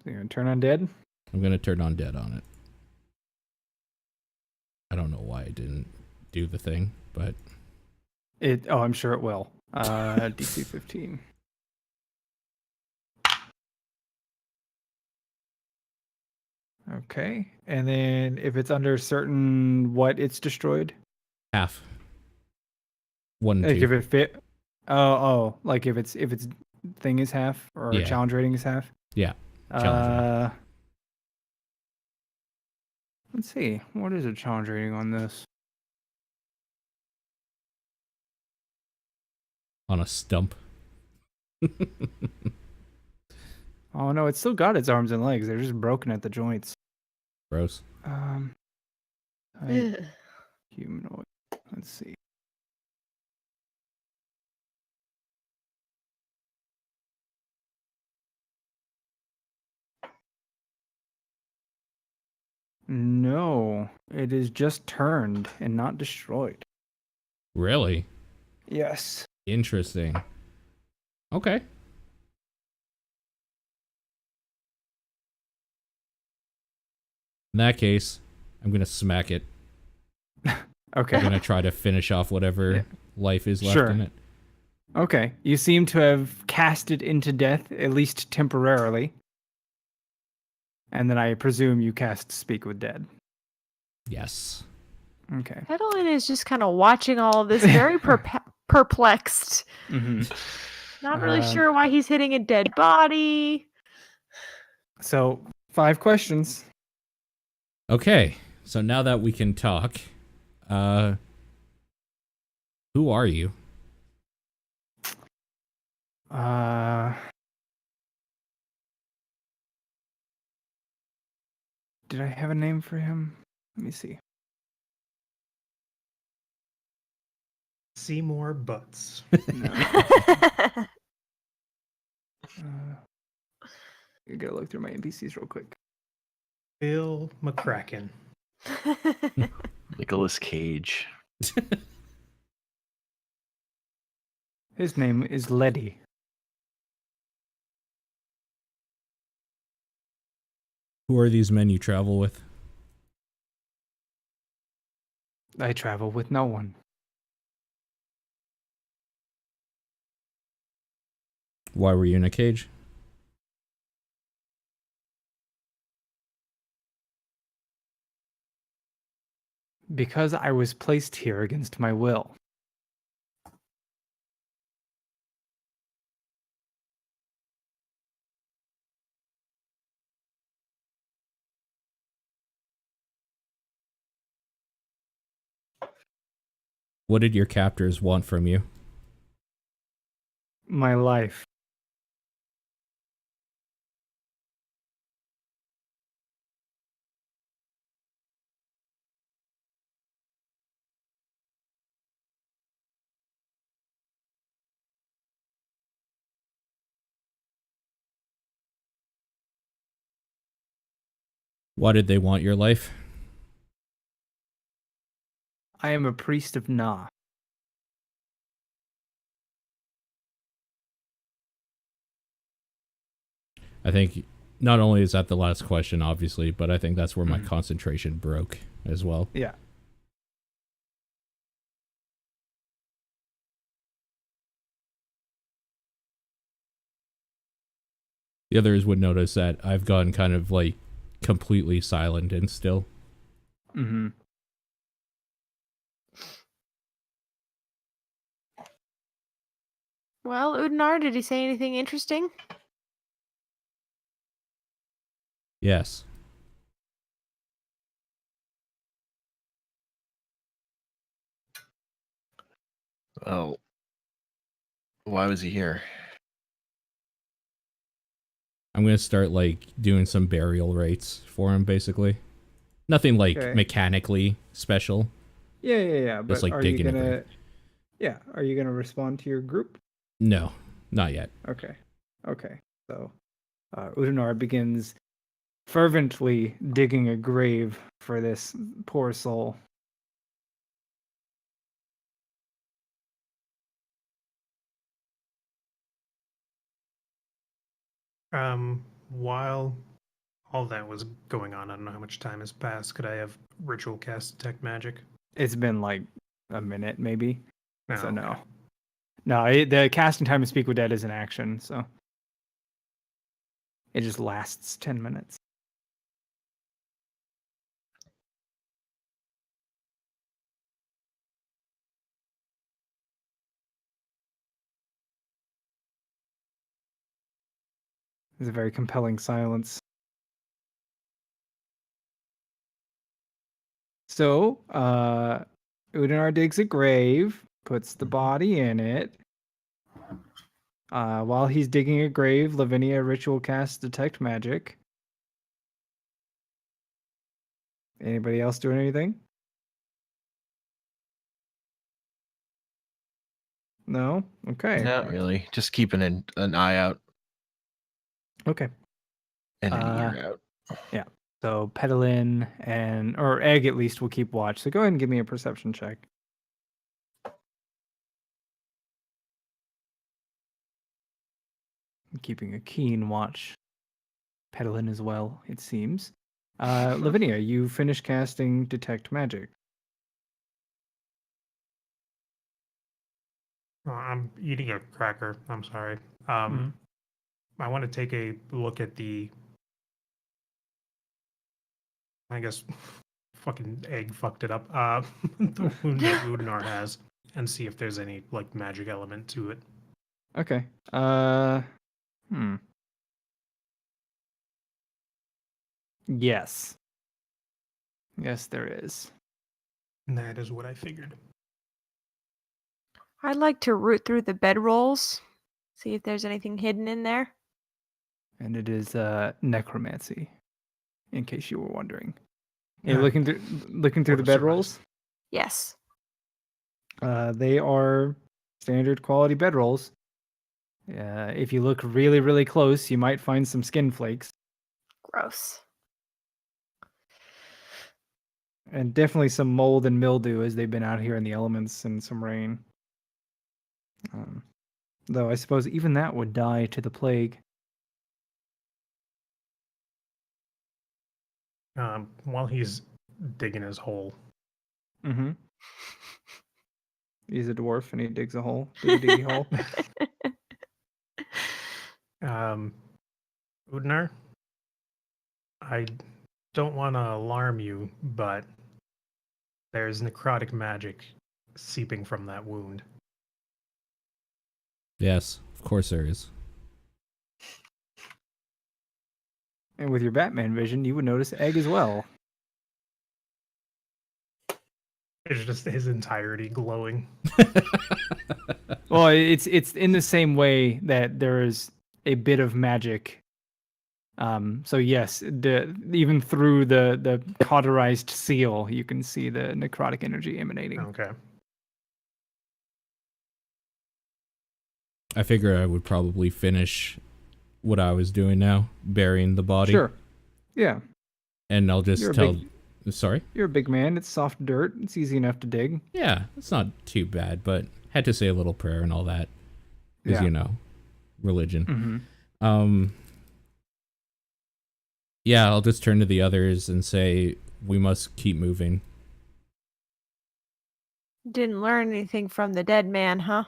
So you're gonna turn undead? I'm going to turn on dead on it. I don't know why I didn't do the thing, but... I'm sure it will. DC 15. Okay. And then if it's under certain it's destroyed? half. 1 Like 2. if it fit like if its thing is half or Yeah. challenge rating is half? Yeah. Challenge Let's see. What is a challenge rating on this? On a stump. Oh no, it's still got its arms and legs. They're just broken at the joints. Gross. Type Ugh. humanoid. Let's see. No, it is just turned and not destroyed. Really? Yes. Interesting. Okay. In that case, I'm going to smack it. Okay. I'm going to try to finish off whatever life is left Sure. in it. Okay. You seem to have cast it into death, at least temporarily. And then I presume you cast Speak with Dead. Yes. Okay. Edelin is just kind of watching all of this, very perplexed. Mm-hmm. Not really sure why he's hitting a dead body. So, 5 questions. Okay. So now that we can talk, who are you? Did I have a name for him? Let me see. Seymour Butts. I gotta look through my NPCs real quick. Bill McCracken. Nicolas Cage. His name is Letty. Who are these men you travel with? I travel with no one. Why were you in a cage? Because I was placed here against my will. What did your captors want from you? My life. Why did they want your life? I am a priest of Na. I think not only is that the last question, obviously, but I think that's where my concentration broke as well. Yeah. The others would notice that I've gone kind of like completely silent and still. Mm-hmm. Well, Udinar, did he say anything interesting? Yes. Oh, why was he here? I'm going to start like doing some burial rites for him, basically. Nothing like Okay. mechanically special. Yeah. Just But like are you digging a gonna? grave. Yeah. Are you gonna respond to your group? No, not yet. Okay. So, Udinar begins fervently digging a grave for this poor soul. While all that was going on, I don't know how much time has passed. Could I have ritual cast detect magic? It's been like a minute, maybe. No, So okay. no. The casting time of Speak with Dead is an action, so it just lasts 10 minutes. It's a very compelling silence. So, Udinar digs a grave, puts the body in it. While he's digging a grave, Lavinia ritual casts Detect Magic. Anybody else doing anything? No? Okay. Not really. Just keeping an eye out Okay. and an ear out. Yeah. So Petalin or Egg at least will keep watch. So go ahead and give me a perception check. I'm keeping a keen watch. Petalin as well, it seems. Lavinia, you finish casting Detect Magic. Oh, I'm eating a cracker. I'm sorry. Mhm. I want to take a look at the. I guess fucking egg fucked it up. The wound that Udinar has, and see if there's any like magic element to it. Okay. Yes. Yes, there is. And that is what I figured. I'd like to root through the bedrolls, see if there's anything hidden in there. And it is necromancy, in case you were wondering. Are you Yeah. looking through the What a bedrolls? Yes. They are standard quality bedrolls. If you look really, really close, you might find some skin flakes. Gross. And definitely some mold and mildew as they've been out here in the elements and some rain. Though I suppose even that would die to the plague. While he's digging his hole, Mm-hmm. He's a dwarf and he digs a hole. Diggy hole. Udinar, I don't want to alarm you, but there's necrotic magic seeping from that wound. Yes, of course there is. And with your Batman vision, you would notice Egg as well. It's just his entirety glowing. Well, it's in the same way that there is a bit of magic. So yes, even through the cauterized seal, you can see the necrotic energy emanating. Okay. I figure I would probably finish what I was doing now, burying the body. Sure. Yeah. And I'll just You're a tell. big- Sorry? You're a big man. It's soft dirt. It's easy enough to dig. Yeah, it's not too bad, but had to say a little prayer and all that. Because, Yeah. you know, religion. Mm-hmm. Yeah, I'll just turn to the others and say, we must keep moving. Didn't learn anything from the dead man, huh?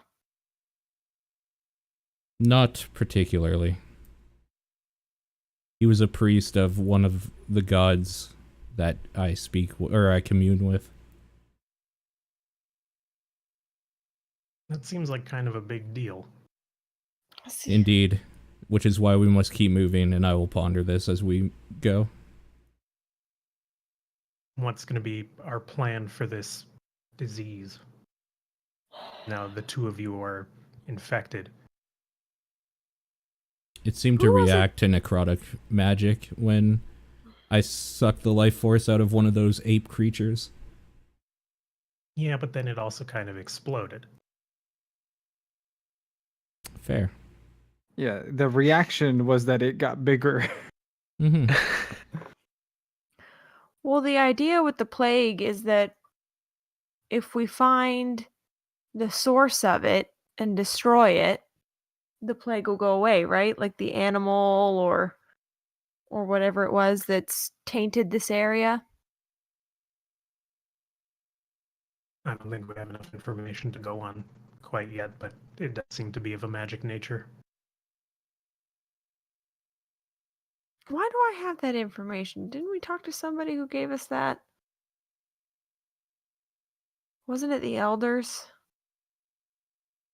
Not particularly. He was a priest of one of the gods that I I commune with. That seems like kind of a big deal. Indeed, which is why we must keep moving, and I will ponder this as we go. What's going to be our plan for this disease? Now the two of you are infected. It seemed to Who was it? react to necrotic magic when I sucked the life force out of one of those ape creatures. Yeah, but then it also kind of exploded. Fair. Yeah, the reaction was that it got bigger. Mm-hmm. Well, the idea with the plague is that if we find the source of it and destroy it, the plague will go away, right? Like the animal or whatever it was that's tainted this area. I don't think we have enough information to go on quite yet, but it does seem to be of a magic nature. Why do I have that information? Didn't we talk to somebody who gave us that? Wasn't it the elders?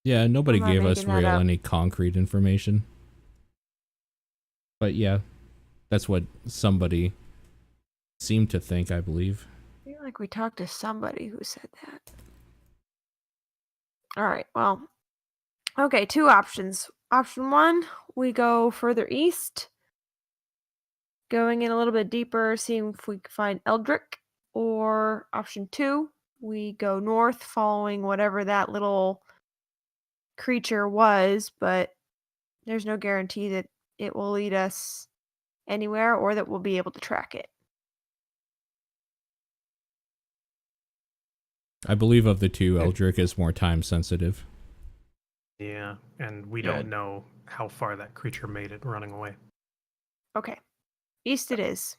Yeah, nobody Am I gave us making that up? any concrete information. But yeah, that's what somebody seemed to think, I believe. I feel like we talked to somebody who said that. All right, well, okay, two options. Option one, we go further east, going in a little bit deeper, seeing if we can find Eldrick. Or option two, we go north, following whatever that little creature was, but there's no guarantee that it will lead us anywhere or that we'll be able to track it. I believe of the two, Eldrick is more time sensitive. Yeah, and we Yeah. don't know how far that creature made it running away. Okay, east it is.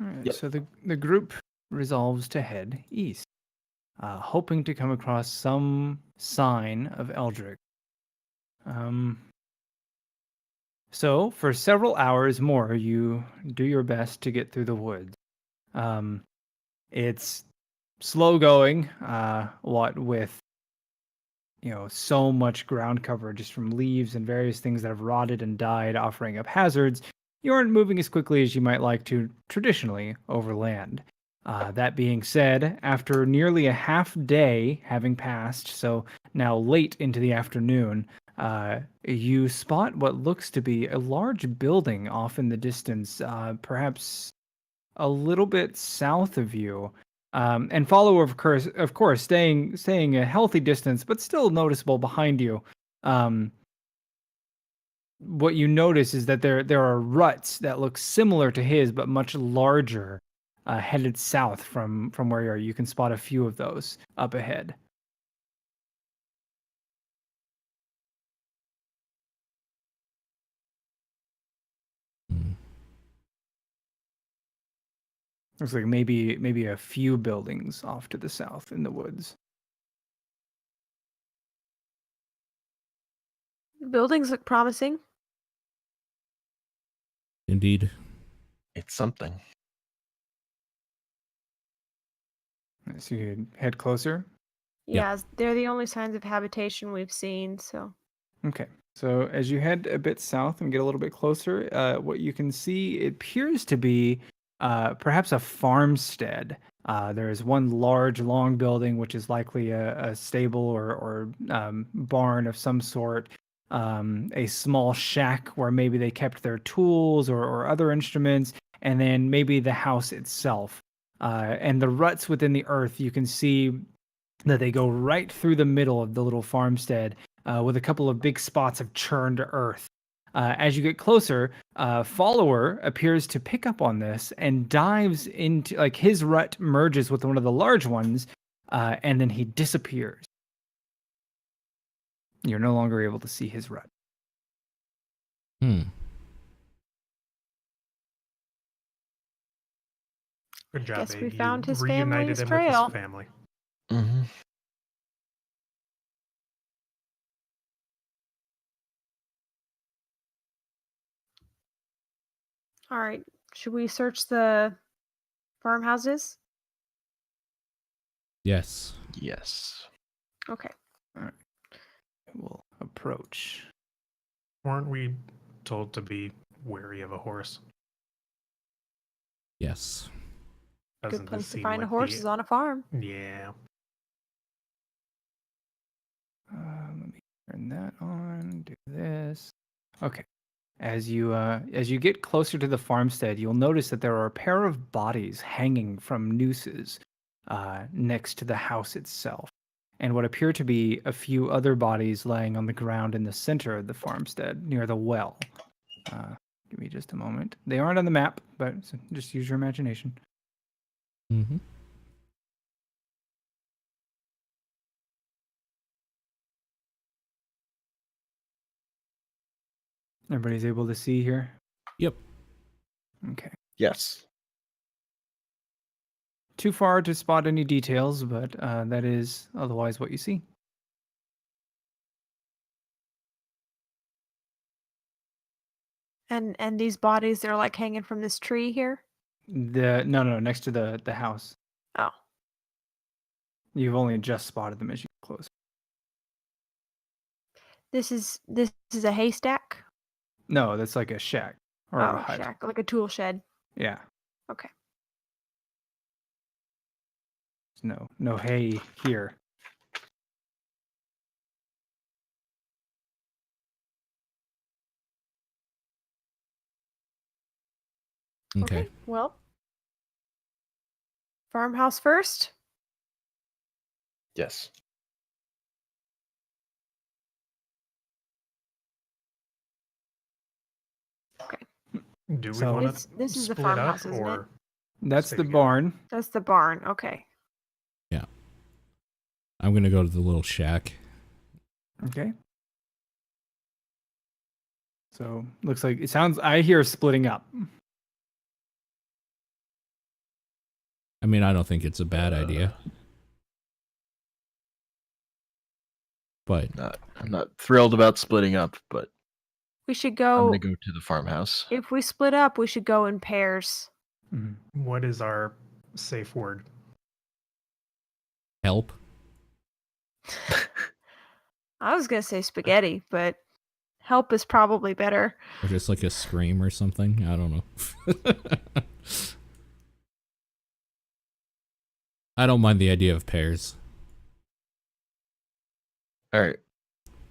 All right, Yep. so the group resolves to head east, hoping to come across some sign of Eldrick. So for several hours more, you do your best to get through the woods. It's slow going, what with so much ground cover just from leaves and various things that have rotted and died, offering up hazards. You aren't moving as quickly as you might like to traditionally over land. That being said, after nearly a half day having passed, so now late into the afternoon, you spot what looks to be a large building off in the distance, perhaps a little bit south of you. And follow, of course, staying a healthy distance, but still noticeable behind you. What you notice is that there are ruts that look similar to his, but much larger, headed south from where you are. You can spot a few of those up ahead. Hmm. Looks like maybe a few buildings off to the south in the woods. The buildings look promising. Indeed. It's something. So you head closer. Yeah, they're the only signs of habitation we've seen, so. Okay. So as you head a bit south and get a little bit closer, what you can see, it appears to be perhaps a farmstead. There is one large, long building, which is likely a stable or barn of some sort. A small shack where maybe they kept their tools or other instruments, and then maybe the house itself. And the ruts within the earth, you can see that they go right through the middle of the little farmstead, with a couple of big spots of churned earth. As you get closer, follower appears to pick up on this and dives into, like, his rut merges with one of the large ones, and then he disappears. You're no longer able to see his rut. Hmm. Good job, Guess we Abe. You found his reunited family's him with trail. his family. Mm-hmm. All right. Should we search the farmhouses? Yes. Yes. Okay. All right. We'll approach. Weren't we told to be wary of a horse? Yes. Good Doesn't place this to seem find a like horse the... is on a farm. Yeah. Let me turn that on. Do this. Okay. As you get closer to the farmstead, you'll notice that there are a pair of bodies hanging from nooses next to the house itself, and what appear to be a few other bodies laying on the ground in the center of the farmstead near the well. Give me just a moment. They aren't on the map, but just use your imagination. Mm-hmm. Everybody's able to see here? Yep. Okay. Yes. Too far to spot any details, but that is otherwise what you see. And these bodies, they're like hanging from this tree here. No, next to the house. Oh. You've only just spotted them as you get close. This is a haystack. No, that's like a shack or a hut. Shack, like a tool shed. Yeah. Okay. No hay here. Okay. Well, farmhouse first. Yes. Do we So- want to This is the split up farmhouse, isn't it? or... That's stay the together? barn. That's the barn. Okay. I'm going to go to the little shack. Okay. So looks like I hear splitting up. I mean, I don't think it's a bad idea. But I'm not thrilled about splitting up, but We should I'm go. gonna go to the farmhouse. If we split up, we should go in pairs. Mhm. What is our safe word? help. I was gonna say spaghetti, but help is probably better. Or just like a scream or something. I don't know. I don't mind the idea of pairs. All right.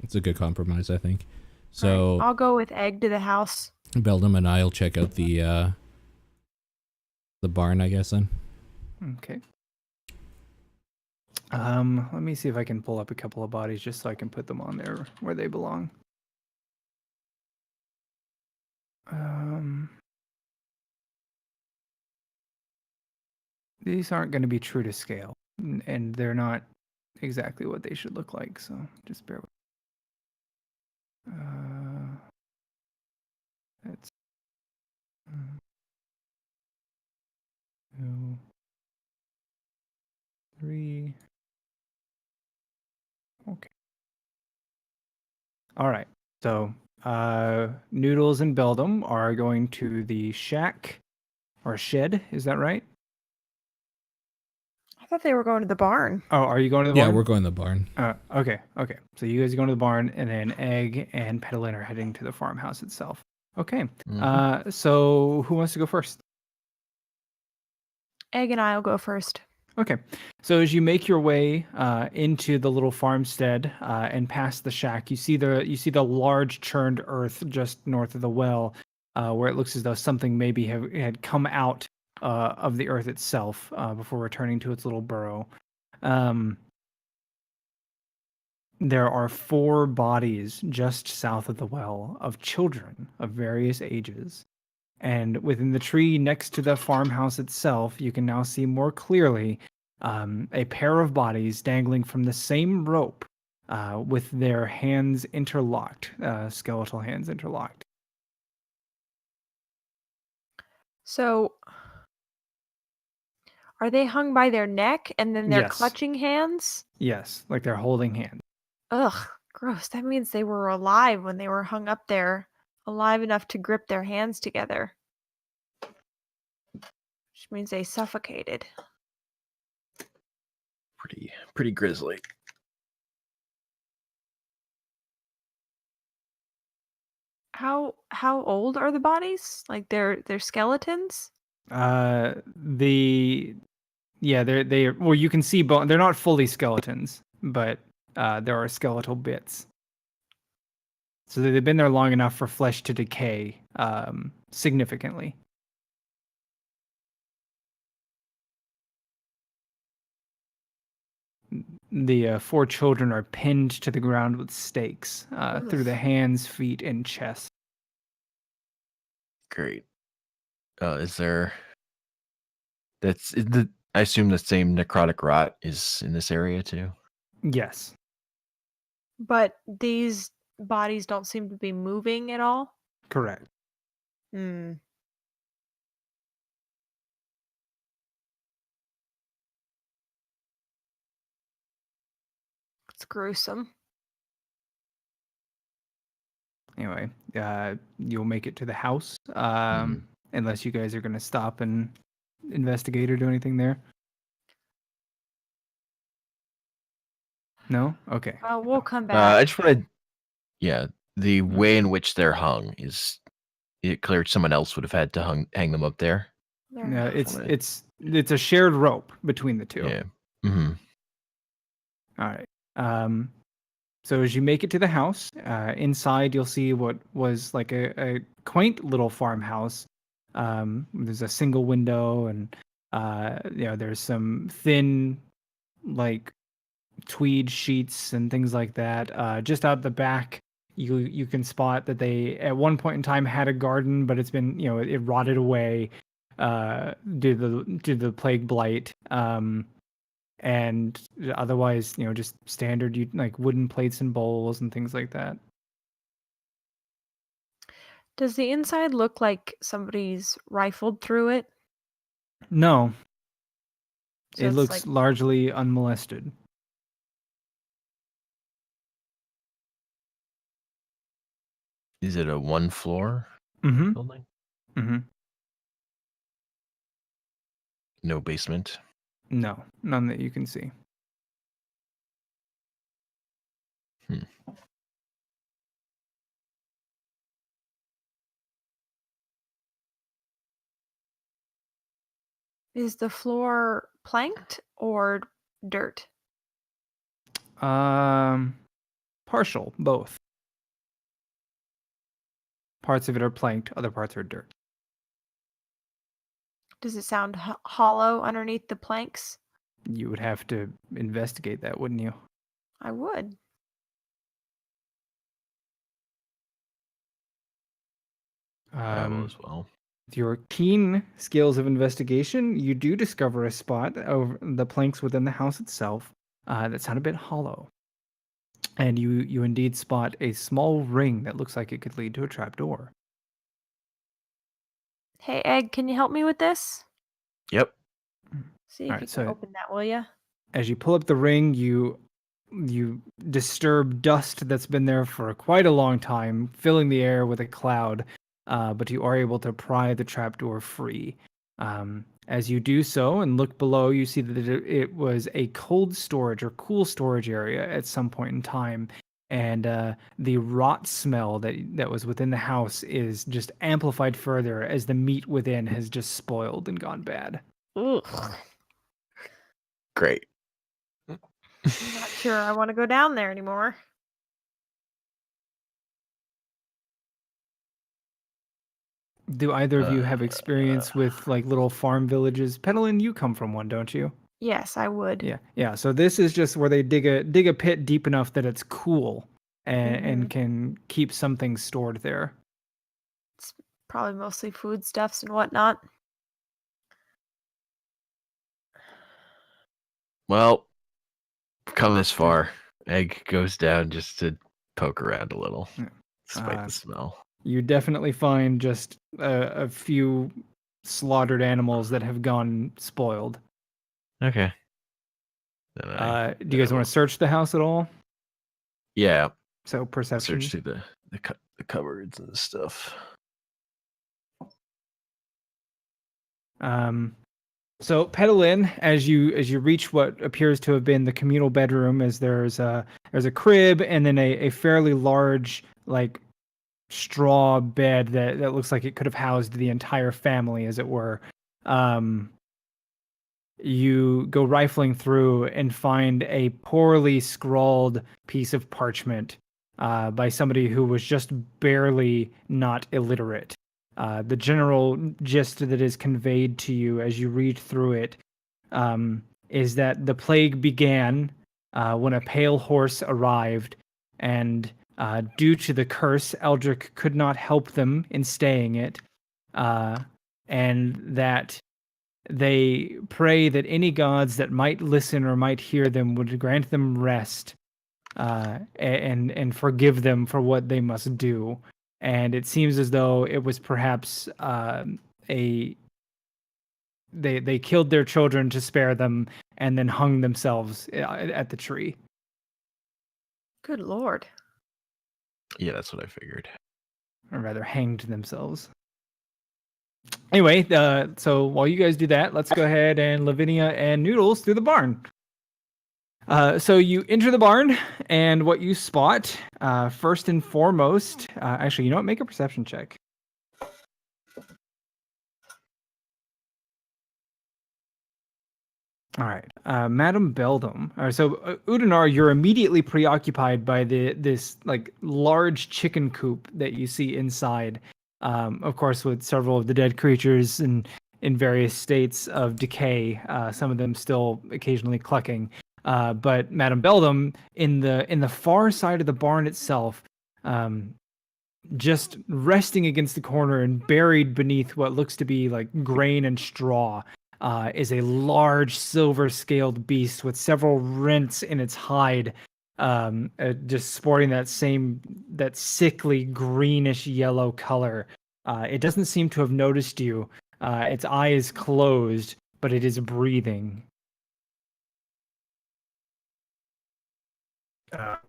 It's a good compromise, I think. All So, right, I'll go with egg to the house. Beldam and I'll check out the barn, I guess, then. Okay. Let me see if I can pull up a couple of bodies just so I can put them on there where they belong. These aren't going to be true to scale, and they're not exactly what they should look like, so just bear with. That's 2, 3. Okay. All right. So, Noodles and Beldam are going to the shack or shed. Is that right? I thought they were going to the barn. Oh, are you going to the Yeah, barn? we're going to the barn. Okay. So you guys are going to the barn, and then Egg and Petalin are heading to the farmhouse itself. Okay. Mhm. So who wants to go first? Egg and I'll go first. Okay. So as you make your way into the little farmstead and past the shack, you see the large churned earth just north of the well, where it looks as though something maybe had come out of the earth itself before returning to its little burrow. There are 4 bodies just south of the well of children of various ages. And within the tree next to the farmhouse itself, you can now see more clearly a pair of bodies dangling from the same rope with their hands interlocked, skeletal hands interlocked. So, are they hung by their neck and then they're Yes. clutching hands? Yes, like they're holding hands. Ugh, gross. That means they were alive when they were hung up there, alive enough to grip their hands together. Which means they suffocated. Pretty grisly. How old are the bodies? Like they're skeletons? They're well, you can see bone. They're not fully skeletons, but there are skeletal bits. So they've been there long enough for flesh to decay significantly. The 4 children are pinned to the ground with stakes through the hands, feet, and chest. Great. Is there? I assume the same necrotic rot is in this area too. Yes. But these bodies don't seem to be moving at all. Correct. Hmm. It's gruesome. Anyway, you'll make it to the house, unless you guys are going to stop and investigate or do anything there. No? Okay. We'll come back. I just want to. Yeah, the way in which they're hung is it clear someone else would have had to hang them up there. No, it's a shared rope between the two. Yeah. Mm-hmm. All right. So as you make it to the house, inside you'll see what was like a quaint little farmhouse. There's a single window, and there's some thin, like tweed sheets and things like that. Just out the back, you can spot that they at one point in time had a garden, but it's been it rotted away due to the plague blight. And otherwise, just standard like wooden plates and bowls and things like that. Does the inside look like somebody's rifled through it? No. So it it's looks largely unmolested. Is it a 1-floor Mm-hmm. building? Mm-hmm. No basement. No, none that you can see. Is the floor planked or dirt? Partial, both. Parts of it are planked, other parts are dirt. Does it sound hollow underneath the planks? You would have to investigate that, wouldn't you? I would. I will as well. With your keen skills of investigation, you do discover a spot over the planks within the house itself that sound a bit hollow. And you indeed spot a small ring that looks like it could lead to a trapdoor. Hey, Egg, can you help me with this? Yep. See if you can open that, will you? As you pull up the ring, you disturb dust that's been there for quite a long time, filling the air with a cloud. But you are able to pry the trapdoor free. As you do so and look below, you see that it was a cold storage or cool storage area at some point in time. And the rot smell that was within the house is just amplified further as the meat within has just spoiled and gone bad. Ugh. Great. I'm not sure I want to go down there anymore. Do either of you have experience with like little farm villages? Petalin, you come from one, don't you? Yes, I would. Yeah. So this is just where they dig a pit deep enough that it's cool and can keep something stored there. It's probably mostly foodstuffs and whatnot. Well, come this far. Egg goes down just to poke around a little, despite the smell. You definitely find just a few slaughtered animals that have gone spoiled. Okay. Do you guys want to search the house at all? Yeah. So perception. Search through the cupboards and stuff. So pedal in as you reach what appears to have been the communal bedroom, as there's a crib and then a fairly large like straw bed that looks like it could have housed the entire family, as it were. You go rifling through and find a poorly scrawled piece of parchment by somebody who was just barely not illiterate. The general gist that is conveyed to you as you read through it is that the plague began when a pale horse arrived, and due to the curse, Eldrick could not help them in staying it, and that they pray that any gods that might listen or might hear them would grant them rest and forgive them for what they must do. And it seems as though it was perhaps they killed their children to spare them and then hung themselves at the tree. Good lord. Yeah, that's what I figured. Or rather, hanged themselves. Anyway, so while you guys do that, let's go ahead and Lavinia and Noodles through the barn. So you enter the barn, and what you spot, first and foremost, actually, you know what? Make a perception check. All right, Madam Beldam. So Udinar, you're immediately preoccupied by this like large chicken coop that you see inside. Of course, with several of the dead creatures in various states of decay, some of them still occasionally clucking. But Madam Beldam, in the far side of the barn itself, just resting against the corner and buried beneath what looks to be like grain and straw, is a large silver-scaled beast with several rents in its hide, just sporting that sickly greenish yellow color. It doesn't seem to have noticed you. Its eye is closed, but it is breathing.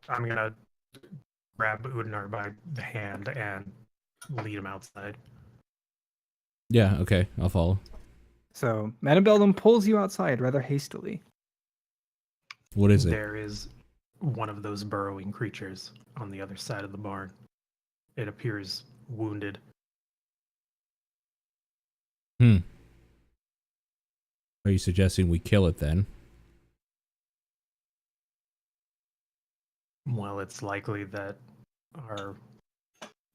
I'm gonna grab Udinar by the hand and lead him outside. Yeah, okay, I'll follow. So Madame Beldam pulls you outside rather hastily. What is it? There is one of those burrowing creatures on the other side of the barn. It appears wounded. Are you suggesting we kill it then? Well, it's likely that our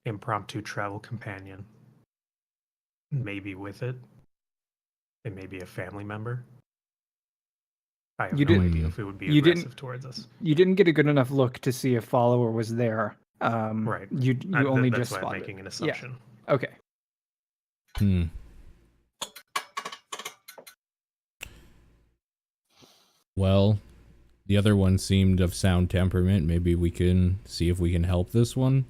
impromptu travel companion may be with it. It may be a family member. I have no idea if it would be aggressive towards us. You didn't get a good enough look to see if follower was there. Right. You only that's just why spotted I'm making an assumption. Yeah. Okay. Well, the other one seemed of sound temperament. Maybe we can see if we can help this one.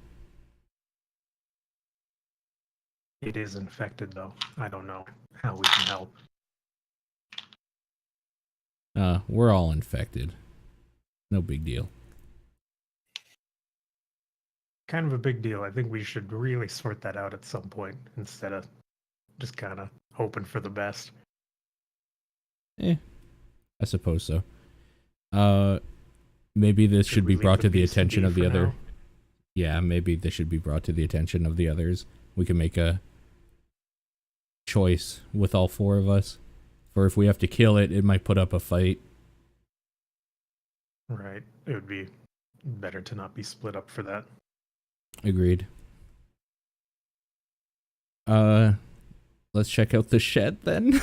It is infected, though. I don't know how we can help. We're all infected. No big deal. Kind of a big deal. I think we should really sort that out at some point instead of just kind of hoping for the best. I suppose so. Maybe this should be brought to the attention of the other. Now? Yeah, maybe this should be brought to the attention of the others. We can make a choice with all four of us. For if we have to kill it, it might put up a fight. Right. It would be better to not be split up for that. Agreed. Let's check out the shed then.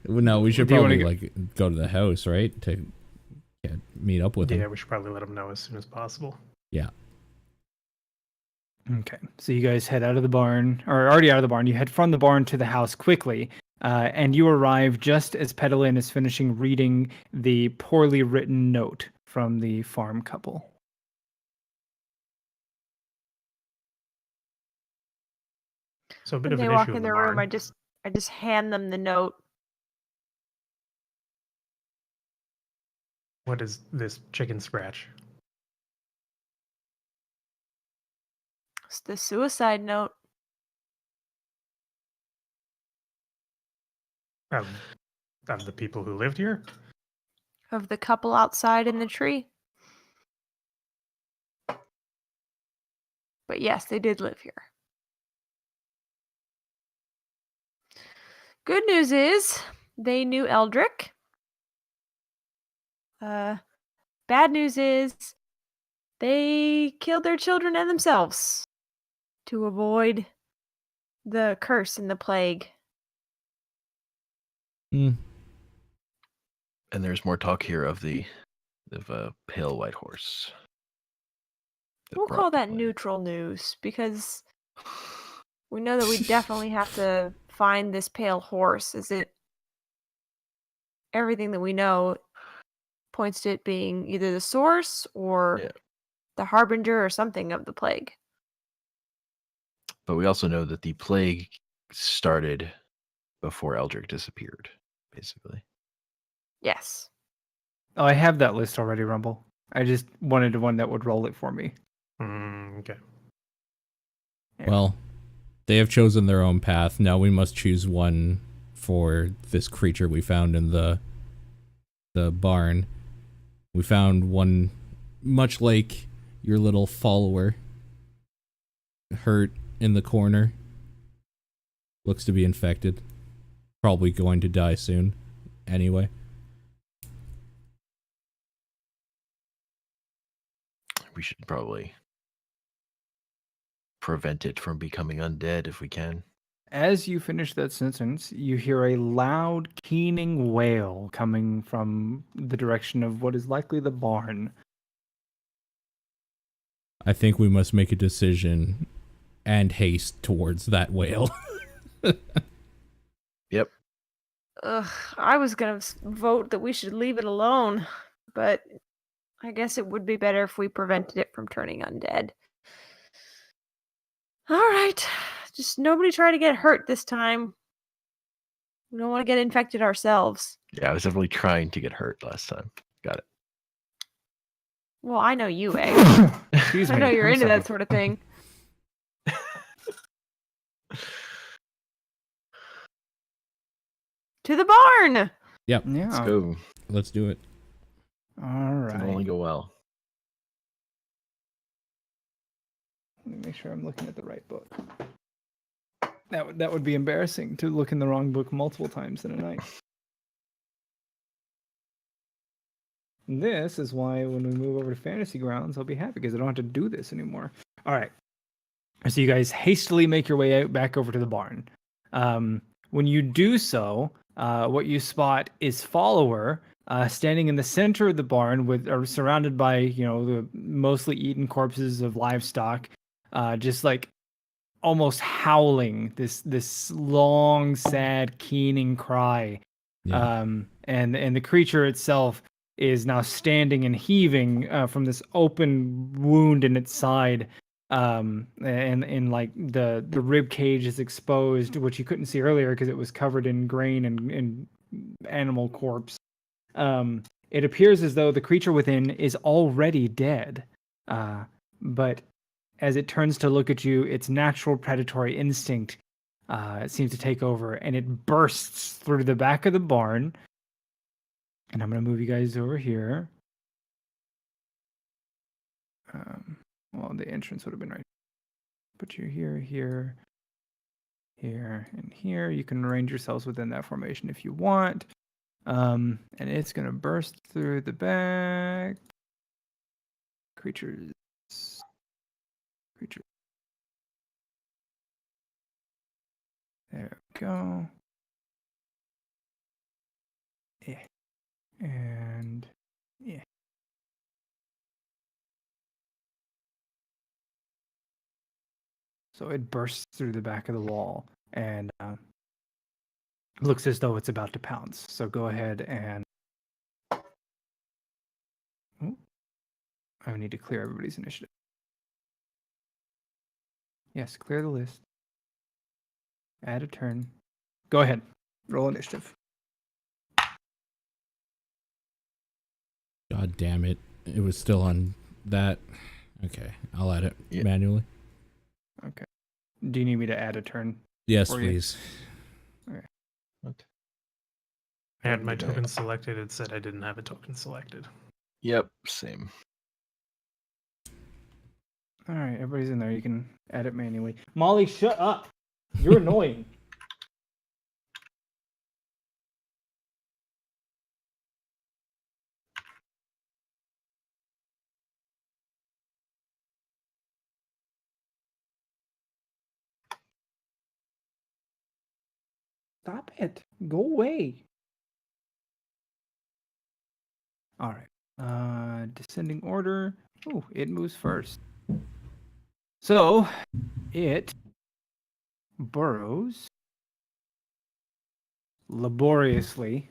No, we should probably go to the house, right? To meet up with them. Yeah, we should probably let them know as soon as possible. Yeah. Okay. So you guys head out of the barn, or already out of the barn. You head from the barn to the house quickly, and you arrive just as Pedalin is finishing reading the poorly written note from the farm couple. So a bit When of they an walk issue in the their barn. room, I just hand them the note. What is this chicken scratch? It's the suicide note. Of the people who lived here? Of the couple outside in the tree. But yes, they did live here. Good news is they knew Eldrick. Bad news is they killed their children and themselves to avoid the curse and the plague. Mm. And there's more talk here of a pale white horse. that We'll brought call the that plague. neutral news because we know that we definitely have to find this pale horse. Everything that we know points to it being either the source or Yeah. the harbinger or something of the plague. But we also know that the plague started before Eldrick disappeared, basically. Yes. Oh, I have that list already, Rumble. I just wanted one that would roll it for me. Okay. Yeah. Well, they have chosen their own path. Now we must choose one for this creature we found in the barn. We found one much like your little follower, hurt in the corner. Looks to be infected. Probably going to die soon. Anyway. We should probably prevent it from becoming undead if we can. As you finish that sentence, you hear a loud, keening wail coming from the direction of what is likely the barn. I think we must make a decision and haste towards that whale. Yep. Ugh, I was gonna vote that we should leave it alone, but I guess it would be better if we prevented it from turning undead. All right, just nobody try to get hurt this time. We don't want to get infected ourselves. Yeah, I was definitely trying to get hurt last time. Got it. Well, I know you, eh? Excuse I me. know you're I'm into sorry. that sort of thing. To the barn! Yep. Yeah. Let's go. Let's do it. All It can only right. go well. Let me make sure I'm looking at the right book. That would be embarrassing to look in the wrong book multiple times in a night. And this is why when we move over to Fantasy Grounds, I'll be happy because I don't have to do this anymore. All right. So you guys hastily make your way out back over to the barn. When you do so, what you spot is Follower standing in the center of the barn, surrounded by the mostly eaten corpses of livestock, just like almost howling this long, sad, keening cry. Yeah. And the creature itself is now standing and heaving from this open wound in its side. And like the rib cage is exposed, which you couldn't see earlier because it was covered in grain and animal corpse. It appears as though the creature within is already dead, but as it turns to look at you, its natural predatory instinct seems to take over, and it bursts through the back of the barn. And I'm going to move you guys over here. Well, the entrance would have been right. Put you here, here, and here. You can arrange yourselves within that formation if you want. And it's going to burst through the back. Creatures. There we go. Yeah. And yeah. So it bursts through the back of the wall and looks as though it's about to pounce. So go ahead and... Ooh. I need to clear everybody's initiative. Yes, clear the list. Add a turn. Go ahead. Roll initiative. God damn it. It was still on that. Okay, I'll add it Yeah. manually. Okay. Do you need me to add a turn? Yes, For you. please. What? I had my token selected. It said I didn't have a token selected. Yep, same. All right, everybody's in there. You can edit manually. Molly, shut up. You're annoying. Stop it. Go away. All right. Descending order. Oh, it moves first. So, it burrows laboriously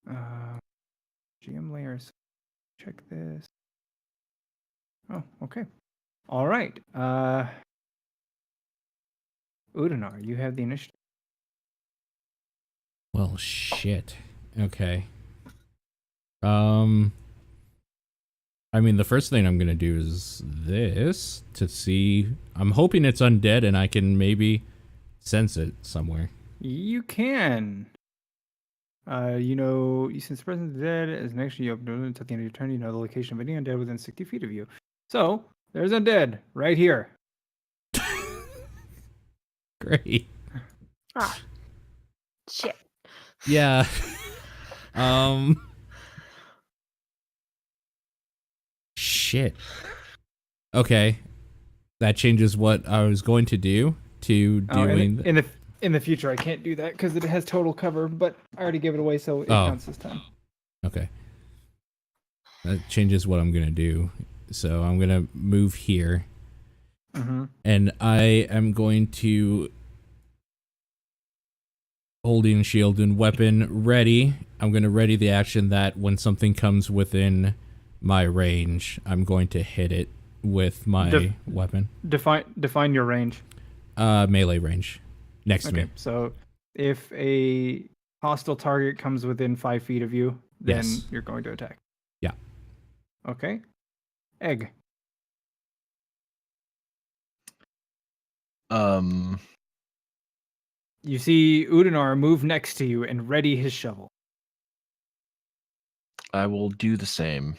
um, GM layers. Check this. Oh, okay. All right. Udinar, you have the initiative. Well, shit. Okay. I mean, the first thing I'm gonna do is this to see. I'm hoping it's undead and I can maybe sense it somewhere. You can. You sense the presence of the dead as an action you open until the end of your turn. You know the location of any undead within 60 feet of you. So there's undead right here. Great. Ah, shit. Yeah. Shit. Okay. That changes what I was going to do to doing. In the future, I can't do that because it has total cover. But I already gave it away, so it counts this time. Okay. That changes what I'm gonna do. So I'm gonna move here, and I am going to holding shield and weapon ready. I'm gonna ready the action that when something comes within my range, I'm going to hit it with my weapon. Define your range. Melee range. Next to me. So if a hostile target comes within 5 feet of you, then you're going to attack. Yeah. Okay. Egg. You see Udinar move next to you and ready his shovel. I will do the same.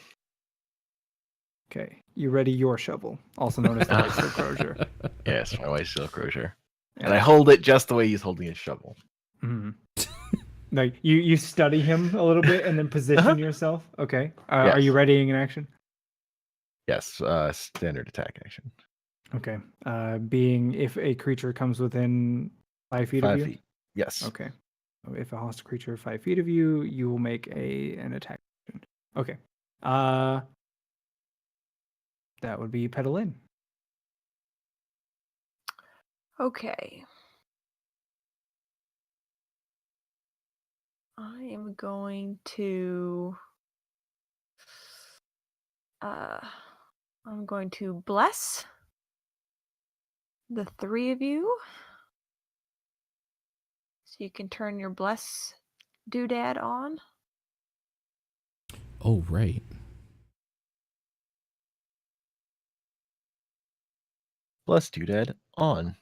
Okay. You ready your shovel, also known as the White Steel Crozier. Yes, my White Steel Crozier. And I hold it just the way he's holding his shovel. Mm-hmm. Like you study him a little bit and then position yourself. Okay. Yes. Are you readying an action? Yes, standard attack action. Okay. Being if a creature comes within 5 feet of you? 5 feet. Yes. Okay. So if a hostile creature 5 feet of you, you will make an attack action. Okay. That would be pedal in. Okay. I am going to bless the 3 of you. So you can turn your bless doodad on. Oh, right. Bless Doodad on.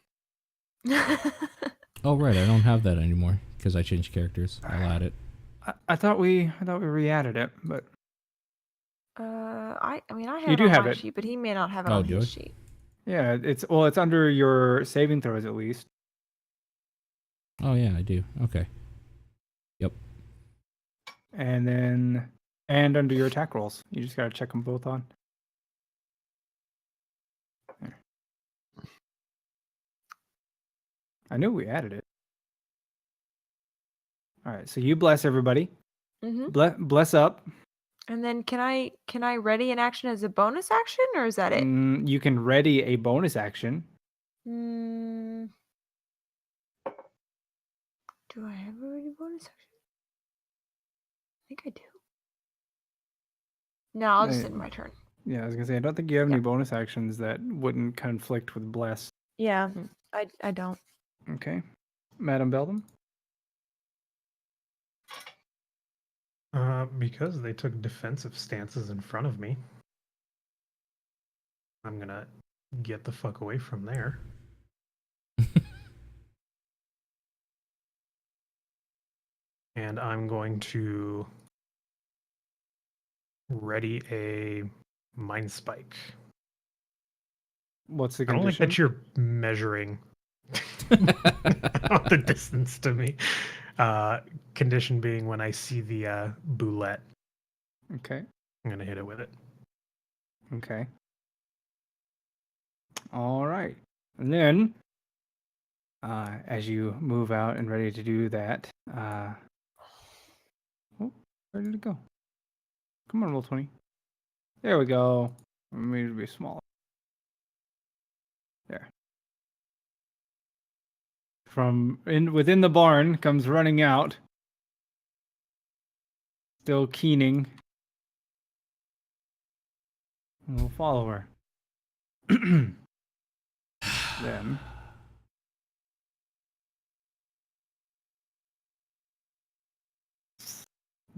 Oh, right. I don't have that anymore because I changed characters. I'll add it. I thought we re-added it, but I have You it do on have my it. sheet, but he may not have it Oh, on do his I? sheet. yeah, it's under your saving throws at least. Oh, yeah, I do. Okay. Yep. And under your attack rolls. You just gotta check them both on. There. I knew we added it. All right, so you bless everybody. Mm-hmm. Bless up. And then can I ready an action as a bonus action, or is that it? You can ready a bonus action. Do I have a ready bonus action? I think I do. No, I'll just end my turn. Yeah, I was gonna say I don't think you have any bonus actions that wouldn't conflict with bless. Yeah, I don't. Okay, Madam Beldam. Because they took defensive stances in front of me, I'm gonna get the fuck away from there. And I'm going to ready a mind spike. What's the I don't like condition? that you're measuring the distance to me. Condition being when I see the boulette, Okay. I'm gonna hit it with it. Okay. All right. And then, as you move out and ready to do that, oh, where did it go? Come on, roll 20. There we go. I made it be smaller. There. From within the barn comes running out, still keening. We'll follow her. Then.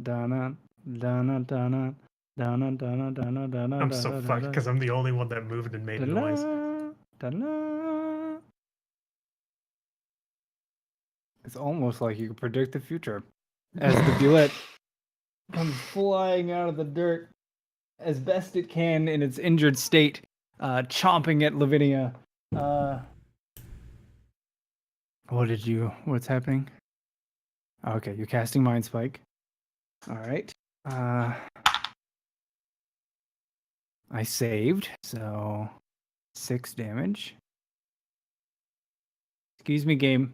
Dana, dana, dana, dana, dana, dana, dana. I'm so fucked because I'm the only one that moved and made noise. It's almost like you can predict the future. As the bullet comes flying out of the dirt as best it can in its injured state, chomping at Lavinia. What's happening? Okay, you're casting Mind Spike. All right. I saved, so 6 damage. Excuse me, game.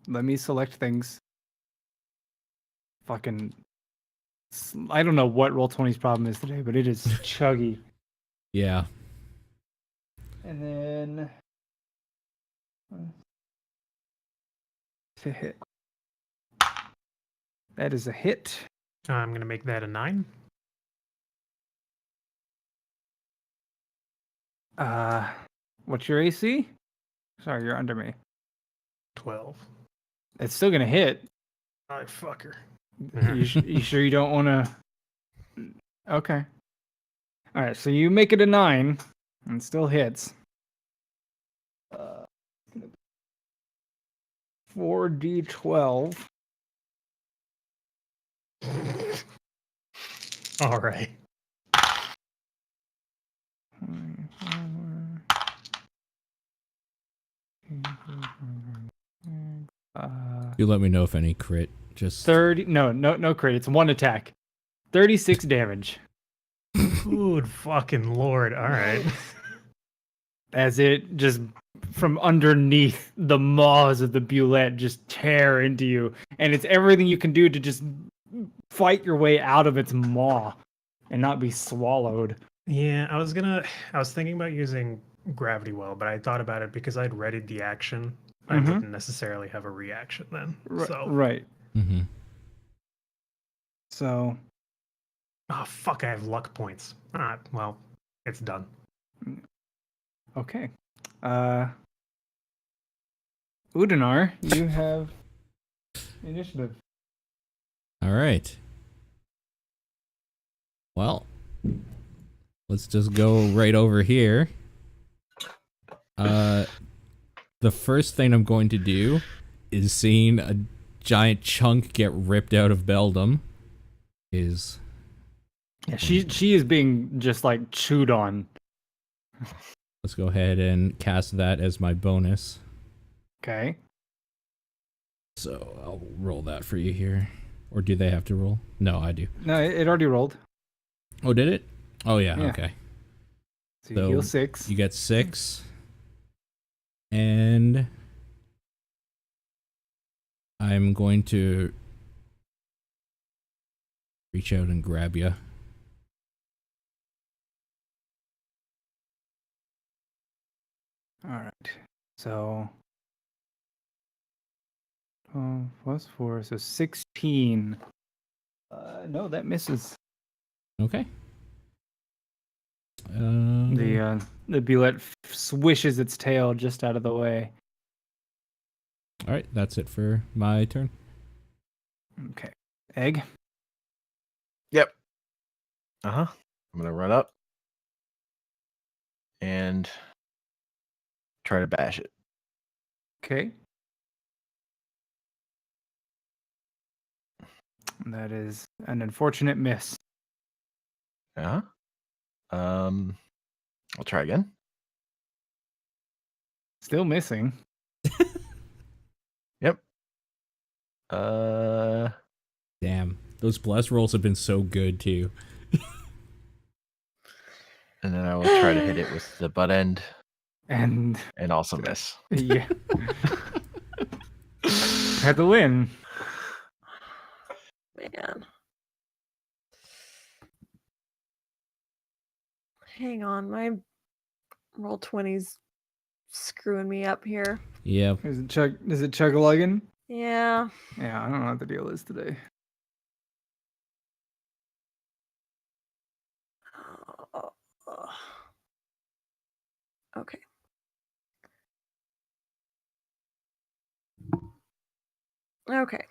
Let me select things. Fucking. I don't know what Roll20's problem is today, but it is chuggy. Yeah. And then. To hit. That is a hit. I'm gonna make that a 9. What's your AC? Sorry, you're under me. 12. It's still gonna hit. I fucker. You sure you don't want to? Okay. All right, so you make it a 9, and still hits. 4d12. All right. You let me know if any crit. Just 30. No crit. It's 1 attack. 36 damage. Good fucking lord. All right. As it just from underneath the maws of the bulette just tear into you, and it's everything you can do to just fight your way out of its maw and not be swallowed. Yeah, I was thinking about using gravity well, but I thought about it because I'd readied the action. I wouldn't necessarily have a reaction then. Right. Mm-hmm. So. Oh fuck! I have luck points. Well, it's done. Okay. Udinar, you have initiative. All right. Well, let's just go right over here. The first thing I'm going to do is seeing a giant chunk get ripped out of Beldam. Yeah, she is being just like chewed on. Let's go ahead and cast that as my bonus. Okay. So I'll roll that for you here. Or do they have to roll? No, I do. No, it already rolled. Oh, did it? Oh, yeah. Okay. So you heal 6. You get 6. And I'm going to reach out and grab you. All right. So 12 plus 4, so 16. No, that misses. Okay. The Bulette swishes its tail just out of the way. All right, that's it for my turn. Okay. Egg. Yep. I'm gonna run up and try to bash it. Okay. That is an unfortunate miss. I'll try again. Still missing. Yep. Damn, those bless rolls have been so good too. And then I will try to hit it with the butt end And also miss. yeah. Had to win. Man. Hang on, my roll 20's screwing me up here. Yeah. Is it chug-a-lugging? Yeah. Yeah, I don't know what the deal is today. Okay. Okay.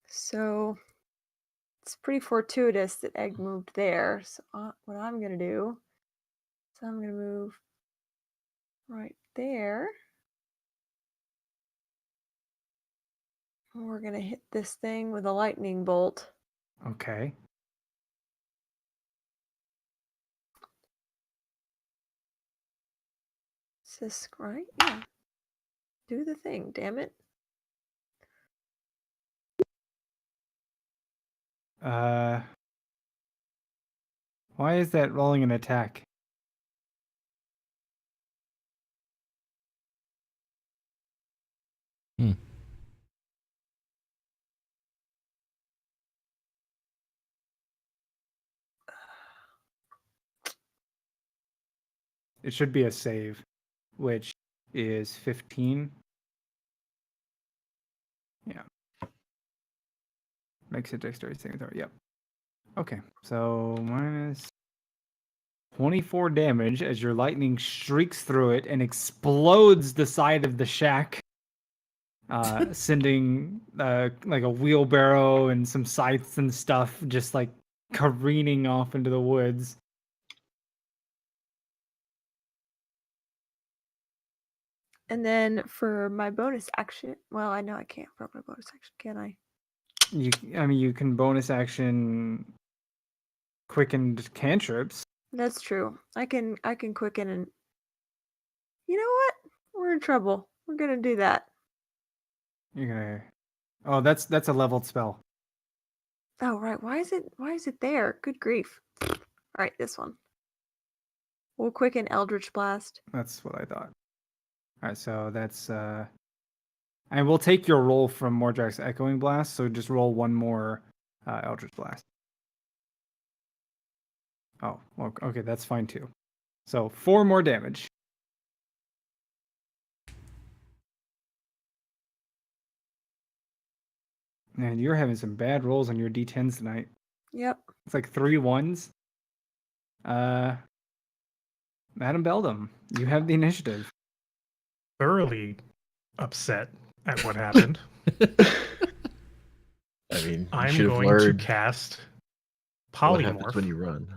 So it's pretty fortuitous that Egg moved there. So what I'm going to do is I'm going to move right there. We're going to hit this thing with a lightning bolt. Okay. Is this right? Yeah. Do the thing, damn it. Why is that rolling an attack? Hmm. It should be a save, which is 15. Yeah. Makes it dexterity saving throw. Yep. Okay. So minus 24 damage as your lightning streaks through it and explodes the side of the shack, sending like a wheelbarrow and some scythes and stuff just like careening off into the woods. And then for my bonus action, well, I know I can't for my bonus action, can I? You can bonus action quickened cantrips. That's true. I can quicken and you know what? We're in trouble. We're gonna do that. You're gonna. Oh, that's a leveled spell. Oh right. Why is it there? Good grief. Alright, this one. We'll quicken Eldritch Blast. That's what I thought. All right, so that's and we'll take your roll from Mordrak's Echoing Blast. So just roll one more Eldritch Blast. Oh, well, okay, that's fine too. So 4 more damage. Man, you're having some bad rolls on your D10s tonight. Yep. It's like 3 1s. Madam Beldam, you have the initiative. Thoroughly upset at what happened. I mean, you I'm should have going to learned cast what happens Polymorph. when you run.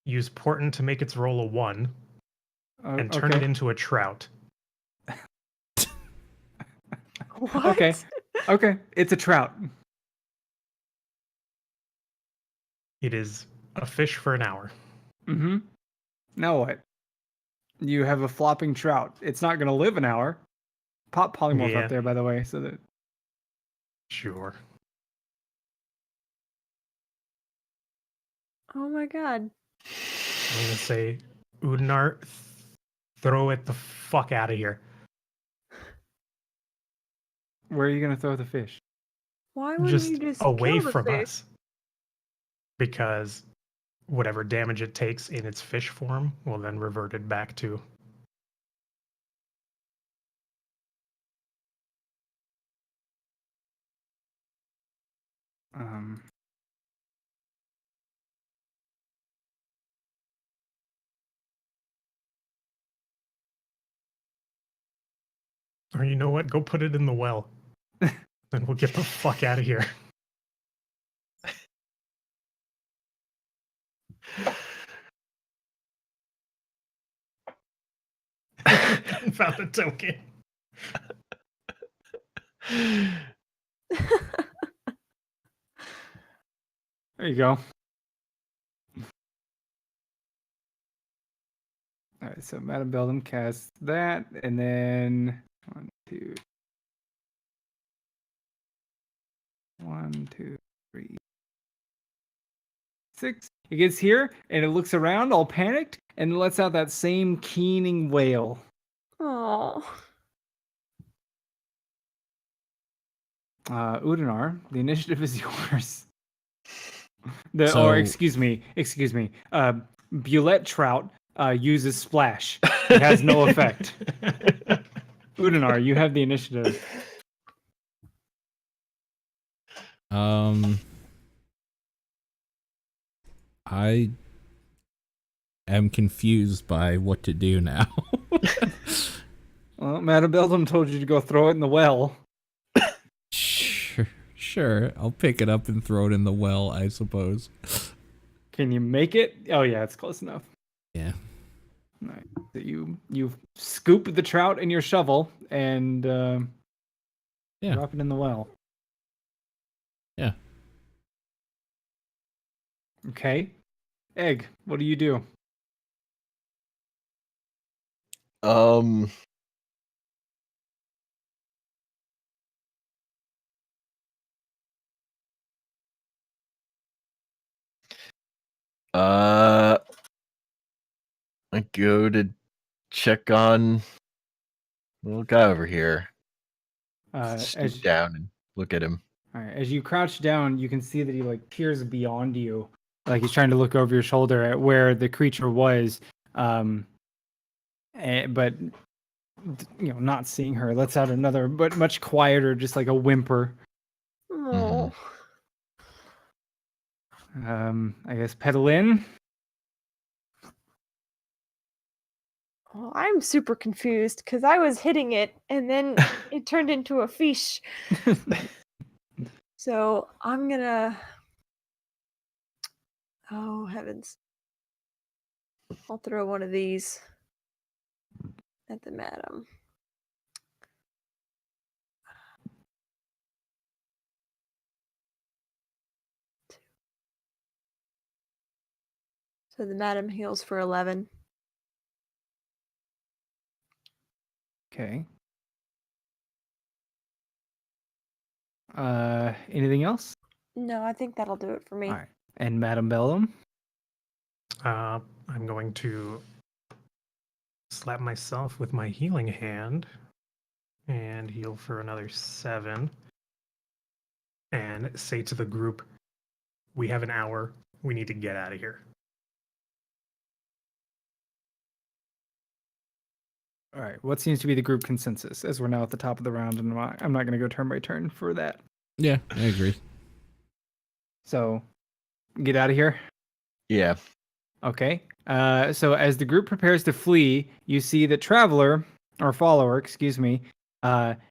Use Portent to make its roll a 1 and turn it into a trout. What? Okay. Okay, it's a trout. It is a fish for an hour. Mm-hmm. Now what? You have a flopping trout. It's not going to live an hour. Pop polymorph Yeah. up there, by the way, so that. Sure. Oh my god. I'm going to say, Udnar, throw it the fuck out of here. Where are you going to throw the fish? Why wouldn't Just you just away kill the from fish? us. Because whatever damage it takes in its fish form will then revert it back to. Um. Or you know what? Go put it in the well. Then we'll get the fuck out of here. Found the token. There you go. All right, so Madame Beldam casts that, and then 1, 2, 1, 2, 3, 6. It gets here, and it looks around, all panicked, and lets out that same keening wail. Oh. Udinar, the initiative is yours. So- Excuse me. Bulette Trout uses Splash. It has no effect. Udinar, you have the initiative. I am confused by what to do now. Well, Madame Beldam told you to go throw it in the well. Sure. I'll pick it up and throw it in the well, I suppose. Can you make it? Oh yeah, it's close enough. Yeah. All right. So you scoop the trout in your shovel and Yeah. drop it in the well. Yeah. Okay. Egg, what do you do? I go to check on the little guy over here. Stoop down and look at him. All right, as you crouch down, you can see that he like peers beyond you, like he's trying to look over your shoulder at where the creature was, but not seeing her. Lets out another, but much quieter, just like a whimper. Oh. I guess pedal in. Oh, I'm super confused because I was hitting it and then it turned into a fish. So I'm gonna. Oh heavens! I'll throw one of these at the madam. So the madam heals for 11. Okay. Anything else? No, I think that'll do it for me. All right. And Madame Bellum? I'm going to slap myself with my healing hand and heal for another 7. And say to the group, we have an hour. We need to get out of here. All right. What seems to be the group consensus as we're now at the top of the round, and I'm not going to go turn by turn for that. Yeah, I agree. So, get out of here. Yeah. Okay. So as the group prepares to flee, you see that Traveler, or Follower, excuse me,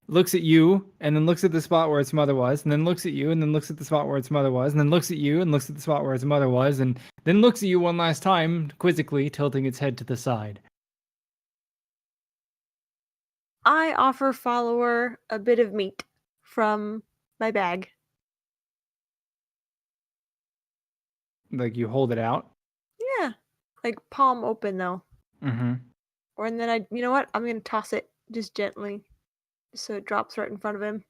looks at you and then looks at the spot where its mother was, and then looks at you and then looks at the spot where its mother was, and then looks at you and looks at the spot where its mother was, and then looks at you one last time, quizzically tilting its head to the side. I offer Follower a bit of meat from my bag. Like you hold it out. Yeah, like palm open though. Mm-hmm. And then you know what? I'm gonna toss it just gently, so it drops right in front of him.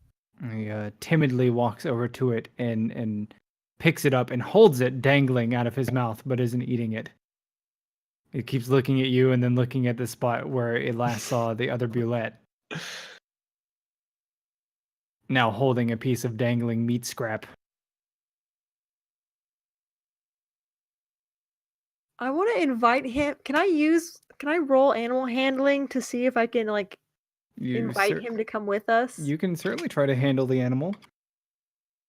He timidly walks over to it and picks it up and holds it dangling out of his mouth, but isn't eating it. It keeps looking at you and then looking at the spot where it last saw the other bulette. Now holding a piece of dangling meat scrap. I want to invite him. Can I roll animal handling to see if I can invite him to come with us? You can certainly try to handle the animal.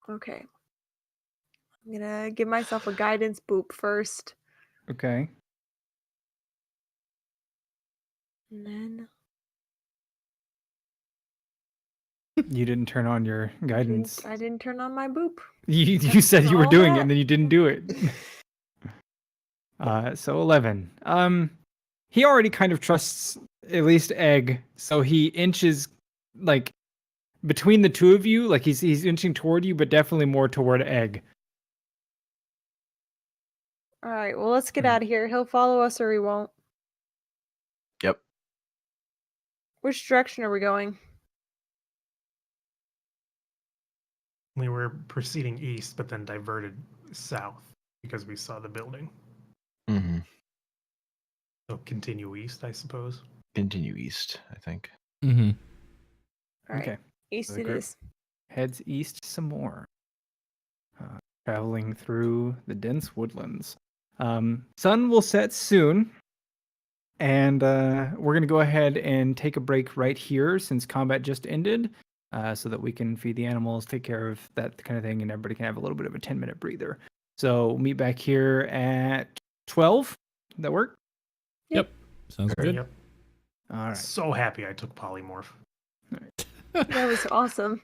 Okay. I'm gonna give myself a guidance boop first. Okay. And then You didn't turn on your guidance. I didn't turn on my boop. You said you were all doing it that. and then you didn't do it. So 11. He already kind of trusts at least Egg, so he inches like between the two of you, like he's inching toward you, but definitely more toward Egg. All right, well, let's get out of here. He'll follow us or he won't. Yep. Which direction are we going? We were proceeding east, but then diverted south because we saw the building. Mm-hmm. So continue east, I suppose. Continue east, I think. Mm-hmm. All right, Okay. east the it group is. Heads east some more. Traveling through the dense woodlands. Sun will set soon. And we're going to go ahead and take a break right here since combat just ended so that we can feed the animals, take care of that kind of thing, and everybody can have a little bit of a 10-minute breather. So we'll meet back here at 12. Does that work? Yep. Sounds good. Yep. All right. So happy I took polymorph. That was awesome.